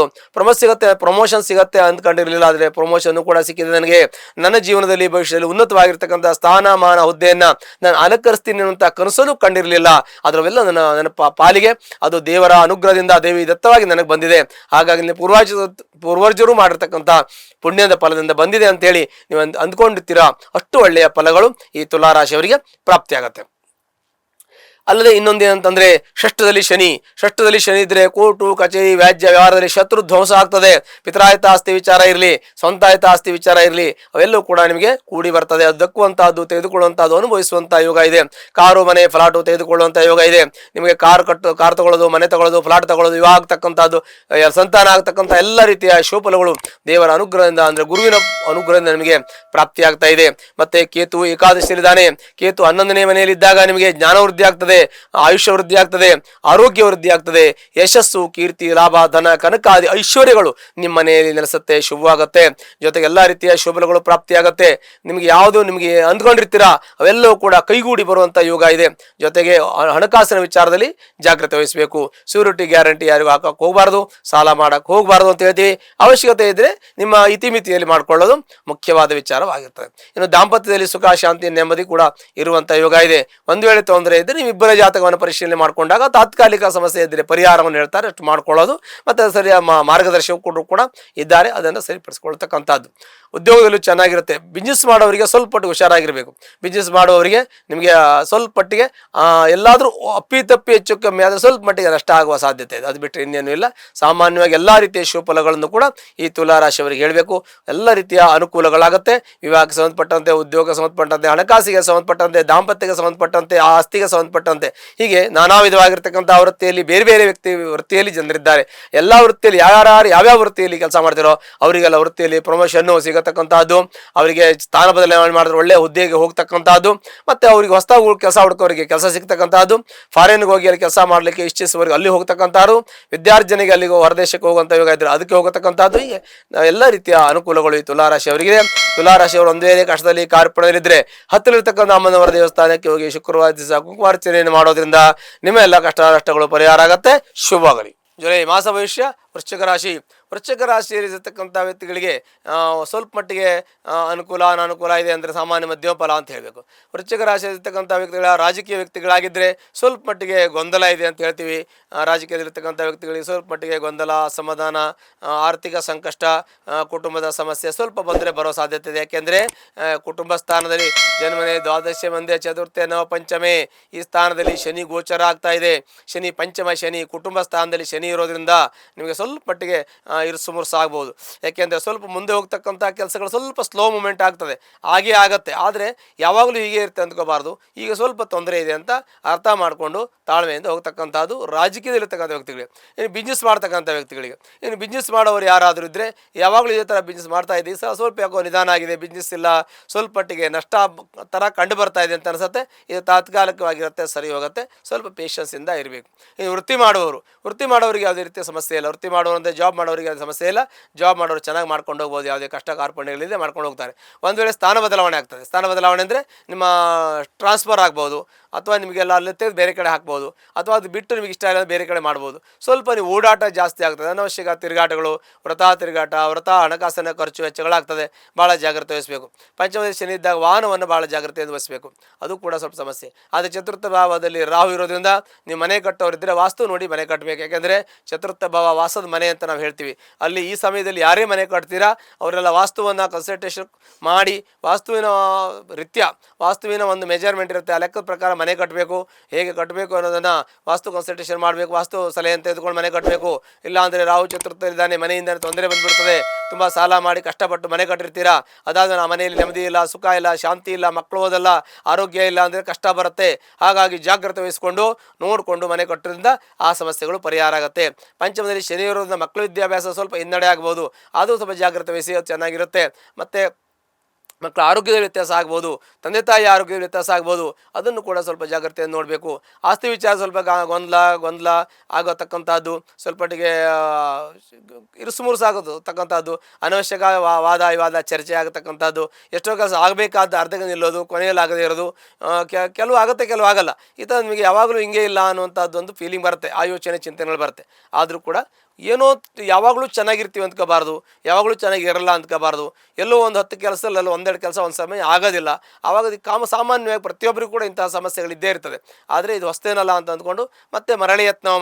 ಪ್ರಮೋಷನ್ ಸಿಗತ್ತೆ ಅಂದ್ಕೊಂಡಿರ್ಲಿಲ್ಲ, ಆದ್ರೆ ಪ್ರಮೋಷನ್ ಕೂಡ ಸಿಕ್ಕಿದೆ. ನನಗೆ ನನ್ನ ಜೀವನದಲ್ಲಿ ಭವಿಷ್ಯದಲ್ಲಿ ಉನ್ನತವಾಗಿರ್ತಕ್ಕಂಥ ಸ್ಥಾನಮಾನ, ಹುದ್ದೆಯನ್ನ ನಾನು ಅಲಂಕರಿಸ್ತೀನಿ ಅಂತ ಕನಸಲ್ಲೂ ಕಂಡಿರಲಿಲ್ಲ. ಅದರವೆಲ್ಲ ನನ್ನ ಪಾಲಿಗೆ ಅದು ದೇವರ ಅನುಗ್ರಹದಿಂದ, ದೇವಿ ದತ್ತವಾಗಿ ನನಗೆ ಬಂದಿದೆ. ಹಾಗಾಗಿ ಪೂರ್ವಜರು ಮಾಡಿರ್ತಕ್ಕಂಥ ಪುಣ್ಯದ ಫಲದಿಂದ ಬಂದಿದೆ ಅಂತೇಳಿ ನೀವು ಅಂದ್ಕೊಂಡಿರ್ತೀರಾ. ಅಷ್ಟು ಒಳ್ಳೆಯ ಫಲಗಳು ಈ ತುಲಾರಾಶಿಯವರಿಗೆ ಪ್ರಾಪ್ತಿಯಾಗತ್ತೆ. ಅಲ್ಲದೆ ಇನ್ನೊಂದೇನಂತಂದ್ರೆ, ಷಷ್ಠದಲ್ಲಿ ಶನಿ ಇದ್ರೆ ಕೋರ್ಟು ಕಚೇರಿ ವ್ಯಾಜ್ಯ ವ್ಯವಹಾರದಲ್ಲಿ ಶತ್ರು ಧ್ವಂಸ ಆಗ್ತದೆ. ಪಿತ್ರಾಹಿತ ಆಸ್ತಿ ವಿಚಾರ ಇರಲಿ, ಸ್ವಂತಾಹಿತ ಆಸ್ತಿ ವಿಚಾರ ಇರಲಿ, ಅವೆಲ್ಲವೂ ಕೂಡ ನಿಮಗೆ ಕೂಡಿ ಬರ್ತದೆ. ಅದು ದಕ್ಕುವಂತಹದ್ದು, ತೆಗೆದುಕೊಳ್ಳುವಂತಹದ್ದು, ಅನುಭವಿಸುವಂತಹ ಯೋಗ ಇದೆ. ಕಾರು, ಮನೆ, ಫ್ಲಾಟು ತೆಗೆದುಕೊಳ್ಳುವಂತಹ ಯೋಗ ಇದೆ. ನಿಮಗೆ ಕಾರ್ ತಗೊಳ್ಳೋದು, ಮನೆ ತಗೊಳ್ಳೋದು, ಫ್ಲಾಟ್ ತಗೊಳ್ಳೋದು, ಇವಾಗ ಆಗ್ತಕ್ಕಂಥದ್ದು, ಸಂತಾನ ಆಗ್ತಕ್ಕಂಥ ಎಲ್ಲ ರೀತಿಯ ಶುಭಫಲಗಳು ದೇವರ ಅನುಗ್ರಹದಿಂದ, ಅಂದ್ರೆ ಗುರುವಿನ ಅನುಗ್ರಹದಿಂದ ನಿಮಗೆ ಪ್ರಾಪ್ತಿ ಆಗ್ತಾ ಇದೆ. ಮತ್ತೆ ಕೇತು ಏಕಾದಶಿಯಲ್ಲಿದ್ದಾನೆ. ಕೇತು 11ನೇ ಮನೆಯಲ್ಲಿದ್ದಾಗ ನಿಮಗೆ ಜ್ಞಾನ ವೃದ್ಧಿ ಆಗ್ತದೆ, ಆಯುಷ್ಯ ವೃದ್ಧಿ ಆಗ್ತದೆ, ಆರೋಗ್ಯ ವೃದ್ಧಿ ಆಗ್ತದೆ, ಯಶಸ್ಸು, ಕೀರ್ತಿ, ಲಾಭ, ಧನ, ಕನಕಾದಿ ಐಶ್ವರ್ಯಗಳು ನಿಮ್ಮ ಮನೆಯಲ್ಲಿ ನೆಲೆಸುತ್ತೆ, ಶುಭವಾಗುತ್ತೆ. ಜೊತೆಗೆ ಎಲ್ಲಾ ರೀತಿಯ ಶುಭಗಳು ಪ್ರಾಪ್ತಿಯಾಗತ್ತೆ. ನಿಮ್ಗೆ ಯಾವುದು ನಿಮ್ಗೆ ಅಂದ್ಕೊಂಡಿರ್ತೀರಾ ಅವೆಲ್ಲವೂ ಕೂಡ ಕೈಗೂಡಿ ಬರುವಂತ ಯೋಗ ಇದೆ. ಜೊತೆಗೆ ಹಣಕಾಸಿನ ವಿಚಾರದಲ್ಲಿ ಜಾಗ್ರತೆ ವಹಿಸಬೇಕು. ಸೂರಿಟಿ ಗ್ಯಾರಂಟಿ ಯಾರಿಗೂ ಹಾಕಕ್ ಹೋಗಬಾರ್ದು, ಸಾಲ ಮಾಡಕ್ ಹೋಗಬಾರ್ದು ಅಂತ ಹೇಳ್ತೀವಿ. ಅವಶ್ಯಕತೆ ಇದ್ರೆ ನಿಮ್ಮ ಇತಿಮಿತಿಯಲ್ಲಿ ಮಾಡ್ಕೊಳ್ಳೋದು ಮುಖ್ಯವಾದ ವಿಚಾರವಾಗಿರ್ತದೆ. ಇನ್ನು ದಾಂಪತ್ಯದಲ್ಲಿ ಸುಖ, ಶಾಂತಿ, ನೆಮ್ಮದಿ ಕೂಡ ಇರುವಂತ ಯೋಗ ಇದೆ. ಒಂದು ವೇಳೆ ತೊಂದರೆ ಇದ್ರೆ ನೀವು ಇಬ್ಬರ ಜಾತಕವನ್ನು ಪರಿಶೀಲನೆ ಮಾಡಿಕೊಂಡಾಗ ತಾತ್ಕಾಲಿಕ ಸಮಸ್ಯೆ ಇದ್ದರೆ ಪರಿಹಾರವನ್ನು ಹೇಳ್ತಾರೆ, ಅಷ್ಟು ಮಾಡ್ಕೊಳ್ಳೋದು. ಮತ್ತೆ ಸರಿಯ ಮಾರ್ಗದರ್ಶಕರು ಕೂಡ ಇದ್ದಾರೆ, ಅದನ್ನು ಸರಿಪಡಿಸ್ಕೊಳ್ತಕ್ಕಂಥದ್ದು. ಉದ್ಯೋಗದಲ್ಲೂ ಚೆನ್ನಾಗಿರುತ್ತೆ. ಬಿಸ್ನೆಸ್ ಮಾಡೋರಿಗೆ ಸ್ವಲ್ಪ ಹುಷಾರಾಗಿರ್ಬೇಕು. ಬಿಸ್ನೆಸ್ ಮಾಡುವವರಿಗೆ ನಿಮಗೆ ಸ್ವಲ್ಪ ಮಟ್ಟಿಗೆ ಎಲ್ಲಾದ್ರೂ ಅಪ್ಪಿತಪ್ಪಿ ಹೆಚ್ಚು ಕಮ್ಮಿ ಆದರೆ ಸ್ವಲ್ಪ ಮಟ್ಟಿಗೆ ನಷ್ಟ ಆಗುವ ಸಾಧ್ಯತೆ ಇದೆ. ಅದು ಬಿಟ್ಟರೆ ಇನ್ನೇನು ಇಲ್ಲ. ಸಾಮಾನ್ಯವಾಗಿ ಎಲ್ಲಾ ರೀತಿಯ ಶುಭಫಲಗಳನ್ನು ಕೂಡ ಈ ತುಲಾರಾಶಿಯವರಿಗೆ ಹೇಳಬೇಕು. ಎಲ್ಲ ರೀತಿಯ ಅನುಕೂಲಗಳಾಗುತ್ತೆ. ವಿವಾಹಕ್ಕೆ ಸಂಬಂಧಪಟ್ಟಂತೆ, ಉದ್ಯೋಗ ಸಂಬಂಧಪಟ್ಟಂತೆ, ಹಣಕಾಸಿಗೆ ಸಂಬಂಧಪಟ್ಟಂತೆ, ದಾಂಪತ್ಯಕ್ಕೆ ಸಂಬಂಧಪಟ್ಟಂತೆ, ಆಸ್ತಿಗೆ ಸಂಬಂಧಪಟ್ಟಂತೆ, ಹೀಗೆ ನಾನಾ ವಿಧವಾಗಿರ್ತಕ್ಕಂಥ ವೃತ್ತಿಯಲ್ಲಿ ಬೇರೆ ಬೇರೆ ವೃತ್ತಿಯಲ್ಲಿ ಜನರಿದ್ದಾರೆ. ಎಲ್ಲಾ ವೃತ್ತಿಯಲ್ಲಿ ಯಾವ್ಯಾವ ವೃತ್ತಿಯಲ್ಲಿ ಕೆಲಸ ಮಾಡ್ತಿರೋ ಅವರಿಗೆಲ್ಲ ವೃತ್ತಿಯಲ್ಲಿ ಪ್ರಮೋಷನ್ ಸಿಗತಕ್ಕಂತಹದ್ದು, ಅವರಿಗೆ ಸ್ಥಾನ ಬದಲಾವಣೆ ಮಾಡಿದ್ರೆ ಒಳ್ಳೆ ಹುದ್ದೆಗೆ ಹೋಗ್ತಕ್ಕಂತಹದ್ದು, ಮತ್ತೆ ಅವರಿಗೆ ಹೊಸದಾಗಿ ಕೆಲಸ ಹುಡುಕೋರಿಗೆ ಕೆಲಸ ಸಿಗ್ತಕ್ಕಂತಹದ್ದು, ಫಾರಿನ್ಗೆ ಹೋಗಿ ಅಲ್ಲಿ ಕೆಲಸ ಮಾಡ್ಲಿಕ್ಕೆ ಇಚ್ಛಿಸುವವರಿಗೆ ಅಲ್ಲಿ ಹೋಗ್ತಕ್ಕಂಥವ್ರು, ವಿದ್ಯಾರ್ಜನೆಗೆ ಅಲ್ಲಿಗೆ ಹೊರದೇಶಕ್ಕೆ ಹೋಗುವಂತ ಯೋಗ ಇದ್ರೆ ಅದಕ್ಕೆ ಹೋಗತಕ್ಕಂಥದ್ದು. ಹೀಗೆ ಎಲ್ಲ ರೀತಿಯ ಅನುಕೂಲಗಳು ಈ ತುಲಾರಾಶಿ ಅವರಿಗೆ. ತುಲಾರಾಶಿಯವರು ಒಂದೇ ಕಷ್ಟದಲ್ಲಿ ಕಾರ್ಪಣ್ಯದಲ್ಲಿದ್ರೆ ಹತ್ತಿರತಕ್ಕಂಥ ಅಮ್ಮನವರ ದೇವಸ್ಥಾನಕ್ಕೆ ಹೋಗಿ ಶುಕ್ರವಾರ ದಿವಸ ಕುಂಕುಮಾರ್ಚನೆಯನ್ನು ಮಾಡೋದ್ರಿಂದ ನಿಮ್ಮ ಎಲ್ಲ ಕಷ್ಟ ನಷ್ಟಗಳು ಪರಿಹಾರ ಆಗತ್ತೆ. ಶುಭವಾಗಲಿ. ಜುಲೈ ಮಾಸ ಭವಿಷ್ಯ. ವೃಶ್ಚಿಕ ರಾಶಿ. ವೃಶ್ಚಿಕ ರಾಶಿಯಲ್ಲಿರ್ತಕ್ಕಂಥ ವ್ಯಕ್ತಿಗಳಿಗೆ ಸ್ವಲ್ಪ ಮಟ್ಟಿಗೆ ಅನುಕೂಲ ಅನಾನುಕೂಲ ಇದೆ ಅಂದರೆ ಸಾಮಾನ್ಯ ಮಧ್ಯಮ ಫಲ ಅಂತ ಹೇಳಬೇಕು. ವೃಶ್ಚಿಕ ರಾಶಿಯಲ್ಲಿರ್ತಕ್ಕಂಥ ವ್ಯಕ್ತಿಗಳ ರಾಜಕೀಯ ವ್ಯಕ್ತಿಗಳಾಗಿದ್ದರೆ ಸ್ವಲ್ಪ ಮಟ್ಟಿಗೆ ಗೊಂದಲ ಇದೆ ಅಂತ ಹೇಳ್ತೀವಿ. ರಾಜಕೀಯದಲ್ಲಿರ್ತಕ್ಕಂಥ ವ್ಯಕ್ತಿಗಳಿಗೆ ಸ್ವಲ್ಪ ಮಟ್ಟಿಗೆ ಗೊಂದಲ, ಅಸಮಾಧಾನ, ಆರ್ಥಿಕ ಸಂಕಷ್ಟ, ಕುಟುಂಬದ ಸಮಸ್ಯೆ ಸ್ವಲ್ಪ ಬಂದರೆ ಬರೋ ಸಾಧ್ಯತೆ ಇದೆ. ಯಾಕೆಂದರೆ ಕುಟುಂಬ ಸ್ಥಾನದಲ್ಲಿ ಜನ್ಮನೆ ದ್ವಾದಶ ಮಂದೆ ಚತುರ್ಥೆ ನವ ಪಂಚಮೆ ಈ ಸ್ಥಾನದಲ್ಲಿ ಶನಿ ಗೋಚರ ಆಗ್ತಾ ಇದೆ. ಶನಿ ಪಂಚಮ ಶನಿ ಕುಟುಂಬ ಸ್ಥಾನದಲ್ಲಿ ಶನಿ ಇರೋದ್ರಿಂದ ನಿಮಗೆ ಸ್ವಲ್ಪ ಮಟ್ಟಿಗೆ ಇರುಸುಮುರುಸು ಆಗ್ಬೋದು. ಯಾಕೆಂದರೆ ಸ್ವಲ್ಪ ಮುಂದೆ ಹೋಗ್ತಕ್ಕಂಥ ಕೆಲಸಗಳು ಸ್ವಲ್ಪ ಸ್ಲೋ ಮೂಮೆಂಟ್ ಆಗ್ತದೆ, ಹಾಗೇ ಆಗತ್ತೆ. ಆದರೆ ಯಾವಾಗಲೂ ಹೀಗೆ ಇರುತ್ತೆ ಅಂದ್ಕೋಬಾರ್ದು. ಈಗ ಸ್ವಲ್ಪ ತೊಂದರೆ ಇದೆ ಅಂತ ಅರ್ಥ ಮಾಡಿಕೊಂಡು ತಾಳ್ಮೆಯಿಂದ ಹೋಗ್ತಕ್ಕಂಥದ್ದು ರಾಜಕೀಯದಲ್ಲಿರ್ತಕ್ಕಂಥ ವ್ಯಕ್ತಿಗಳಿಗೆ. ಇನ್ನು ಬಿಸ್ನೆಸ್ ಮಾಡ್ತಕ್ಕಂಥ ವ್ಯಕ್ತಿಗಳಿಗೆ, ಇನ್ನು ಬಿಸ್ನೆಸ್ ಮಾಡೋರು ಯಾರಾದರೂ ಇದ್ದರೆ ಯಾವಾಗಲೂ ಇದೇ ಥರ ಬಿಸ್ನೆಸ್ ಮಾಡ್ತಾ ಇದ್ದೀವಿ ಸಹ ಸ್ವಲ್ಪ ಯಾಕೋ ನಿಧಾನ ಆಗಿದೆ, ಬಿಸ್ನೆಸ್ ಇಲ್ಲ, ಸ್ವಲ್ಪ ಮಟ್ಟಿಗೆ ನಷ್ಟ ಥರ ಕಂಡು ಬರ್ತಾ ಇದೆ ಅಂತ ಅನಿಸುತ್ತೆ. ಇದು ತಾತ್ಕಾಲಿಕವಾಗಿರುತ್ತೆ, ಸರಿ ಹೋಗುತ್ತೆ. ಸ್ವಲ್ಪ ಪೇಷನ್ಸಿಂದ ಇರಬೇಕು. ಇನ್ನು ವೃತ್ತಿ ಮಾಡೋರಿಗೆ ಯಾವುದೇ ರೀತಿಯ ಸಮಸ್ಯೆ ಇಲ್ಲ. ವೃತ್ತಿ ಮಾಡೋರು ಅಂದರೆ ಜಾಬ್ ಮಾಡೋರಿಗೆ ಯಾವುದೇ ಸಮಸ್ಯೆ ಇಲ್ಲ. ಜಾಬ್ ಮಾಡೋರು ಚೆನ್ನಾಗಿ ಮಾಡ್ಕೊಂಡು ಹೋಗ್ಬೋದು, ಯಾವುದೇ ಕಷ್ಟ ಕಾರ್ಪಣ್ಯಗಳಿದೆ ಮಾಡ್ಕೊಂಡು ಹೋಗ್ತಾರೆ. ಒಂದು ವೇಳೆ ಸ್ಥಾನ ಬದಲಾವಣೆ ಆಗ್ತದೆ. ಸ್ಥಾನ ಬದಲಾವಣೆ ಅಂದರೆ ನಿಮ್ಮ ಟ್ರಾನ್ಸ್ಫರ್ ಆಗ್ಬೋದು, ಅಥವಾ ನಿಮಗೆಲ್ಲ ಅಲ್ಲಿ ತೆಗೆದು ಬೇರೆ ಕಡೆ ಹಾಕ್ಬೋದು, ಅಥವಾ ಅದು ಬಿಟ್ಟು ನಿಮಗೆ ಇಷ್ಟ ಇಲ್ಲ ಬೇರೆ ಕಡೆ ಮಾಡ್ಬೋದು. ಸ್ವಲ್ಪ ನೀವು ಓಡಾಟ ಜಾಸ್ತಿ ಆಗ್ತದೆ, ಅನವಶ್ಯಕ ತಿರುಗಾಟಗಳು, ತಿರುಗಾಟ, ಹಣಕಾಸಿನ ಖರ್ಚು ವೆಚ್ಚಗಳಾಗ್ತದೆ. ಭಾಳ ಜಾಗ್ರತೆ ವಹಿಸಬೇಕು. ಪಂಚಮದಲ್ಲಿ ಶನಿ ಇದ್ದಾಗ ವಾಹನವನ್ನು ಭಾಳ ಜಾಗ್ರತೆಯಿಂದ ವಹಿಸಬೇಕು, ಅದು ಕೂಡ ಸ್ವಲ್ಪ ಸಮಸ್ಯೆ. ಆದರೆ ಚತುರ್ಥ ಭಾವದಲ್ಲಿ ರಾಹು ಇರೋದ್ರಿಂದ ನೀವು ಮನೆ ಕಟ್ಟೋರಿದ್ದರೆ ವಾಸ್ತು ನೋಡಿ ಮನೆ ಕಟ್ಟಬೇಕು. ಯಾಕೆಂದರೆ ಚತುರ್ಥ ಭಾವ ವಾಸದ ಮನೆ ಅಂತ ನಾವು ಹೇಳ್ತೀವಿ. ಅಲ್ಲಿ ಈ ಸಮಯದಲ್ಲಿ ಯಾರೇ ಮನೆ ಕಟ್ತೀರಾ ಅವರೆಲ್ಲ ವಾಸ್ತುವನ್ನು ಕನ್ಸಲ್ಟೇಷನ್ ಮಾಡಿ ವಾಸ್ತುವಿನ ವಾಸ್ತುವಿನ ಒಂದು ಮೆಜರ್ಮೆಂಟ್ ಇರುತ್ತೆ, ಆ ಲೆಕ್ಕದ ಪ್ರಕಾರ ಮನೆ ಕಟ್ಟಬೇಕು. ಹೇಗೆ ಕಟ್ಟಬೇಕು ಅನ್ನೋದನ್ನು ವಾಸ್ತು ಕನ್ಸಲ್ಟೇಷನ್ ಮಾಡಬೇಕು, ವಾಸ್ತು ಸಲಹೆಯನ್ನು ತೆಗೆದುಕೊಂಡು ಮನೆ ಕಟ್ಟಬೇಕು. ಇಲ್ಲ ಅಂದರೆ ರಾಹು ಚತುರ್ಥದಲ್ಲಿದ್ದಾನೆ, ಮನೆಯಿಂದ ತೊಂದರೆ ಬಂದುಬಿಡ್ತದೆ. ತುಂಬ ಸಾಲ ಮಾಡಿ ಕಷ್ಟಪಟ್ಟು ಮನೆ ಕಟ್ಟಿರ್ತೀರಾ, ಅದಾದ ಆ ಮನೆಯಲ್ಲಿ ನೆಮ್ಮದಿ ಇಲ್ಲ, ಸುಖ ಇಲ್ಲ, ಶಾಂತಿ ಇಲ್ಲ, ಮಕ್ಕಳು ಓದಲ್ಲ, ಆರೋಗ್ಯ ಇಲ್ಲ ಅಂದರೆ ಕಷ್ಟ ಬರುತ್ತೆ. ಹಾಗಾಗಿ ಜಾಗ್ರತೆ ವಹಿಸಿಕೊಂಡು ನೋಡಿಕೊಂಡು ಮನೆ ಕಟ್ಟೋದ್ರಿಂದ ಆ ಸಮಸ್ಯೆಗಳು ಪರಿಹಾರ ಆಗುತ್ತೆ. ಪಂಚಮದಲ್ಲಿ ಶನಿ ಇರೋದ್ರಿಂದ ಮಕ್ಕಳ ವಿದ್ಯಾಭ್ಯಾಸ ಸ್ವಲ್ಪ ಹಿನ್ನಡೆ ಆಗ್ಬೋದು, ಅದು ಸ್ವಲ್ಪ ಜಾಗ್ರತೆ ವಹಿಸಿ, ಅದು ಚೆನ್ನಾಗಿರುತ್ತೆ. ಮತ್ತು ಮಕ್ಕಳ ಆರೋಗ್ಯದ ವ್ಯತ್ಯಾಸ ಆಗ್ಬೋದು, ತಂದೆ ತಾಯಿ ಆರೋಗ್ಯದ ವ್ಯತ್ಯಾಸ ಆಗ್ಬೋದು, ಅದನ್ನು ಕೂಡ ಸ್ವಲ್ಪ ಜಾಗ್ರತೆಯನ್ನು ನೋಡಬೇಕು. ಆಸ್ತಿ ವಿಚಾರ ಸ್ವಲ್ಪ ಗೊಂದಲ ಆಗೋತಕ್ಕಂಥದ್ದು, ಸ್ವಲ್ಪ ಮಟ್ಟಿಗೆ ಇರುಸುಮುರುಸು ಆಗೋತಕ್ಕಂಥದ್ದು, ಅನವಶ್ಯಕ ವಾದ ಚರ್ಚೆ ಆಗತಕ್ಕಂಥದ್ದು, ಎಷ್ಟೋ ಕೆಲಸ ಆಗಬೇಕಾದ ಅರ್ಧಕ್ಕೆ ನಿಲ್ಲೋದು, ಕೊನೆಯಲ್ಲಿ ಆಗದೇ ಇರೋದು, ಕೆಲವು ಆಗುತ್ತೆ ಕೆಲವು ಆಗಲ್ಲ. ಈ ಥರ ನಿಮಗೆ ಯಾವಾಗಲೂ ಹಿಂಗೆ ಇಲ್ಲ ಅನ್ನುವಂಥದ್ದು ಒಂದು ಫೀಲಿಂಗ್ ಬರುತ್ತೆ, ಆ ಯೋಚನೆ ಚಿಂತನೆಗಳು ಬರುತ್ತೆ. ಆದರೂ ಕೂಡ ಏನೋ ಯಾವಾಗಲೂ ಚೆನ್ನಾಗಿರ್ತೀವಿ ಅಂದ್ಕೋಬಾರ್ದು, ಯಾವಾಗಲೂ ಚೆನ್ನಾಗಿರಲ್ಲ ಅಂದ್ಕೋಬಾರ್ದು. ಎಲ್ಲೋ ಒಂದು 10 ಕೆಲಸದಲ್ಲಿ ಅಲ್ಲಿ ಒಂದೆರಡು ಕೆಲಸ ಒಂದು ಸಮಯ ಆಗೋದಿಲ್ಲ. ಆವಾಗ ಸಾಮಾನ್ಯವಾಗಿ ಪ್ರತಿಯೊಬ್ಬರಿಗೂ ಕೂಡ ಇಂತಹ ಸಮಸ್ಯೆಗಳಿದ್ದೇ ಇರ್ತದೆ. ಆದರೆ ಇದು ಹೊಸ್ತೇನಲ್ಲ ಅಂತ ಅಂದ್ಕೊಂಡು ಮತ್ತೆ ಮರಳಿ ಯತ್ನ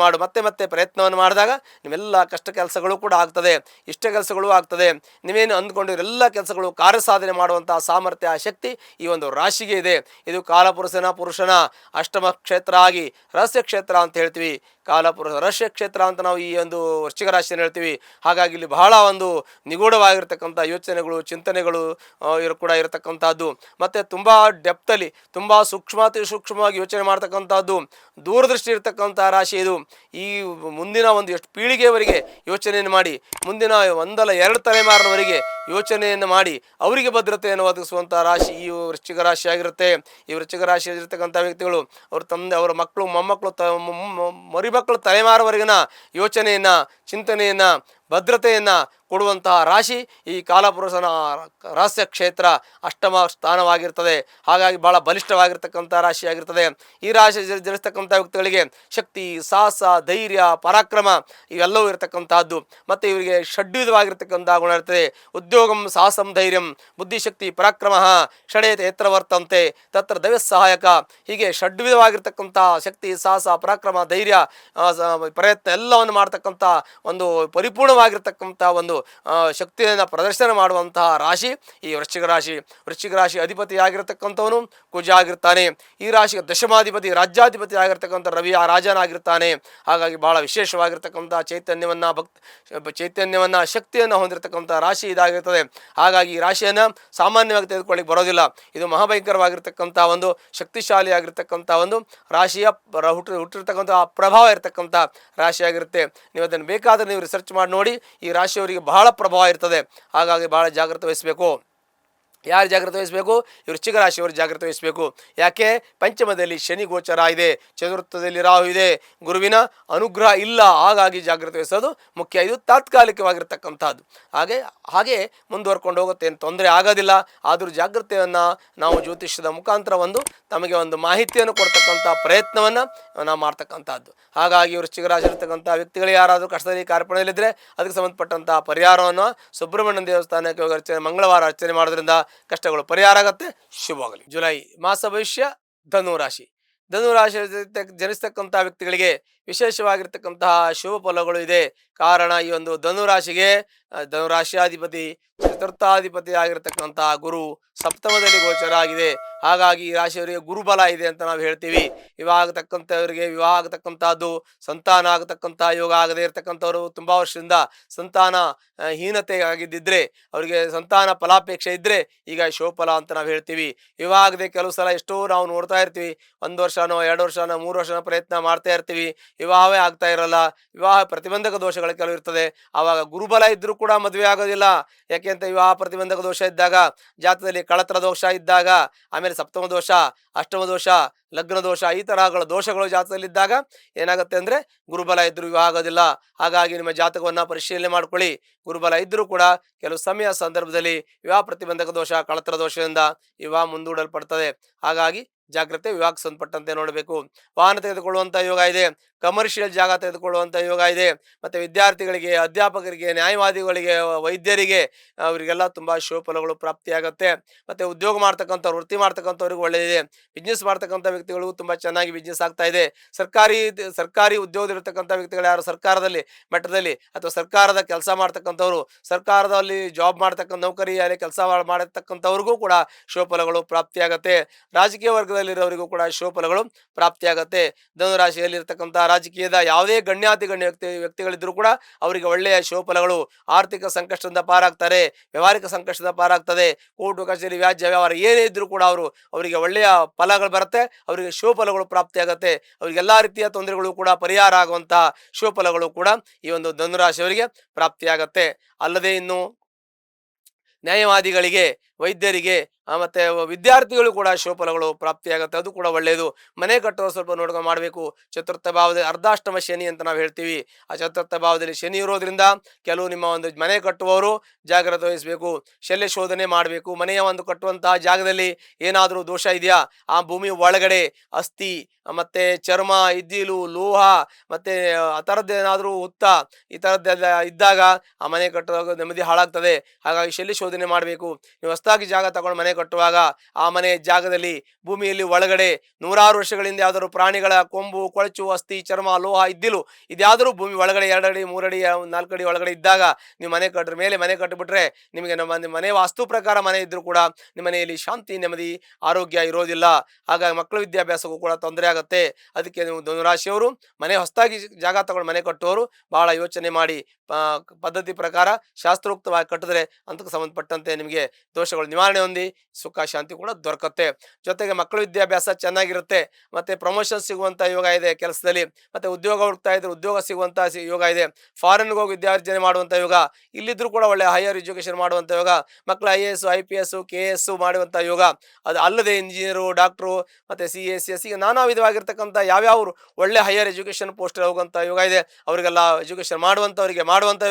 ಮತ್ತೆ ಪ್ರಯತ್ನವನ್ನು ಮಾಡಿದಾಗ ನಿಮ್ಮೆಲ್ಲ ಕಷ್ಟ ಕೆಲಸಗಳು ಕೂಡ ಆಗ್ತದೆ, ಇಷ್ಟ ಕೆಲಸಗಳು ಆಗ್ತದೆ. ನೀವೇನು ಅಂದ್ಕೊಂಡಿರೋ ಎಲ್ಲ ಕೆಲಸಗಳು ಕಾರ್ಯಸಾಧನೆ ಮಾಡುವಂತಹ ಸಾಮರ್ಥ್ಯ, ಶಕ್ತಿ ಈ ಒಂದು ರಾಶಿಗೆ ಇದೆ. ಇದು ಪುರುಷನ ಅಷ್ಟಮ ಕ್ಷೇತ್ರ ಆಗಿ ರಹಸ್ಯ ಕ್ಷೇತ್ರ ಅಂತ ಹೇಳ್ತೀವಿ. ರಹಸ್ಯ ಕ್ಷೇತ್ರ ಅಂತ ನಾವು ಈ ಒಂದು ವೃಶ್ಚಿಕ ರಾಶಿಯನ್ನು ಹೇಳ್ತೀವಿ. ಹಾಗಾಗಿ ಇಲ್ಲಿ ಬಹಳ ಒಂದು ನಿಗೂಢವಾಗಿರ್ತಕ್ಕಂಥ ಯೋಚನೆಗಳು, ಚಿಂತನೆಗಳು ಕೂಡ ಇರತಕ್ಕಂಥದ್ದು. ಮತ್ತು ತುಂಬ ಡೆಪ್ತಲ್ಲಿ ತುಂಬ ಸೂಕ್ಷ್ಮವಾಗಿ ಯೋಚನೆ ಮಾಡ್ತಕ್ಕಂಥದ್ದು, ದೂರದೃಷ್ಟಿ ಇರತಕ್ಕಂಥ ರಾಶಿ ಇದು. ಈ ಮುಂದಿನ ಒಂದು ಎಷ್ಟು ಪೀಳಿಗೆಯವರೆಗೆ ಯೋಚನೆಯನ್ನು ಮಾಡಿ, ಮುಂದಿನ 1-2 ತಲೆಮಾರಿನವರೆಗೆ ಯೋಚನೆಯನ್ನು ಮಾಡಿ ಅವರಿಗೆ ಭದ್ರತೆಯನ್ನು ಒದಗಿಸುವಂಥ ರಾಶಿ ಈ ವೃಶ್ಚಿಕ ರಾಶಿ ಆಗಿರುತ್ತೆ. ಈ ವೃಶ್ಚಿಕ ರಾಶಿಯಲ್ಲಿರ್ತಕ್ಕಂಥ ವ್ಯಕ್ತಿಗಳು ಅವರ ಮಕ್ಕಳು, ಮೊಮ್ಮಕ್ಕಳು, ಮರಿಮಕ್ಕಳು ತಲೆಮಾರುವರೆಗಿನ ಯೋಚನೆಯನ್ನು, ಚಿಂತನೆಯನ್ನು, ಭದ್ರತೆಯನ್ನು ಕೊಡುವಂತಹ ರಾಶಿ ಈ ಕಾಲಪುರುಷನ ರಹಸ್ಯ ಕ್ಷೇತ್ರ ಅಷ್ಟಮ ಸ್ಥಾನವಾಗಿರ್ತದೆ. ಹಾಗಾಗಿ ಭಾಳ ಬಲಿಷ್ಠವಾಗಿರ್ತಕ್ಕಂಥ ರಾಶಿಯಾಗಿರ್ತದೆ. ಈ ರಾಶಿ ಜನಿಸ್ತಕ್ಕಂಥ ವ್ಯಕ್ತಿಗಳಿಗೆ ಶಕ್ತಿ, ಸಾಹಸ, ಧೈರ್ಯ, ಪರಾಕ್ರಮ ಇವೆಲ್ಲವೂ ಇರತಕ್ಕಂಥದ್ದು. ಮತ್ತು ಇವರಿಗೆ ಷಡ್ವಿಧವಾಗಿರ್ತಕ್ಕಂಥ ಗುಣ ಇರ್ತದೆ. ಉದ್ಯೋಗಂ ಸಾಹಸಂ ಧೈರ್ಯಂ ಬುದ್ಧಿಶಕ್ತಿ ಪರಾಕ್ರಮ ಷಡೇತ ಯತ್ರ ವರ್ತಂತೆ ತತ್ರ ದೈವ ಸಹಾಯಕ. ಹೀಗೆ ಷಡ್ವಿಧವಾಗಿರ್ತಕ್ಕಂಥ ಶಕ್ತಿ, ಸಾಹಸ, ಪರಾಕ್ರಮ, ಧೈರ್ಯ, ಪ್ರಯತ್ನ ಎಲ್ಲವನ್ನು ಮಾಡ್ತಕ್ಕಂಥ ಒಂದು ಪರಿಪೂರ್ಣವಾಗಿರ್ತಕ್ಕಂಥ ಒಂದು ಶಕ್ತಿಯನ್ನು ಪ್ರದರ್ಶನ ಮಾಡುವಂತಹ ರಾಶಿ ಈ ವೃಶ್ಚಿಕ ರಾಶಿ. ವೃಶ್ಚಿಕ ರಾಶಿ ಅಧಿಪತಿಯಾಗಿರ್ತಕ್ಕಂಥವನು ಕುಜ ಆಗಿರ್ತಾನೆ. ಈ ರಾಶಿಗೆ ದಶಮಾಧಿಪತಿ, ರಾಜ್ಯಾಧಿಪತಿ ಆಗಿರ್ತಕ್ಕಂಥ ರವಿ ಆ ರಾಜನಾಗಿರ್ತಾನೆ. ಹಾಗಾಗಿ ಬಹಳ ವಿಶೇಷವಾಗಿರ್ತಕ್ಕಂಥ ಚೈತನ್ಯವನ್ನು ಶಕ್ತಿಯನ್ನು ಹೊಂದಿರತಕ್ಕಂಥ ರಾಶಿ ಇದಾಗಿರ್ತದೆ. ಹಾಗಾಗಿ ಈ ರಾಶಿಯನ್ನು ಸಾಮಾನ್ಯವಾಗಿ ತೆಗೆದುಕೊಳ್ಳಿಕ್ಕೆ ಬರೋದಿಲ್ಲ. ಇದು ಮಹಾಭಯಂಕರವಾಗಿರ್ತಕ್ಕಂಥ ಒಂದು ಶಕ್ತಿಶಾಲಿಯಾಗಿರ್ತಕ್ಕಂಥ ಒಂದು ರಾಶಿಯ ಹುಟ್ಟಿರ್ತಕ್ಕಂಥ ಪ್ರಭಾವ ಇರತಕ್ಕಂಥ ರಾಶಿಯಾಗಿರುತ್ತೆ. ನೀವು ಅದನ್ನು ಬೇಕಾದರೆ ನೀವು ರಿಸರ್ಚ್ ಮಾಡಿ ನೋಡಿ. ಈ ರಾಶಿಯವರಿಗೆ ಬಹಳ ಪ್ರಭಾವ ಇರ್ತದೆ. ಹಾಗಾಗಿ ಬಹಳ ಜಾಗ್ರತೆ ವಹಿಸಬೇಕು. ಯಾರು ಜಾಗ್ರತೆ ವಹಿಸಬೇಕು? ಈ ವೃಶ್ಚಿಕ ರಾಶಿಯವರು ಜಾಗ್ರತೆ ವಹಿಸಬೇಕು. ಯಾಕೆ? ಪಂಚಮದಲ್ಲಿ ಶನಿ ಗೋಚರ ಇದೆ, ಚತುರ್ಥದಲ್ಲಿ ರಾಹು ಇದೆ, ಗುರುವಿನ ಅನುಗ್ರಹ ಇಲ್ಲ. ಹಾಗಾಗಿ ಜಾಗ್ರತೆ ವಹಿಸೋದು ಮುಖ್ಯ. ಇದು ತಾತ್ಕಾಲಿಕವಾಗಿರ್ತಕ್ಕಂಥದ್ದು. ಹಾಗೆ ಮುಂದುವರ್ಕೊಂಡು ಹೋಗುತ್ತೆ, ಏನು ತೊಂದರೆ ಆಗೋದಿಲ್ಲ. ಆದರೂ ಜಾಗ್ರತೆಯನ್ನು ನಾವು ಜ್ಯೋತಿಷ್ಯದ ಮುಖಾಂತರ ತಮಗೆ ಒಂದು ಮಾಹಿತಿಯನ್ನು ಕೊಡ್ತಕ್ಕಂಥ ಪ್ರಯತ್ನವನ್ನು ನಾವು ಮಾಡ್ತಕ್ಕಂಥದ್ದು. ಹಾಗಾಗಿ ವೃಶ್ಚಿಕ ರಾಶಿ ಇರ್ತಕ್ಕಂಥ ವ್ಯಕ್ತಿಗಳು ಯಾರಾದರೂ ಕಷ್ಟದಲ್ಲಿ ಕಾರ್ಪಣ್ಯದಲ್ಲಿದ್ದರೆ ಅದಕ್ಕೆ ಸಂಬಂಧಪಟ್ಟಂಥ ಪರಿಹಾರವನ್ನು ಸುಬ್ರಹ್ಮಣ್ಯನ ದೇವಸ್ಥಾನಕ್ಕೆ ಹೋಗಿ ಅರ್ಚನೆ, ಮಂಗಳವಾರ ಅರ್ಚನೆ ಮಾಡೋದ್ರಿಂದ ಕಷ್ಟಗಳು ಪರಿಹಾರ ಆಗುತ್ತೆ. ಶುಭವಾಗಲಿ. ಜುಲೈ ಮಾಸ ಭವಿಷ್ಯ ಧನುರಾಶಿ. ಧನುರಾಶಿ ಜನಿಸ್ತಕ್ಕಂಥ ವ್ಯಕ್ತಿಗಳಿಗೆ ವಿಶೇಷವಾಗಿರ್ತಕ್ಕಂತಹ ಶುಭ ಫಲಗಳು ಇದೆ. ಕಾರಣ ಈ ಒಂದು ಧನುರಾಶಿಗೆ ಧನುರಾಶಿಯಾಧಿಪತಿ ಚತುರ್ಥಾಧಿಪತಿ ಆಗಿರತಕ್ಕಂತಹ ಗುರು ಸಪ್ತಮದಲ್ಲಿ ಗೋಚರ ಆಗಿದೆ. ಹಾಗಾಗಿ ಈ ರಾಶಿಯವರಿಗೆ ಗುರುಬಲ ಇದೆ ಅಂತ ನಾವು ಹೇಳ್ತೀವಿ. ವಿವಾಹ ಆಗತಕ್ಕಂಥವರಿಗೆ ವಿವಾಹ ಆಗತಕ್ಕಂಥದ್ದು, ಸಂತಾನ ಆಗತಕ್ಕಂತಹ ಯೋಗ ಆಗದೇ ಇರತಕ್ಕಂಥವ್ರು, ತುಂಬ ವರ್ಷದಿಂದ ಸಂತಾನ ಹೀನತೆ ಆಗಿದ್ದಿದ್ರೆ, ಅವರಿಗೆ ಸಂತಾನ ಫಲಾಪೇಕ್ಷೆ ಇದ್ದರೆ ಈಗ ಶೋಫಲ ಅಂತ ನಾವು ಹೇಳ್ತೀವಿ. ವಿವಾಹ ಆಗದೆ ಕೆಲವು ಸಲ ಎಷ್ಟೋ ನಾವು ನೋಡ್ತಾ ಇರ್ತೀವಿ, 1 ವರ್ಷನೋ 2 ವರ್ಷನೋ 3 ವರ್ಷನೋ ಪ್ರಯತ್ನ ಮಾಡ್ತಾ ಇರ್ತೀವಿ, ವಿವಾಹವೇ ಆಗ್ತಾ ಇರಲ್ಲ. ವಿವಾಹ ಪ್ರತಿಬಂಧಕ ದೋಷಗಳು ಕೆಲವು ಇರ್ತದೆ. ಆವಾಗ ಗುರುಬಲ ಇದ್ರೂ ಕೂಡ ಮದುವೆ ಆಗೋದಿಲ್ಲ. ಯಾಕೆ ಅಂತ ವಿವಾಹ ಪ್ರತಿಬಂಧಕ ದೋಷ ಇದ್ದಾಗ, ಜಾತಕದಲ್ಲಿ ಕಳತ್ರ ದೋಷ ಇದ್ದಾಗ, ಆಮೇಲೆ ಸಪ್ತಮ ದೋಷ, ಅಷ್ಟಮ ದೋಷ, ಲಗ್ನ ದೋಷ, ಈ ತರಹಗಳ ದೋಷಗಳು ಜಾತಕದಲ್ಲಿದ್ದಾಗ ಏನಾಗುತ್ತೆ ಅಂದರೆ ಗುರುಬಲ ಇದ್ರೂ ವಿವಾಹ ಆಗೋದಿಲ್ಲ. ಹಾಗಾಗಿ ನಿಮ್ಮ ಜಾತಕವನ್ನು ಪರಿಶೀಲನೆ ಮಾಡ್ಕೊಳ್ಳಿ. ಗುರುಬಲ ಇದ್ದರೂ ಕೂಡ ಕೆಲವು ಸಮಯ ಸಂದರ್ಭದಲ್ಲಿ ವಿವಾಹ ಪ್ರತಿಬಂಧಕ ದೋಷ, ಕಳತ್ರ ದೋಷದಿಂದ ವಿವಾಹ ಮುಂದೂಡಲ್ಪಡ್ತದೆ. ಹಾಗಾಗಿ ಜಾಗ್ರತೆ. ವಿವಾಹಕ್ಕೆ ಸಂಬಂಧಪಟ್ಟಂತೆ ನೋಡಬೇಕು. ವಾಹನ ತೆಗೆದುಕೊಳ್ಳುವಂಥ ಯೋಗ ಇದೆ, ಕಮರ್ಷಿಯಲ್ ಜಾಗ ತೆಗೆದುಕೊಳ್ಳುವಂಥ ಯೋಗ ಇದೆ. ಮತ್ತು ವಿದ್ಯಾರ್ಥಿಗಳಿಗೆ, ಅಧ್ಯಾಪಕರಿಗೆ, ನ್ಯಾಯವಾದಿಗಳಿಗೆ, ವೈದ್ಯರಿಗೆ ಅವರಿಗೆಲ್ಲ ತುಂಬ ಶುಭ ಫಲಗಳು ಪ್ರಾಪ್ತಿಯಾಗುತ್ತೆ. ಮತ್ತು ಉದ್ಯೋಗ ಮಾಡ್ತಕ್ಕಂಥವ್ರು, ವೃತ್ತಿ ಮಾಡ್ತಕ್ಕಂಥವ್ರಿಗೆ ಒಳ್ಳೆಯದಿದೆ. ಬಿಸ್ನೆಸ್ ಮಾಡ್ತಕ್ಕಂಥ ವ್ಯಕ್ತಿಗಳಿಗೂ ತುಂಬ ಚೆನ್ನಾಗಿ ಬಿಸ್ನೆಸ್ ಆಗ್ತಾ ಇದೆ. ಸರ್ಕಾರಿ ಉದ್ಯೋಗದಲ್ಲಿರ್ತಕ್ಕಂಥ ವ್ಯಕ್ತಿಗಳು ಯಾರು ಸರ್ಕಾರದಲ್ಲಿ ಮಟ್ಟದಲ್ಲಿ ಅಥವಾ ಸರ್ಕಾರದ ಕೆಲಸ ಮಾಡ್ತಕ್ಕಂಥವ್ರು, ಸರ್ಕಾರದಲ್ಲಿ ಜಾಬ್ ಮಾಡ್ತಕ್ಕಂಥ ನೌಕರಿಯಲ್ಲಿ ಕೆಲಸ ಮಾಡತಕ್ಕಂಥವ್ರಿಗೂ ಕೂಡ ಶುಭ ಫಲಗಳು ಪ್ರಾಪ್ತಿಯಾಗತ್ತೆ. ರಾಜಕೀಯ ವರ್ಗದಲ್ಲಿರೋರಿಗೂ ಕೂಡ ಶುಭ ಫಲಗಳು ಪ್ರಾಪ್ತಿಯಾಗತ್ತೆ. ಧನುರಾಶಿಯಲ್ಲಿರ್ತಕ್ಕಂಥ ರಾಜಕೀಯದ ಯಾವುದೇ ಗಣ್ಯ ವ್ಯಕ್ತಿಗಳಿದ್ರೂ ಕೂಡ ಅವರಿಗೆ ಒಳ್ಳೆಯ ಶುಭ ಫಲಗಳು. ಆರ್ಥಿಕ ಸಂಕಷ್ಟದಿಂದ ಪಾರಾಗ್ತಾರೆ, ವ್ಯವಹಾರಿಕ ಸಂಕಷ್ಟದಿಂದ ಪಾರಾಗ್ತದೆ. ಕೋರ್ಟು ಕಚೇರಿ, ವ್ಯಾಜ್ಯ ವ್ಯವಹಾರ ಏನೇ ಇದ್ರೂ ಕೂಡ ಅವರಿಗೆ ಒಳ್ಳೆಯ ಫಲಗಳು ಬರುತ್ತೆ. ಅವರಿಗೆ ಶುಭ ಫಲಗಳು ಪ್ರಾಪ್ತಿಯಾಗತ್ತೆ. ಅವರಿಗೆಲ್ಲ ರೀತಿಯ ತೊಂದರೆಗಳು ಕೂಡ ಪರಿಹಾರ ಆಗುವಂತಹ ಶುಭ ಫಲಗಳು ಕೂಡ ಈ ಒಂದು ಧನುರಾಶಿಯವರಿಗೆ ಪ್ರಾಪ್ತಿಯಾಗತ್ತೆ. ಅಲ್ಲದೆ ಇನ್ನು ನ್ಯಾಯವಾದಿಗಳಿಗೆ, ವೈದ್ಯರಿಗೆ ಮತ್ತು ವಿದ್ಯಾರ್ಥಿಗಳು ಕೂಡ ಶುಭ ಫಲಗಳು ಪ್ರಾಪ್ತಿಯಾಗುತ್ತೆ. ಅದು ಕೂಡ ಒಳ್ಳೆಯದು. ಮನೆ ಕಟ್ಟುವ ಸ್ವಲ್ಪ ನೋಡ್ಕೊಂಡು ಮಾಡಬೇಕು. ಚತುರ್ಥ ಭಾವದಲ್ಲಿ ಅರ್ಧಾಷ್ಟಮ ಶನಿ ಅಂತ ನಾವು ಹೇಳ್ತೀವಿ. ಆ ಚತುರ್ಥ ಭಾವದಲ್ಲಿ ಶನಿ ಇರೋದ್ರಿಂದ ಕೆಲವು ನಿಮ್ಮ ಒಂದು ಮನೆ ಕಟ್ಟುವವರು ಜಾಗ್ರತೆ ವಹಿಸಬೇಕು. ಶಲ್ಯ ಶೋಧನೆ ಮಾಡಬೇಕು. ಮನೆಯ ಒಂದು ಕಟ್ಟುವಂತಹ ಜಾಗದಲ್ಲಿ ಏನಾದರೂ ದೋಷ ಇದೆಯಾ, ಆ ಭೂಮಿ ಒಳಗಡೆ ಅಸ್ಥಿ ಮತ್ತು ಚರ್ಮ, ಇದ್ದಿಲು, ಲೋಹ ಮತ್ತು ಆ ಥರದ್ದೇನಾದರೂ ಹುತ್ತ ಈ ಥರದ್ದೆಲ್ಲ ಇದ್ದಾಗ ಆ ಮನೆ ಕಟ್ಟುವಾಗ ನೆಮ್ಮದಿ ಹಾಳಾಗ್ತದೆ. ಹಾಗಾಗಿ ಶಲ್ಯ ಶೋಧನೆ ಮಾಡಬೇಕು. ನೀವು ಹೊಸದಾಗಿ ಜಾಗ ತಗೊಂಡು ಮನೆ ಕಟ್ಟುವಾಗ ಆ ಮನೆ ಜಾಗದಲ್ಲಿ ಭೂಮಿಯಲ್ಲಿ ಒಳಗಡೆ 100 ವರ್ಷಗಳಿಂದ ಯಾವ್ದಾದ್ರು ಪ್ರಾಣಿಗಳ ಕೊಂಬು, ಕೊಳಚು, ಅಸ್ಥಿ, ಚರ್ಮ, ಲೋಹ, ಇದ್ದಿಲು ಇದ್ಯಾವುದರೂ ಭೂಮಿ ಒಳಗಡೆ 2 ಅಡಿ 3 ಅಡಿ 4 ಅಡಿ ಒಳಗಡೆ ಇದ್ದಾಗ ನೀವು ಮನೆ ಕಟ್ಟ್ರ ಮೇಲೆ ಮನೆ ಕಟ್ಟಿಬಿಟ್ರೆ ನಿಮಗೆ ನಮ್ಮ ಮನೆ ವಾಸ್ತು ಪ್ರಕಾರ ಮನೆ ಇದ್ರೂ ಕೂಡ ನಿಮ್ಮ ಮನೆಯಲ್ಲಿ ಶಾಂತಿ, ನೆಮ್ಮದಿ, ಆರೋಗ್ಯ ಇರೋದಿಲ್ಲ. ಹಾಗಾಗಿ ಮಕ್ಕಳ ವಿದ್ಯಾಭ್ಯಾಸಕ್ಕೂ ಕೂಡ ತೊಂದರೆ ಆಗುತ್ತೆ. ಅದಕ್ಕೆ ನೀವು ಧನುರಾಶಿಯವರು ಮನೆ ಹೊಸದಾಗಿ ಜಾಗ ತಗೊಂಡು ಮನೆ ಕಟ್ಟುವವರು ಬಹಳ ಯೋಚನೆ ಮಾಡಿ ಪದ್ಧತಿ ಪ್ರಕಾರ ಶಾಸ್ತ್ರೋಕ್ತವಾಗಿ ಕಟ್ಟಿದ್ರೆ ಅಂತಕ್ಕೆ ಸಂಬಂಧಪಟ್ಟಂತೆ ನಿಮಗೆ ದೋಷಗಳು ನಿವಾರಣೆ ಹೊಂದಿ ಸುಖ ಶಾಂತಿ ಕೂಡ ದೊರಕುತ್ತೆ. ಜೊತೆಗೆ ಮಕ್ಕಳ ವಿದ್ಯಾಭ್ಯಾಸ ಚೆನ್ನಾಗಿರುತ್ತೆ. ಮತ್ತು ಪ್ರಮೋಷನ್ ಸಿಗುವಂಥ ಯೋಗ ಇದೆ ಕೆಲಸದಲ್ಲಿ. ಮತ್ತು ಉದ್ಯೋಗ ಹುಡುಕ್ತಾ ಇದ್ರೆ ಉದ್ಯೋಗ ಸಿಗುವಂಥ ಯೋಗ ಇದೆ. ಫಾರಿನ್ಗೆ ಹೋಗಿ ವಿದ್ಯಾರ್ಜನೆ ಮಾಡುವಂಥ ಯೋಗ, ಇಲ್ಲಿದ್ದರೂ ಕೂಡ ಒಳ್ಳೆಯ ಹೈಯರ್ ಎಜುಕೇಷನ್ ಮಾಡುವಂಥ ಯೋಗ, ಮಕ್ಕಳು IAS, IPS, KS ಮಾಡುವಂಥ ಯೋಗ. ಅದು ಅಲ್ಲದೆ ಇಂಜಿನಿಯರು, ಡಾಕ್ಟ್ರು ಮತ್ತು CA, CS ಈಗ ನಾನಾ ವಿಧವಾಗಿರ್ತಕ್ಕಂಥ ಯಾವ್ಯಾವ ಒಳ್ಳೆ ಹೈಯರ್ ಎಜುಕೇಷನ್ ಪೋಸ್ಟ್ ಹೋಗುವಂಥ ಯೋಗ ಇದೆ. ಅವರಿಗೆಲ್ಲ ಎಜುಕೇಷನ್ ಮಾಡುವಂಥ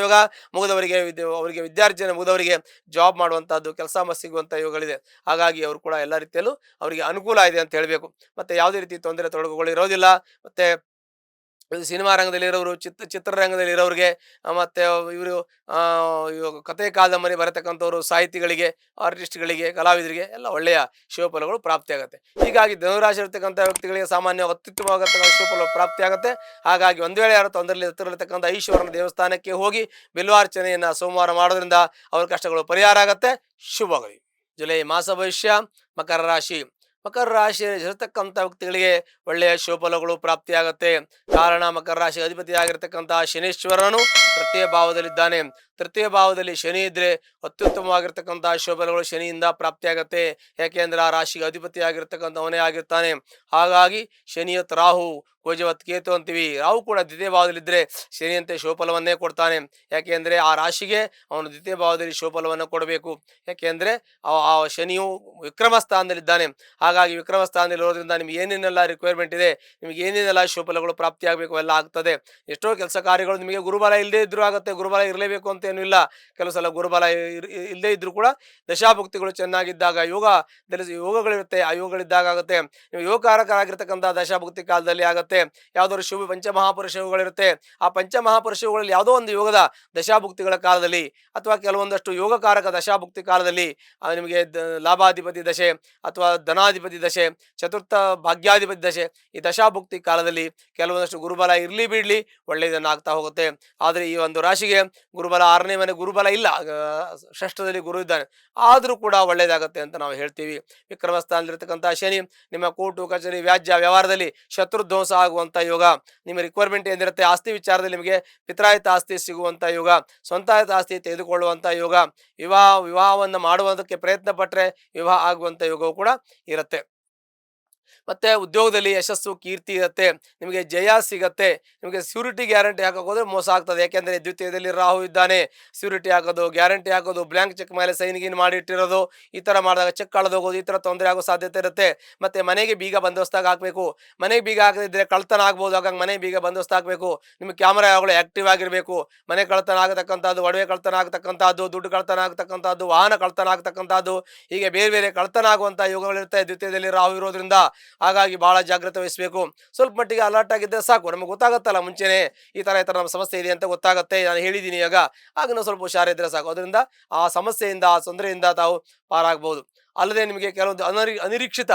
ಯೋಗ, ಮುಗಿದವರಿಗೆ ಅವರಿಗೆ ವಿದ್ಯಾರ್ಜನೆ ಮುಗಿದವರಿಗೆ ಜಾಬ್ ಮಾಡುವಂಥದ್ದು, ಕೆಲಸ ಸಿಗುವಂಥ ಯೋಗಗಳಿದೆ. ಹಾಗಾಗಿ ಅವರು ಕೂಡ ಎಲ್ಲ ರೀತಿಯಲ್ಲೂ ಅವರಿಗೆ ಅನುಕೂಲ ಇದೆ ಅಂತ ಹೇಳಬೇಕು. ಮತ್ತು ಯಾವುದೇ ರೀತಿ ತೊಂದರೆ ತೊಡಗುಗಳಿರೋದಿಲ್ಲ. ಮತ್ತು ಸಿನಿಮಾ ರಂಗದಲ್ಲಿರೋರು, ಚಿತ್ರರಂಗದಲ್ಲಿರೋರಿಗೆ, ಮತ್ತು ಇವರು ಕಥೆ ಕಾದಂಬರಿ ಬರತಕ್ಕಂಥವ್ರು, ಸಾಹಿತಿಗಳಿಗೆ, ಆರ್ಟಿಸ್ಟ್ಗಳಿಗೆ, ಕಲಾವಿದರಿಗೆ ಎಲ್ಲ ಒಳ್ಳೆಯ ಶಿವಫಲಗಳು ಪ್ರಾಪ್ತಿಯಾಗುತ್ತೆ. ಹೀಗಾಗಿ ಧನುರಾಶಿ ಇರ್ತಕ್ಕಂಥ ವ್ಯಕ್ತಿಗಳಿಗೆ ಸಾಮಾನ್ಯ ಅತ್ಯುತ್ತಮವಾಗತಕ್ಕಂಥ ಶಿವಫಲ ಪ್ರಾಪ್ತಿಯಾಗುತ್ತೆ. ಹಾಗಾಗಿ ಒಂದು ವೇಳೆ ಯಾರು ತೊಂದರೆಯಲ್ಲಿ ಹತ್ತಿರತಕ್ಕಂಥ ಈಶ್ವರನ ದೇವಸ್ಥಾನಕ್ಕೆ ಹೋಗಿ ಬಿಲ್ವಾರ್ಚನೆಯನ್ನು ಸೋಮವಾರ ಮಾಡೋದ್ರಿಂದ ಅವ್ರ ಕಷ್ಟಗಳು ಪರಿಹಾರ ಆಗುತ್ತೆ. ಶುಭವಾಗಲಿ. ಜುಲೈ ಮಾಸ ಭವಿಷ್ಯ ಮಕರ ರಾಶಿ. ಮಕರ ರಾಶಿಯಲ್ಲಿ ಇರತಕ್ಕಂಥ ವ್ಯಕ್ತಿಗಳಿಗೆ ಒಳ್ಳೆಯ ಶುಭಫಲಗಳು ಪ್ರಾಪ್ತಿಯಾಗುತ್ತೆ. ಕಾರಣ ಮಕರ ರಾಶಿ ಅಧಿಪತಿ ಆಗಿರತಕ್ಕಂತಹ ಶನೀಶ್ವರನು ತೃತೀಯ ಭಾವದಲ್ಲಿದ್ದಾನೆ. ತೃತೀಯ ಭಾವದಲ್ಲಿ ಶನಿ ಇದ್ದರೆ ಅತ್ಯುತ್ತಮವಾಗಿರ್ತಕ್ಕಂಥ ಶುಭಫಲಗಳು ಶನಿಯಿಂದ ಪ್ರಾಪ್ತಿಯಾಗತ್ತೆ. ಯಾಕೆಂದರೆ ಆ ರಾಶಿಗೆ ಅಧಿಪತಿ ಆಗಿರ್ತಕ್ಕಂಥವನೇ ಆಗಿರ್ತಾನೆ. ಹಾಗಾಗಿ ಶನಿಯತ್ ರಾಹು, ಕೋಜವತ್ ಕೇತು ಅಂತೀವಿ. ರಾಹು ಕೂಡ ದ್ವಿತೀಯ ಭಾವದಲ್ಲಿದ್ದರೆ ಶನಿಯಂತೆ ಶುಭಫಲವನ್ನೇ ಕೊಡ್ತಾನೆ. ಯಾಕೆಂದರೆ ಆ ರಾಶಿಗೆ ಅವನು ದ್ವಿತೀಯ ಭಾವದಲ್ಲಿ ಶುಭಫಲವನ್ನು ಕೊಡಬೇಕು. ಯಾಕೆಂದರೆ ಆ ಶನಿಯು ವಿಕ್ರಮ ಸ್ಥಾನದಲ್ಲಿದ್ದಾನೆ. ಹಾಗಾಗಿ ವಿಕ್ರಮ ಸ್ಥಾನದಲ್ಲಿ ಇರೋದ್ರಿಂದ ನಿಮ್ಗೆ ಏನೇನೆಲ್ಲ ರಿಕ್ವೈರ್ಮೆಂಟ್ ಇದೆ, ನಿಮಗೆ ಏನೇನೆಲ್ಲ ಶುಭಫಲಗಳು ಪ್ರಾಪ್ತಿಯಾಗಬೇಕು ಎಲ್ಲ ಆಗ್ತದೆ. ಎಷ್ಟೋ ಕೆಲಸ ಕಾರ್ಯಗಳು ನಿಮಗೆ ಗುರುಬಲ ಇಲ್ಲದೇ ಇದ್ರೂ ಆಗುತ್ತೆ. ಗುರುಬಲ ಇರಲೇಬೇಕು ಅಂತ ಏನೂ ಇಲ್ಲ. ಕೆಲವು ಸಲ ಗುರುಬಲ ಇಲ್ಲದೇ ಇದ್ರೂ ಕೂಡ ದಶಾಭುಕ್ತಿಗಳು ಚೆನ್ನಾಗಿದ್ದಾಗ ಯೋಗಗಳಿರುತ್ತೆ. ಆ ಯೋಗಗಳಿದ್ದಾಗ ಆಗುತ್ತೆ. ನೀವು ಯೋಗಕಾರಕರಾಗಿರ್ತಕ್ಕಂಥ ದಶಾಭುಕ್ತಿ ಕಾಲದಲ್ಲಿ ಆಗುತ್ತೆ. ಯಾವುದಾದ್ರು ಶುಭ ಪಂಚಮಹಾಪುರುಷ ಯೋಗಗಳಿರುತ್ತೆ. ಆ ಪಂಚಮಹಾಪುರುಷ ಯೋಗಗಳಲ್ಲಿ ಯಾವುದೋ ಒಂದು ಯೋಗದ ದಶಾಭುಕ್ತಿಗಳ ಕಾಲದಲ್ಲಿ ಅಥವಾ ಕೆಲವೊಂದಷ್ಟು ಯೋಗಕಾರಕ ದಶಾಭುಕ್ತಿ ಕಾಲದಲ್ಲಿ ನಿಮಗೆ ಲಾಭಾಧಿಪತಿ ದಶೆ ಅಥವಾ ಧನಾಧಿಪತಿ ದಶೆ, ಚತುರ್ಥ ಭಾಗ್ಯಾಧಿಪತಿ ದಶೆ, ಈ ದಶಾಭುಕ್ತಿ ಕಾಲದಲ್ಲಿ ಕೆಲವೊಂದಷ್ಟು ಗುರುಬಲ ಇರಲಿ ಬಿಡಲಿ ಒಳ್ಳೆಯದನ್ನು ಆಗ್ತಾ ಹೋಗುತ್ತೆ. ಆದರೆ ಈ ಒಂದು ರಾಶಿಗೆ ಗುರುಬಲ 6ನೇ ಮನೆ ಗುರುಬಲ ಇಲ್ಲ, ಷಷ್ಠದಲ್ಲಿ ಗುರು ಇದ್ದಾನೆ, ಆದರೂ ಕೂಡ ಒಳ್ಳೆಯದಾಗುತ್ತೆ ಅಂತ ನಾವು ಹೇಳ್ತೀವಿ. ವಿಕ್ರಮ ಸ್ಥಾನದಲ್ಲಿರ್ತಕ್ಕಂಥ ಶನಿ ನಿಮ್ಮ ಕೋರ್ಟು ಕಚೇರಿ ವ್ಯಾಜ್ಯ ವ್ಯವಹಾರದಲ್ಲಿ ಶತ್ರುಧ್ವಂಸ ಆಗುವಂಥ ಯೋಗ. ನಿಮ್ಮ ರಿಕ್ವೈರ್ಮೆಂಟ್ ಏನಿರುತ್ತೆ, ಆಸ್ತಿ ವಿಚಾರದಲ್ಲಿ ನಿಮಗೆ ಪಿತ್ರಾಯಿತ ಆಸ್ತಿ ಸಿಗುವಂಥ ಯೋಗ, ಸ್ವಂತಾಯಿತ ಆಸ್ತಿ ತೆಗೆದುಕೊಳ್ಳುವಂಥ ಯೋಗ, ವಿವಾಹವನ್ನು ಮಾಡುವುದಕ್ಕೆ ಪ್ರಯತ್ನ ಪಟ್ಟರೆ ವಿವಾಹ ಆಗುವಂಥ ಯೋಗವು ಕೂಡ ಇರುತ್ತೆ. ಮತ್ತು ಉದ್ಯೋಗದಲ್ಲಿ ಯಶಸ್ಸು ಕೀರ್ತಿ ಇರುತ್ತೆ. ನಿಮಗೆ ಜಯ ಸಿಗತ್ತೆ. ನಿಮಗೆ ಸ್ಯೂರಿಟಿ ಗ್ಯಾರಂಟಿ ಹಾಕೋದ್ರೆ ಮೋಸ ಆಗ್ತದೆ. ಯಾಕೆಂದರೆ ದ್ವಿತೀಯದಲ್ಲಿ ರಾಹು ಇದ್ದಾನೆ. ಸ್ಯೂರಿಟಿ ಹಾಕೋದು, ಗ್ಯಾರಂಟಿ ಹಾಕೋದು, ಬ್ಲ್ಯಾಂಕ್ ಚೆಕ್ ಮೇಲೆ ಸೈನ್ ಗಿನ್ ಮಾಡಿ ಇಟ್ಟಿರೋದು, ಈ ಥರ ಮಾಡಿದಾಗ ಚೆಕ್ ಕಳೆದೋಗೋದು, ಈ ಥರ ತೊಂದರೆ ಆಗೋ ಸಾಧ್ಯತೆ ಇರುತ್ತೆ. ಮತ್ತು ಮನೆಗೆ ಬೀಗ ಬಂದೋಬಸ್ತಾಗ ಹಾಕಬೇಕು. ಮನೆಗೆ ಬೀಗ ಹಾಕದಿದ್ದರೆ ಕಳ್ತನ ಆಗ್ಬೋದು. ಹಾಗಾಗಿ ಮನೆಗೆ ಬೀಗ ಬಂದೋಬಸ್ತ್ ಹಾಕಬೇಕು. ನಿಮ್ಮ ಕ್ಯಾಮ್ರಾ ಯಾವಾಗಲೂ ಆ್ಯಕ್ಟಿವ್ ಆಗಿರಬೇಕು. ಮನೆ ಕಳ್ತನ ಆಗತಕ್ಕಂಥದ್ದು, ಒಡವೆ ಕಳ್ತನ ಆಗತಕ್ಕಂಥದ್ದು, ದುಡ್ಡು ಕಳ್ತನ ಆಗತಕ್ಕಂಥದ್ದು, ವಾಹನ ಕಳ್ತನ ಆಗತಕ್ಕಂಥದ್ದು, ಹೀಗೆ ಬೇರೆ ಬೇರೆ ಕಳ್ತನ ಆಗುವಂಥ ಯೋಗಗಳಿರುತ್ತೆ ದ್ವಿತೀಯದಲ್ಲಿ ರಾಹು ಇರೋದ್ರಿಂದ. ಹಾಗಾಗಿ ಭಾಳ ಜಾಗ್ರತೆ ವಹಿಸಬೇಕು. ಸ್ವಲ್ಪ ಮಟ್ಟಿಗೆ ಅಲರ್ಟ್ ಆಗಿದ್ದರೆ ಸಾಕು. ನಮಗೆ ಗೊತ್ತಾಗುತ್ತಲ್ಲ ಮುಂಚೆನೇ ಈ ಥರ ನಮ್ಮ ಸಮಸ್ಯೆ ಇದೆ ಅಂತ ಗೊತ್ತಾಗುತ್ತೆ. ನಾನು ಹೇಳಿದ್ದೀನಿ ಆಗ ನಾವು ಸ್ವಲ್ಪ ಹುಷಾರಿದ್ದರೆ ಸಾಕು. ಅದರಿಂದ ಆ ಸಮಸ್ಯೆಯಿಂದ, ಆ ತೊಂದರೆಯಿಂದ ತಾವು ಪಾರಾಗ್ಬೋದು. ಅಲ್ಲದೆ ನಿಮಗೆ ಕೆಲವೊಂದು ಅನಿರೀಕ್ಷಿತ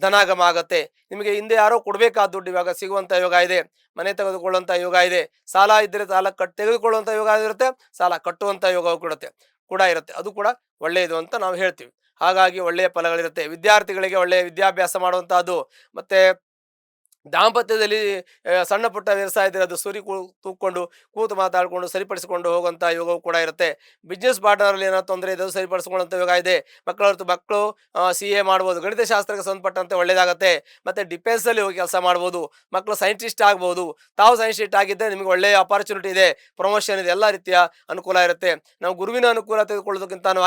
ಧನಾಗಮ ಆಗುತ್ತೆ. ನಿಮಗೆ ಹಿಂದೆ ಯಾರೋ ಕೊಡಬೇಕಾದ ದುಡ್ಡು ಇವಾಗ ಸಿಗುವಂಥ ಯೋಗ ಇದೆ. ಮನೆ ತೆಗೆದುಕೊಳ್ಳುವಂಥ ಯೋಗ ಇದೆ. ಸಾಲ ಇದ್ದರೆ ಸಾಲ ತೆಗೆದುಕೊಳ್ಳುವಂಥ ಯೋಗ ಇರುತ್ತೆ. ಸಾಲ ಕಟ್ಟುವಂಥ ಯೋಗವು ಕೂಡ ಇರುತ್ತೆ. ಅದು ಕೂಡ ಒಳ್ಳೆಯದು ಅಂತ ನಾವು ಹೇಳ್ತೀವಿ. ಹಾಗಾಗಿ ಒಳ್ಳೆಯ ಫಲಗಳಿರುತ್ತೆ. ವಿದ್ಯಾರ್ಥಿಗಳಿಗೆ ಒಳ್ಳೆಯ ವಿದ್ಯಾಭ್ಯಾಸ ಮಾಡುವಂಥದ್ದು. ಮತ್ತು ದಾಂಪತ್ಯದಲ್ಲಿ ಸಣ್ಣ ಪುಟ್ಟ ವ್ಯವಸಾಯ ಇದ್ದರೆ ಅದು ತೂಕೊಂಡು ಕೂತು ಮಾತಾಡಿಕೊಂಡು ಸರಿಪಡಿಸಿಕೊಂಡು ಹೋಗುವಂಥ ಯೋಗವು ಕೂಡ ಇರುತ್ತೆ. ಬಿಸ್ನೆಸ್ ಪಾರ್ಟ್ನರಲ್ಲಿ ಏನಾದ್ರು ತೊಂದರೆ ಇದೆ ಅದು ಸರಿಪಡಿಸ್ಕೊಳ್ಳುವಂಥ ಯೋಗ ಇದೆ. ಮಕ್ಕಳು CA ಮಾಡ್ಬೋದು. ಗಣಿತಶಾಸ್ತ್ರಕ್ಕೆ ಸಂಬಂಧಪಟ್ಟಂತೆ ಒಳ್ಳೆಯದಾಗುತ್ತೆ. ಮತ್ತು ಡಿಫೆನ್ಸಲ್ಲಿ ಹೋಗಿ ಕೆಲಸ ಮಾಡ್ಬೋದು. ಮಕ್ಕಳು ಸೈಂಟಿಸ್ಟ್ ಆಗ್ಬೋದು. ತಾವು ಸೈಂಟಿಸ್ಟ್ ಆಗಿದ್ದರೆ ನಿಮಗೆ ಒಳ್ಳೆಯ ಅಪಾರ್ಚುನಿಟಿ ಇದೆ, ಪ್ರಮೋಷನ್ ಇದೆ, ಎಲ್ಲ ರೀತಿಯ ಅನುಕೂಲ ಇರುತ್ತೆ. ನಾವು ಗುರುವಿನ ಅನುಕೂಲ ತೆಗೆದುಕೊಳ್ಳೋದಕ್ಕಿಂತನೂ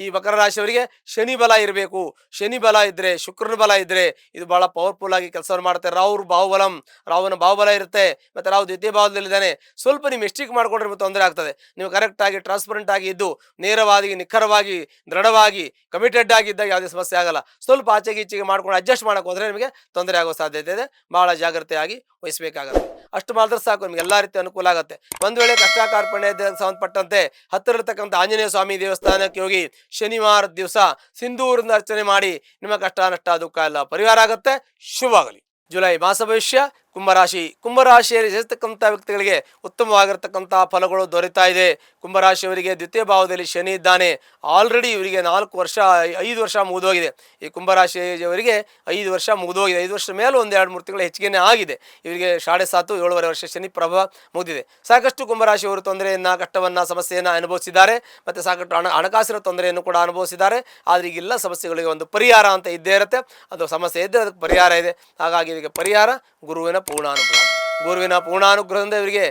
ಈ ಮಕರ ರಾಶಿಯವರಿಗೆ ಶನಿ ಬಲ ಇರಬೇಕು. ಶನಿ ಬಲ ಇದ್ದರೆ, ಶುಕ್ರನ ಬಲ ಇದ್ದರೆ ಇದು ಭಾಳ ಪವರ್ಫುಲ್ ಆಗಿ ಕೆಲಸವನ್ನು ಮಾಡುತ್ತೆ. ರಾಹುನ ಬಾಹುಬಲ ಇರುತ್ತೆ. ಮತ್ತು ರಾಹು ದ್ವಿತೀಯ ಭಾವದಲ್ಲಿದ್ದಾನೆ. ಸ್ವಲ್ಪ ನೀವು ಮಿಸ್ಟೇಕ್ ಮಾಡ್ಕೊಂಡ್ರೆ ತೊಂದರೆ ಆಗ್ತದೆ. ನೀವು ಕರೆಕ್ಟಾಗಿ ಟ್ರಾನ್ಸ್ಪರೆಂಟ್ ಆಗಿ ಇದ್ದು ನೇರವಾಗಿ, ನಿಖರವಾಗಿ, ದೃಢವಾಗಿ, ಕಮಿಟೆಡ್ ಆಗಿದ್ದಾಗ ಯಾವುದೇ ಸಮಸ್ಯೆ ಆಗಲ್ಲ. ಸ್ವಲ್ಪ ಆಚೆಗೆ ಈಚೆಗೆ ಮಾಡ್ಕೊಂಡು ಅಡ್ಜಸ್ಟ್ ಮಾಡೋಕೆ ಹೋದರೆ ನಿಮಗೆ ತೊಂದರೆ ಆಗೋ ಸಾಧ್ಯತೆ ಇದೆ. ಭಾಳ ಜಾಗ್ರತೆಯಾಗಿ ವಹಿಸಬೇಕಾಗುತ್ತೆ. ಅಷ್ಟು ಮಾಡಿದ್ರೆ ಸಾಕು, ನಿಮ್ಗೆ ಎಲ್ಲ ರೀತಿ ಅನುಕೂಲ ಆಗುತ್ತೆ. ಒಂದು ವೇಳೆ ಕಷ್ಟ ಕಾರ್ಪಣ್ಯಕ್ಕೆ ಸಂಬಂಧಪಟ್ಟಂತೆ ಹತ್ತಿರ ಇರತಕ್ಕಂಥ ಆಂಜನೇಯ ಸ್ವಾಮಿ ದೇವಸ್ಥಾನಕ್ಕೆ ಹೋಗಿ ಶನಿವಾರದ ದಿವಸ ಸಿಂಧೂರಿಂದ ಅರ್ಚನೆ ಮಾಡಿ ನಿಮ್ಮ ಕಷ್ಟ ನಷ್ಟ ದುಃಖ ಎಲ್ಲ ಪರಿಹಾರ ಆಗುತ್ತೆ. ಶುಭವಾಗಲಿ. ಜುಲೈ ಮಾಸ ಭವಿಷ್ಯ ಕುಂಭರಾಶಿಯಲ್ಲಿ ಜನಿಸ್ತಕ್ಕಂಥ ವ್ಯಕ್ತಿಗಳಿಗೆ ಉತ್ತಮವಾಗಿರ್ತಕ್ಕಂಥ ಫಲಗಳು ದೊರೆತಾ ಇದೆ. ಕುಂಭರಾಶಿಯವರಿಗೆ ದ್ವಿತೀಯ ಭಾವದಲ್ಲಿ ಶನಿ ಇದ್ದಾನೆ. ಆಲ್ರೆಡಿ ಇವರಿಗೆ 5 ವರ್ಷ ಮುಗಿದೋಗಿದೆ. ಈ ಕುಂಭರಾಶಿಯವರಿಗೆ 5 ವರ್ಷ ಮುಗಿದೋಗಿದೆ. 5 ವರ್ಷ ಮೇಲೆ ಒಂದು 2-3 ತಿಂಗಳು ಹೆಚ್ಚಿಗೆ ಆಗಿದೆ. ಇವರಿಗೆ 7.5-7.5 ವರ್ಷ ಶನಿ ಪ್ರಭಾವ ಮುಗಿದಿದೆ. ಸಾಕಷ್ಟು ಕುಂಭರಾಶಿಯವರು ತೊಂದರೆಯನ್ನು, ಕಷ್ಟವನ್ನು, ಸಮಸ್ಯೆಯನ್ನು ಅನುಭವಿಸಿದ್ದಾರೆ. ಮತ್ತು ಸಾಕಷ್ಟು ಹಣಕಾಸಿನ ತೊಂದರೆಯನ್ನು ಕೂಡ ಅನುಭವಿಸಿದ್ದಾರೆ. ಆದರೆ ಈಗೆಲ್ಲ ಸಮಸ್ಯೆಗಳಿಗೆ ಒಂದು ಪರಿಹಾರ ಅಂತ ಇದ್ದೇ ಇರುತ್ತೆ. ಅದು ಸಮಸ್ಯೆ ಇದ್ದರೆ ಅದಕ್ಕೆ ಪರಿಹಾರ ಇದೆ. ಹಾಗಾಗಿ ಇದಕ್ಕೆ ಪರಿಹಾರ ಗುರುವಿನ ಪೂರ್ಣಾನುಗ್ರಹ. ಗುರುವಿನ ಪೂರ್ಣಾನುಗ್ರಹದಿಂದ ಇವರಿಗೆ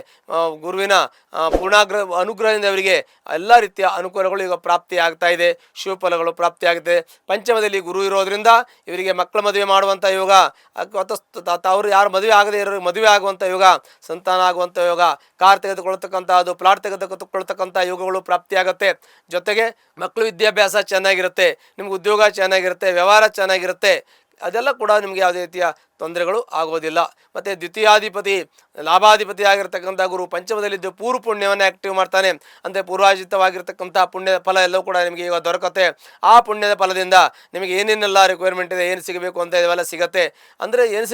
ಅನುಗ್ರಹದಿಂದ ಇವರಿಗೆ ಎಲ್ಲ ರೀತಿಯ ಅನುಕೂಲಗಳು ಈಗ ಪ್ರಾಪ್ತಿ ಆಗ್ತಾ ಇದೆ. ಶಿವಫಲಗಳು ಪ್ರಾಪ್ತಿಯಾಗುತ್ತೆ. ಪಂಚಮದಲ್ಲಿ ಗುರು ಇರೋದ್ರಿಂದ ಇವರಿಗೆ ಮಕ್ಕಳ ಮದುವೆ ಮಾಡುವಂಥ ಯೋಗ, ಅವರು ಯಾರು ಮದುವೆ ಆಗದೇ ಇರೋರಿಗೆ ಮದುವೆ ಆಗುವಂಥ ಯೋಗ, ಸಂತಾನ ಆಗುವಂಥ ಯೋಗ, ಕಾರ್ ತೆಗೆದುಕೊಳ್ತಕ್ಕಂಥದ್ದು, ಪ್ಲಾಟ್ ತೆಗೆದುಕೊಳ್ತಕ್ಕಂಥ ಯೋಗಗಳು ಪ್ರಾಪ್ತಿಯಾಗುತ್ತೆ. ಜೊತೆಗೆ ಮಕ್ಕಳು ವಿದ್ಯಾಭ್ಯಾಸ ಚೆನ್ನಾಗಿರುತ್ತೆ, ನಿಮ್ಗೆ ಉದ್ಯೋಗ ಚೆನ್ನಾಗಿರುತ್ತೆ, ವ್ಯವಹಾರ ಚೆನ್ನಾಗಿರುತ್ತೆ. ಅದೆಲ್ಲ ಕೂಡ ನಿಮಗೆ ಯಾವುದೇ ರೀತಿಯ ತೊಂದರೆಗಳು ಆಗೋದಿಲ್ಲ. ಮತ್ತು ದ್ವಿತೀಯಾಧಿಪತಿ ಲಾಭಾಧಿಪತಿ ಆಗಿರ್ತಕ್ಕಂಥ ಗುರು ಪಂಚಮದಲ್ಲಿದ್ದು ಪೂರ್ವ ಪುಣ್ಯವನ್ನು ಆ್ಯಕ್ಟಿವ್ ಮಾಡ್ತಾನೆ. ಅಂದರೆ ಪೂರ್ವಾಜಿತವಾಗಿರ್ತಕ್ಕಂಥ ಪುಣ್ಯದ ಫಲ ಎಲ್ಲವೂ ಕೂಡ ನಿಮಗೆ ಈಗ ದೊರಕುತ್ತೆ. ಆ ಪುಣ್ಯದ ಫಲದಿಂದ ನಿಮಗೆ ಏನೇನೆಲ್ಲ ರಿಕ್ವೈರ್ಮೆಂಟ್ ಇದೆ, ಏನು ಸಿಗಬೇಕು ಅಂತ ಇವೆಲ್ಲ ಸಿಗುತ್ತೆ. ಅಂದರೆ ಏನು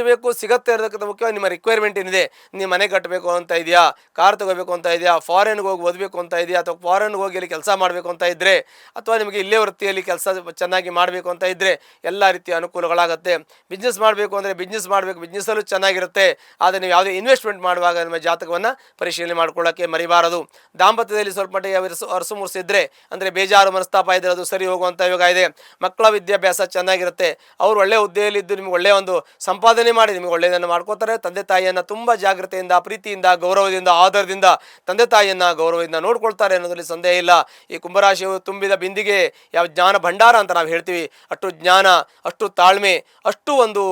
ಸಿಗುತ್ತೆ ಇರೋದಕ್ಕಿಂತ ಮುಖ್ಯವಾಗಿ ನಿಮ್ಮ ರಿಕ್ವೈರ್ಮೆಂಟ್ ಏನಿದೆ. ನೀವು ಮನೆ ಕಟ್ಟಬೇಕು ಅಂತ ಇದೆಯಾ, ಕಾರ್ ತೊಗೋಬೇಕು ಅಂತ ಇದೆಯಾ, ಫಾರಿನ್ಗೆ ಹೋಗಿ ಓದಬೇಕು ಅಂತ ಇದೆಯಾ, ಅಥವಾ ಫಾರಿನ್ಗೆ ಹೋಗಿ ಅಲ್ಲಿ ಕೆಲಸ ಮಾಡಬೇಕು ಅಂತ ಇದ್ದರೆ, ಅಥವಾ ನಿಮಗೆ ಇಲ್ಲೇ ವೃತ್ತಿಯಲ್ಲಿ ಕೆಲಸ ಚೆನ್ನಾಗಿ ಮಾಡಬೇಕು ಅಂತ ಇದ್ದರೆ ಎಲ್ಲ ರೀತಿಯ ಅನುಕೂಲಗಳಾಗುತ್ತೆ. ಬಿಸ್ನೆಸ್ ಮಾಡಬೇಕು ಅಂದರೆ ಬಿಸ್ನೆಸ್ ಮಾಡಬೇಕು, ಬಿಸ್ನೆಸ್ಸಲ್ಲೂ ಚೆನ್ನಾಗಿರುತ್ತೆ. ಆದರೆ ನೀವು ಯಾವುದೇ ಇನ್ವೆಸ್ಟ್ಮೆಂಟ್ ಮಾಡುವಾಗ ನಿಮ್ಮ ಜಾತಕವನ್ನು ಪರಿಶೀಲನೆ ಮಾಡ್ಕೊಳ್ಳೋಕ್ಕೆ ಮರಿಬಾರದು. ದಾಂಪತ್ಯದಲ್ಲಿ ಸ್ವಲ್ಪ ಮಟ್ಟಿಗೆ ಅರಸು ಇದ್ದರೆ, ಅಂದರೆ ಬೇಜಾರು ಮನಸ್ತಾಪ ಇದ್ದರೆ ಅದು ಸರಿ ಹೋಗುವಂಥ ಯೋಗ ಇದೆ. ಮಕ್ಕಳ ವಿದ್ಯಾಭ್ಯಾಸ ಚೆನ್ನಾಗಿರುತ್ತೆ, ಅವರು ಒಳ್ಳೆಯ ಹುದ್ದೆಯಲ್ಲಿದ್ದು ನಿಮಗೆ ಒಳ್ಳೆಯ ಒಂದು ಸಂಪಾದನೆ ಮಾಡಿ ನಿಮಗೆ ಒಳ್ಳೆಯದನ್ನು ಮಾಡ್ಕೋತಾರೆ. ತಂದೆ ತಾಯಿಯನ್ನು ತುಂಬ ಜಾಗ್ರತೆಯಿಂದ, ಪ್ರೀತಿಯಿಂದ, ಗೌರವದಿಂದ, ಆದರದಿಂದ ತಂದೆ ತಾಯಿಯನ್ನು ಗೌರವದಿಂದ ನೋಡ್ಕೊಳ್ತಾರೆ ಅನ್ನೋದ್ರಲ್ಲಿ ಸಂದೇಹ ಇಲ್ಲ. ಈ ಕುಂಭರಾಶಿಯು ತುಂಬಿದ ಬಿಂದಿಗೆ ಯಾವ ಜ್ಞಾನ ಭಂಡಾರ ಅಂತ ನಾವು ಹೇಳ್ತೀವಿ. ಅಷ್ಟು ಜ್ಞಾನ, ಅಷ್ಟು ತಾಳ್ಮೆ, ಅಷ್ಟು ಒಂದು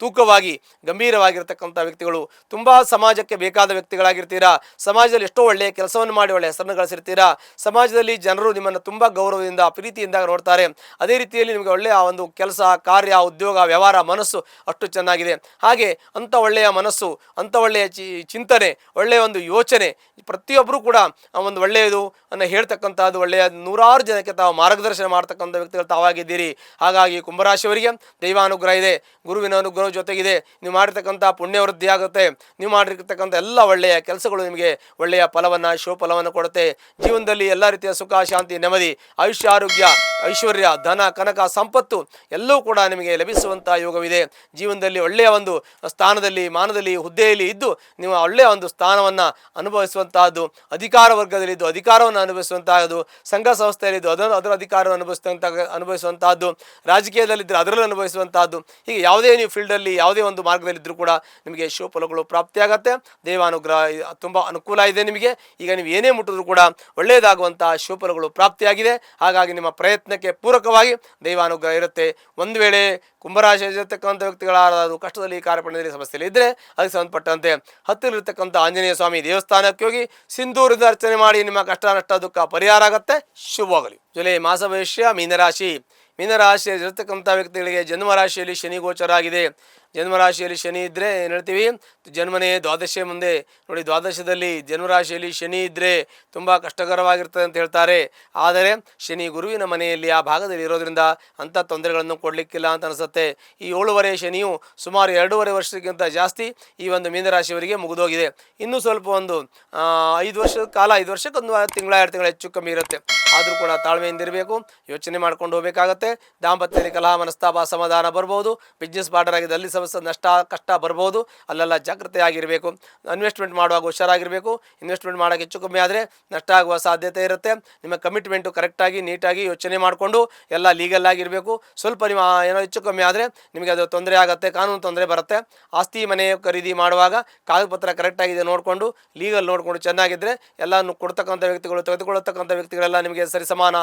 ತೂಕವಾಗಿ ಗಂಭೀರವಾಗಿರ್ತಕ್ಕಂಥ ವ್ಯಕ್ತಿಗಳು. ತುಂಬ ಸಮಾಜಕ್ಕೆ ಬೇಕಾದ ವ್ಯಕ್ತಿಗಳಾಗಿರ್ತೀರಾ. ಸಮಾಜದಲ್ಲಿ ಎಷ್ಟೋ ಒಳ್ಳೆಯ ಕೆಲಸವನ್ನು ಮಾಡಿ ಒಳ್ಳೆಯ ಹೆಸರನ್ನು ಗಳಿಸಿರ್ತೀರಾ. ಸಮಾಜದಲ್ಲಿ ಜನರು ನಿಮ್ಮನ್ನು ತುಂಬ ಗೌರವದಿಂದ, ಪ್ರೀತಿಯಿಂದ ನೋಡ್ತಾರೆ. ಅದೇ ರೀತಿಯಲ್ಲಿ ನಿಮಗೆ ಒಳ್ಳೆಯ ಒಂದು ಕೆಲಸ, ಕಾರ್ಯ, ಉದ್ಯೋಗ, ವ್ಯವಹಾರ, ಮನಸ್ಸು ಅಷ್ಟು ಚೆನ್ನಾಗಿದೆ. ಹಾಗೆ ಅಂಥ ಒಳ್ಳೆಯ ಮನಸ್ಸು, ಅಂಥ ಒಳ್ಳೆಯ ಚಿಂತನೆ, ಒಳ್ಳೆಯ ಒಂದು ಯೋಚನೆ ಪ್ರತಿಯೊಬ್ಬರೂ ಕೂಡ ಒಂದು ಒಳ್ಳೆಯದು ಅನ್ನು ಹೇಳ್ತಕ್ಕಂಥದ್ದು, ಒಳ್ಳೆಯ ನೂರಾರು ಜನಕ್ಕೆ ತಾವು ಮಾರ್ಗದರ್ಶನ ಮಾಡ್ತಕ್ಕಂಥ ವ್ಯಕ್ತಿಗಳು ತಾವಾಗಿದ್ದೀರಿ. ಹಾಗಾಗಿ ಕುಂಭರಾಶಿಯವರಿಗೆ ದೈವಾನುಗ್ರಹ ಇದೆ, ಗುರುವಿನ ಅನುಗ್ರಹ ಜೊತೆಗಿದೆ. ನೀವು ಮಾಡಿರ್ತಕ್ಕಂಥ ಪುಣ್ಯ ವೃದ್ಧಿ ಆಗುತ್ತೆ. ನೀವು ಮಾಡಿರ್ತಕ್ಕಂಥ ಎಲ್ಲ ಒಳ್ಳೆಯ ಕೆಲಸಗಳು ನಿಮಗೆ ಒಳ್ಳೆಯ ಫಲವನ್ನು, ಶುಭಫಲವನ್ನು ಕೊಡುತ್ತೆ. ಜೀವನದಲ್ಲಿ ಎಲ್ಲ ರೀತಿಯ ಸುಖ, ಶಾಂತಿ, ನೆಮ್ಮದಿ, ಆಯುಷ್ಯ, ಆರೋಗ್ಯ, ಐಶ್ವರ್ಯ, ಧನ, ಕನಕ, ಸಂಪತ್ತು ಎಲ್ಲವೂ ಕೂಡ ನಿಮಗೆ ಲಭಿಸುವಂಥ ಯೋಗವಿದೆ. ಜೀವನದಲ್ಲಿ ಒಳ್ಳೆಯ ಒಂದು ಸ್ಥಾನದಲ್ಲಿ, ಮಾನದಲ್ಲಿ, ಹುದ್ದೆಯಲ್ಲಿ ಇದ್ದು ನೀವು ಒಳ್ಳೆಯ ಒಂದು ಸ್ಥಾನವನ್ನು ಅನುಭವಿಸುವಂತಹದ್ದು, ಅಧಿಕಾರ ವರ್ಗದಲ್ಲಿದ್ದು ಅಧಿಕಾರವನ್ನು ಅನುಭವಿಸುವಂತಹದ್ದು, ಸಂಘ ಸಂಸ್ಥೆಯಲ್ಲಿದ್ದು ಅದರ ಅಧಿಕಾರವನ್ನು ಅನುಭವಿಸುವಂತಹದ್ದು, ರಾಜಕೀಯದಲ್ಲಿದ್ದರೆ ಅದರಲ್ಲಿ ಅನುಭವಿಸುವಂತಹದ್ದು. ಹೀಗೆ ಯಾವುದೇ ನೀವು ಫೀಲ್ಡಲ್ಲಿ, ಯಾವುದೇ ಒಂದು ಮಾರ್ಗದಲ್ಲಿದ್ದರೂ ಕೂಡ ನಿಮಗೆ ಶುಭಫಲಗಳು ಪ್ರಾಪ್ತಿಯಾಗತ್ತೆ. ದೇವಾನುಗ್ರಹ ತುಂಬ ಅನುಕೂಲ ಇದೆ ನಿಮಗೆ. ಈಗ ನೀವು ಏನೇ ಮುಟ್ಟಿದ್ರೂ ಕೂಡ ಒಳ್ಳೆಯದಾಗುವಂತಹ ಶುಭಫಲಗಳು ಪ್ರಾಪ್ತಿಯಾಗಿದೆ. ಹಾಗಾಗಿ ನಿಮ್ಮ ಪ್ರಯತ್ನಕ್ಕೆ ಪೂರಕವಾಗಿ ದೈವಾನುಗ್ರಹ ಇರುತ್ತೆ. ಒಂದು ವೇಳೆ ಕುಂಭರಾಶಿ ಇರತಕ್ಕಂಥ ವ್ಯಕ್ತಿಗಳಾದರೂ ಕಷ್ಟದಲ್ಲಿ, ಕಾರ್ಯಪಣದಲ್ಲಿ ಸಮಸ್ಯೆಯಲ್ಲಿ ಇದ್ದರೆ ಅದಕ್ಕೆ ಸಂಬಂಧಪಟ್ಟಂತೆ ಹತ್ತಿರತಕ್ಕಂಥ ಆಂಜನೇಯ ಸ್ವಾಮಿ ದೇವಸ್ಥಾನಕ್ಕೆ ಹೋಗಿ ಸಿಂಧೂರಿಂದ ಅರ್ಚನೆ ಮಾಡಿ ನಿಮ್ಮ ಕಷ್ಟ, ನಷ್ಟ, ದುಃಖ ಪರಿಹಾರ ಆಗುತ್ತೆ. ಶುಭವಾಗಲಿ. ಜುಲೈ ಮಾಸ ಭವಿಷ್ಯ. ಮೀನರಾಶಿ. ಮೀನರಾಶಿಯಲ್ಲಿರ್ತಕ್ಕಂಥ ವ್ಯಕ್ತಿಗಳಿಗೆ ಜನ್ಮರಾಶಿಯಲ್ಲಿ ಶನಿ ಗೋಚರ ಆಗಿದೆ. ಜನ್ಮರಾಶಿಯಲ್ಲಿ ಶನಿ ಇದ್ದರೆ ಏನು ಹೇಳ್ತೀವಿ, ಜನ್ಮನೇ ದ್ವಾದಶೆ ಮುಂದೆ ನೋಡಿ. ದ್ವಾದಶದಲ್ಲಿ ಜನ್ಮರಾಶಿಯಲ್ಲಿ ಶನಿ ಇದ್ದರೆ ತುಂಬ ಕಷ್ಟಕರವಾಗಿರ್ತದೆ ಅಂತ ಹೇಳ್ತಾರೆ. ಆದರೆ ಶನಿ ಗುರುವಿನ ಮನೆಯಲ್ಲಿ ಆ ಭಾಗದಲ್ಲಿ ಇರೋದ್ರಿಂದ ಅಂಥ ತೊಂದರೆಗಳನ್ನು ಕೊಡಲಿಕ್ಕಿಲ್ಲ ಅಂತ ಅನಿಸುತ್ತೆ. ಈ 7 ಶನಿಯು ಸುಮಾರು 2.5 ವರ್ಷಕ್ಕಿಂತ ಜಾಸ್ತಿ ಈ ಒಂದು ಮೀನರಾಶಿಯವರಿಗೆ ಮುಗಿದೋಗಿದೆ. ಇನ್ನೂ ಸ್ವಲ್ಪ ಒಂದು 5 ವರ್ಷದ ಕಾಲ, 5 ವರ್ಷಕ್ಕೆ ಒಂದು ತಿಂಗಳ 2 ತಿಂಗಳ ಹೆಚ್ಚು ಕಮ್ಮಿ ಇರುತ್ತೆ. ಆದರೂ ಕೂಡ ತಾಳ್ಮೆಯಿಂದಿರಬೇಕು, ಯೋಚನೆ ಮಾಡ್ಕೊಂಡು ಹೋಗಬೇಕಾಗತ್ತೆ. ದಾಂಪತ್ಯದಲ್ಲಿ ಕಲಹ, ಮನಸ್ತಾಪ, ಅಸಮಾಧಾನ ಬರ್ಬೋದು. ಬಿಸ್ನೆಸ್ ಪಾರ್ಟ್ನರ್ ಆಗಿದೆ, ಅಲ್ಲಿ ಸಮಸ್ಯೆ, ನಷ್ಟ, ಕಷ್ಟ ಬರ್ಬೋದು. ಅಲ್ಲೆಲ್ಲ ಜಾಗೃತೆಯಾಗಿರಬೇಕು. ಇನ್ವೆಸ್ಟ್ಮೆಂಟ್ ಮಾಡುವಾಗ ಹುಷಾರಾಗಿರಬೇಕು. ಇನ್ವೆಸ್ಟ್ಮೆಂಟ್ ಮಾಡೋಕ್ಕೆ ಹೆಚ್ಚು ಕಮ್ಮಿ ಆದರೆ ನಷ್ಟ ಆಗುವ ಸಾಧ್ಯತೆ ಇರುತ್ತೆ. ನಿಮ್ಮ ಕಮಿಟ್ಮೆಂಟು ಕರೆಕ್ಟಾಗಿ, ನೀಟಾಗಿ ಯೋಚನೆ ಮಾಡಿಕೊಂಡು ಎಲ್ಲ ಲೀಗಲ್ ಆಗಿರಬೇಕು. ಸ್ವಲ್ಪ ನಿಮ್ಮ ಏನೋ ಹೆಚ್ಚು ಕಮ್ಮಿ ಆದರೆ ನಿಮಗೆ ಅದು ತೊಂದರೆ ಆಗುತ್ತೆ, ಕಾನೂನು ತೊಂದರೆ ಬರುತ್ತೆ. ಆಸ್ತಿ ಮನೆ ಖರೀದಿ ಮಾಡುವಾಗ ಕಾಗದ ಪತ್ರ ಕರೆಕ್ಟಾಗಿದೆ ನೋಡಿಕೊಂಡು, ಲೀಗಲ್ ನೋಡಿಕೊಂಡು ಚೆನ್ನಾಗಿದ್ದರೆ ಎಲ್ಲನೂ ಕೊಡ್ತಕ್ಕಂಥ ವ್ಯಕ್ತಿಗಳು, ತೆಗೆದುಕೊಳ್ಳತಕ್ಕಂಥ ವ್ಯಕ್ತಿಗಳೆಲ್ಲ ನಿಮಗೆ ಸರಿ ಸಮಾನ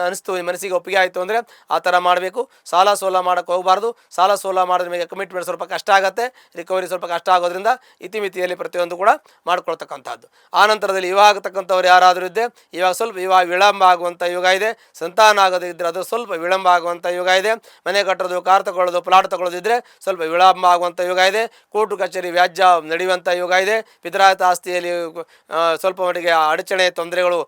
ಅನಿಸ್ತು, ಮನಸ್ಸಿಗೆ ಒಪ್ಪಿಗೆ ಆಯಿತು ಅಂದರೆ ಆ ಥರ ಮಾಡಬೇಕು. ಸಾಲ ಸೋಲ ಮಾಡೋಕ್ಕೆ ಹೋಗಬಾರ್ದು. ಸಾಲ ಸೋಲ ಮಾಡಿದ್ರೆ ನಿಮಗೆ ಕಮಿಟ್ಮೆಂಟ್ ಸ್ವಲ್ಪ ಕಷ್ಟ ಆಗುತ್ತೆ, ರಿಕವರಿ ಸ್ವಲ್ಪ ಕಷ್ಟ ಆಗೋದ್ರಿಂದ ಇತಿಮಿತಿಯಲ್ಲಿ ಪ್ರತಿಯೊಂದು ಕೂಡ ಮಾಡ್ಕೊಳ್ತಕ್ಕಂಥದ್ದು. ಆ ನಂತರದಲ್ಲಿ ವಿವಾಹ ಆಗತಕ್ಕಂಥವ್ರು ಯಾರಾದರೂ ಇದ್ದರೆ ಇವಾಗ ಸ್ವಲ್ಪ ವಿವಾಹ ವಿಳಂಬ ಆಗುವಂಥ ಯೋಗ ಇದೆ. ಸಂತಾನ ಆಗೋದು ಇದ್ದರೆ ಅದು ಸ್ವಲ್ಪ ವಿಳಂಬ ಆಗುವಂಥ ಯೋಗ ಇದೆ. ಮನೆ ಕಟ್ಟೋದು, ಕಾರ್ ತಗೊಳ್ಳೋದು, ಪ್ಲಾಟ್ ತಗೊಳ್ಳೋದಿದ್ದರೆ ಸ್ವಲ್ಪ ವಿಳಂಬ ಆಗುವಂಥ ಯೋಗ ಇದೆ. ಕೋರ್ಟು ಕಚೇರಿ ವ್ಯಾಜ್ಯ ನಡೆಯುವಂಥ ಯೋಗ ಇದೆ. ಪಿತ್ರಾರ್ಥ ಆಸ್ತಿಯಲ್ಲಿ ಸ್ವಲ್ಪ ಮಟ್ಟಿಗೆ ಅಡಚಣೆ, ತೊಂದರೆಗಳು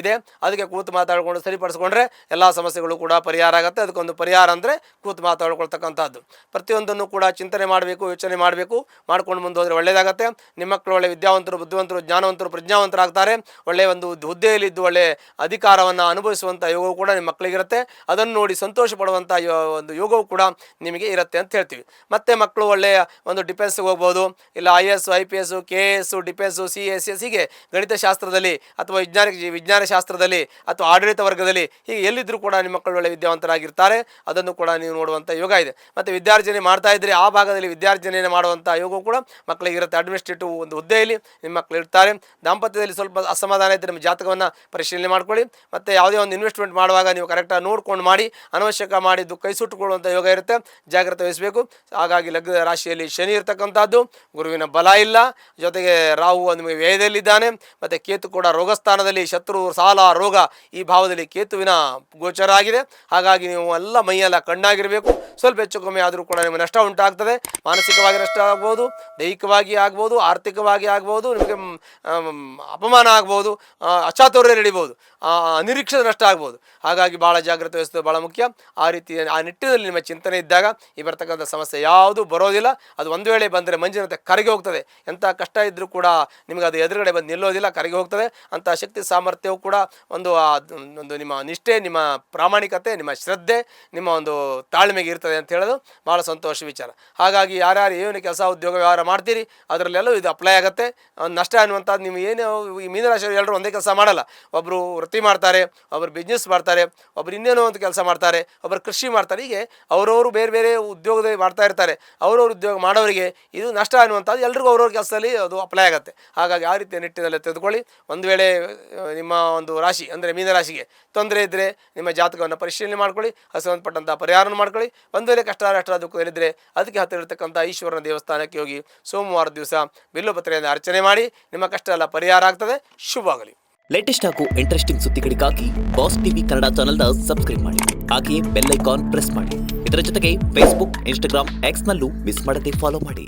ಇದೆ. ಅದಕ್ಕೆ ಕೂತು ಮಾತಾಡಿಕೊಂಡು ಸರಿಪಡಿಸ್ಕೊಂಡ್ರೆ ಎಲ್ಲ ಸಮಸ್ಯೆಗಳು ಕೂಡ ಪರಿಹಾರ ಆಗುತ್ತೆ. ಅದಕ್ಕೊಂದು ಪರಿಹಾರ ಅಂದರೆ ಕೂತು ಮಾತಾಡ್ಕೊಳ್ತಕ್ಕಂಥದ್ದು. ಪ್ರತಿಯೊಂದನ್ನು ಕೂಡ ಚಿಂತನೆ ಮಾಡಬೇಕು, ಯೋಚನೆ ಮಾಡಬೇಕು. ಮಾಡ್ಕೊಂಡು ಮುಂದೆ ಹೋದರೆ ಒಳ್ಳೆಯದಾಗತ್ತೆ. ನಿಮ್ಮ ಮಕ್ಕಳು ಒಳ್ಳೆಯ ವಿದ್ಯಾವಂತರು, ಬುದ್ಧಿವಂತರು, ಜ್ಞಾನವಂತರು, ಪ್ರಜ್ಞಾವಂತರಾಗ್ತಾರೆ. ಒಳ್ಳೆಯ ಒಂದು ಹುದ್ದೆಯಲ್ಲಿದ್ದು ಒಳ್ಳೆಯ ಅಧಿಕಾರವನ್ನು ಅನುಭವಿಸುವಂಥ ಯೋಗವು ಕೂಡ ನಿಮ್ಮ ಮಕ್ಕಳಿಗಿರುತ್ತೆ. ಅದನ್ನು ನೋಡಿ ಸಂತೋಷ ಪಡುವಂಥ ಒಂದು ಯೋಗವು ಕೂಡ ನಿಮಗೆ ಇರುತ್ತೆ ಅಂತ ಹೇಳ್ತೀವಿ. ಮತ್ತು ಮಕ್ಕಳು ಒಳ್ಳೆಯ ಒಂದು ಡಿಫೆನ್ಸ್ಗೆ ಹೋಗ್ಬೋದು, ಇಲ್ಲ IAS, IPS, KS, defence, CSS, ಹೀಗೆ ಗಣಿತಶಾಸ್ತ್ರದಲ್ಲಿ ಅಥವಾ ವಿಜ್ಞಾನ ಶಾಸ್ತ್ರದಲ್ಲಿ ಅಥವಾ ಆಡಳಿತ ವರ್ಗದಲ್ಲಿ ಹೀಗೆ ಎಲ್ಲಿದ್ದರೂ ಕೂಡ ನಿಮ್ಮ ಮಕ್ಕಳು ಒಳ್ಳೆಯ ವಿದ್ಯಾವಂತರಾಗಿರ್ತಾರೆ. ಅದನ್ನು ಕೂಡ ನೀವು ನೋಡುವಂಥ ಯೋಗ ಇದೆ. ಮತ್ತು ವಿದ್ಯಾರ್ಜನೆ ಮಾಡ್ತಾ ಇದ್ದರೆ ಆ ಭಾಗದಲ್ಲಿ ವಿದ್ಯಾರ್ಜನೆಯನ್ನು ಮಾಡುವಂಥ ಯೋಗವು ಕೂಡ ಮಕ್ಕಳಿಗಿರುತ್ತೆ. ಅಡ್ಮಿನಿಸ್ಟ್ರೇಟಿವ್ ಒಂದು ಹುದ್ದೆಯಲ್ಲಿ ನಿಮ್ಮ ಮಕ್ಕಳು ಇರ್ತಾರೆ. ದಾಂಪತ್ಯದಲ್ಲಿ ಸ್ವಲ್ಪ ಅಸಮಾಧಾನ ಇದ್ದರೆ ನಿಮ್ಮ ಜಾತಕವನ್ನು ಪರಿಶೀಲನೆ ಮಾಡ್ಕೊಳ್ಳಿ. ಮತ್ತು ಯಾವುದೇ ಒಂದು ಇನ್ವೆಸ್ಟ್ಮೆಂಟ್ ಮಾಡುವಾಗ ನೀವು ಕರೆಕ್ಟಾಗಿ ನೋಡ್ಕೊಂಡು ಮಾಡಿ, ಅನವಶ್ಯಕ ಮಾಡಿದ್ದು ಕೈ ಸುಟ್ಟುಕೊಳ್ಳುವಂಥ ಯೋಗ ಇರುತ್ತೆ. ಜಾಗ್ರತೆ ವಹಿಸಬೇಕು. ಹಾಗಾಗಿ ಲಗ್ನ ರಾಶಿಯಲ್ಲಿ ಶನಿ ಇರ್ತಕ್ಕಂಥದ್ದು, ಗುರುವಿನ ಬಲ ಇಲ್ಲ, ಜೊತೆಗೆ ರಾಹು ನಿಮಗೆ ವ್ಯಯದಲ್ಲಿದ್ದಾನೆ. ಮತ್ತು ಕೇತು ಕೂಡ ರೋಗಸ್ಥಾನದಲ್ಲಿ, ಶತ್ರು, ಸಾಲ, ರೋಗ ಈ ಭಾವದಲ್ಲಿ ಕೇತುವಿನ ಗೋಚರ ಆಗಿದೆ. ಹಾಗಾಗಿ ನೀವು ಎಲ್ಲ ಮೈಯೆಲ್ಲ ಕಣ್ಣಾಗಿರಬೇಕು. ಸ್ವಲ್ಪ ಹೆಚ್ಚು ಕಮ್ಮಿ ಆದರೂ ಕೂಡ ನಿಮಗೆ ನಷ್ಟ ಉಂಟಾಗ್ತದೆ. ಮಾನಸಿಕವಾಗಿ ನಷ್ಟ ಆಗ್ಬೋದು, ದೈಹಿಕವಾಗಿ ಆಗ್ಬೋದು, ಆರ್ಥಿಕವಾಗಿ ಆಗ್ಬೋದು, ನಿಮಗೆ ಅಪಮಾನ ಆಗ್ಬೋದು, ಅಚಾತುರ್ಯ ನಡಿಬೋದು, ಅನಿರೀಕ್ಷಿತ ನಷ್ಟ ಆಗ್ಬೋದು. ಹಾಗಾಗಿ ಭಾಳ ಜಾಗ್ರತೆ ವಹಿಸೋದು ಭಾಳ ಮುಖ್ಯ. ಆ ನಿಟ್ಟಿನಲ್ಲಿ ನಿಮ್ಮ ಚಿಂತನೆ ಇದ್ದಾಗ ಈ ಬರ್ತಕ್ಕಂಥ ಸಮಸ್ಯೆ ಯಾವುದೂ ಬರೋದಿಲ್ಲ. ಅದು ಒಂದು ವೇಳೆ ಬಂದರೆ ಮಂಜಿನಂತೆ ಕರಗಿ ಹೋಗ್ತದೆ. ಎಂಥ ಕಷ್ಟ ಇದ್ದರೂ ಕೂಡ ನಿಮಗೆ ಅದು ಎದುರುಗಡೆ ಬಂದು ನಿಲ್ಲೋದಿಲ್ಲ, ಕರಗಿ ಹೋಗ್ತದೆ. ಅಂಥ ಶಕ್ತಿ ಸಾಮರ್ಥ್ಯವು ಕೂಡ ಒಂದು ನಿಮ್ಮ ನಿಷ್ಠೆ, ನಿಮ್ಮ ಪ್ರಾಮಾಣಿಕತೆ, ನಿಮ್ಮ ಶ್ರದ್ಧೆ, ನಿಮ್ಮ ಒಂದು ತಾಳ್ಮೆಗೆ ಇರ್ತದೆ ಅಂತ ಹೇಳೋದು ಭಾಳ ಸಂತೋಷ. ಸಂತೋಷ ವಿಚಾರ. ಹಾಗಾಗಿ ಯಾರ್ಯಾರು ಏನು ಕೆಲಸ ಉದ್ಯೋಗ ವ್ಯವಹಾರ ಮಾಡ್ತೀರಿ ಅದರಲ್ಲೆಲ್ಲೂ ಇದು ಅಪ್ಲೈ ಆಗುತ್ತೆ. ನಷ್ಟ ಅನ್ನುವಂಥದ್ದು ನೀವು ಏನು ಈ ಮೀನರಾಶಿಯವರು ಎಲ್ಲರೂ ಒಂದೇ ಕೆಲಸ ಮಾಡಲ್ಲ. ಒಬ್ಬರು ವೃತ್ತಿ ಮಾಡ್ತಾರೆ, ಒಬ್ಬರು ಬಿಸ್ನೆಸ್ ಮಾಡ್ತಾರೆ, ಒಬ್ಬರು ಇನ್ನೇನೋ ಒಂದು ಕೆಲಸ ಮಾಡ್ತಾರೆ, ಒಬ್ಬರು ಕೃಷಿ ಮಾಡ್ತಾರೆ. ಹೀಗೆ ಅವರವರು ಬೇರೆ ಬೇರೆ ಉದ್ಯೋಗದಲ್ಲಿ ಮಾಡ್ತಾ ಇರ್ತಾರೆ. ಅವ್ರವ್ರ ಉದ್ಯೋಗ ಮಾಡೋರಿಗೆ ಇದು ನಷ್ಟ ಅನ್ನುವಂಥದ್ದು ಎಲ್ರಿಗೂ ಅವ್ರವ್ರ ಕೆಲಸದಲ್ಲಿ ಅದು ಅಪ್ಲೈ ಆಗುತ್ತೆ. ಹಾಗಾಗಿ ಆ ರೀತಿಯ ನಿಟ್ಟಿನಲ್ಲಿ ತೆಗೆದುಕೊಳ್ಳಿ. ಒಂದು ವೇಳೆ ನಿಮ್ಮ ಒಂದು ರಾಶಿ ಅಂದರೆ ಮೀನರಾಶಿಗೆ ತೊಂದರೆ ಇದ್ದರೆ ನಿಮ್ಮ ಜಾತಕವನ್ನು ಪರಿಶೀಲನೆ ಮಾಡ್ಕೊಳ್ಳಿ, ಅದು ಸಂಬಂಧಪಟ್ಟಂಥ ಪರಿಹಾರವನ್ನು ಮಾಡ್ಕೊಳ್ಳಿ. ಒಂದು ವೇಳೆ ಕಷ್ಟ ದುಃಖದಲ್ಲಿದ್ದರೆ ಅದಕ್ಕೆ ಹತ್ತಿರ ಇರತಕ್ಕಂಥ ಈಶ್ವರನ ದೇವಸ್ಥಾನಕ್ಕೆ ಹೋಗಿ ಸೋಮವಾರ ದಿವಸ ಬಿಲ್ಲುಪತ್ರೆಯಿಂದ ಅರ್ಚನೆ ಮಾಡಿ. ನಿಮ್ಮ ಕಷ್ಟ ಎಲ್ಲ ಪರಿಹಾರ ಆಗ್ತದೆ. ಶುಭವಾಗಲಿ. ಲೇಟೆಸ್ಟ್ ಹಾಗೂ ಇಂಟ್ರೆಸ್ಟಿಂಗ್ ಸುದ್ದಿಗಳಿಗಾಗಿ ಬಾಸ್ ಟಿವಿ ಕನ್ನಡ ಚಾನೆಲ್ನ ಸಬ್ಸ್ಕ್ರೈಬ್ ಮಾಡಿ. ಹಾಗೆಯೇ ಬೆಲ್ ಐಕಾನ್ ಪ್ರೆಸ್ ಮಾಡಿ. ಇದರ ಜೊತೆಗೆ ಫೇಸ್ಬುಕ್, ಇನ್ಸ್ಟಾಗ್ರಾಮ್, ಎಕ್ಸ್ನಲ್ಲೂ ಮಿಸ್ ಮಾಡದೆ ಫಾಲೋ ಮಾಡಿ.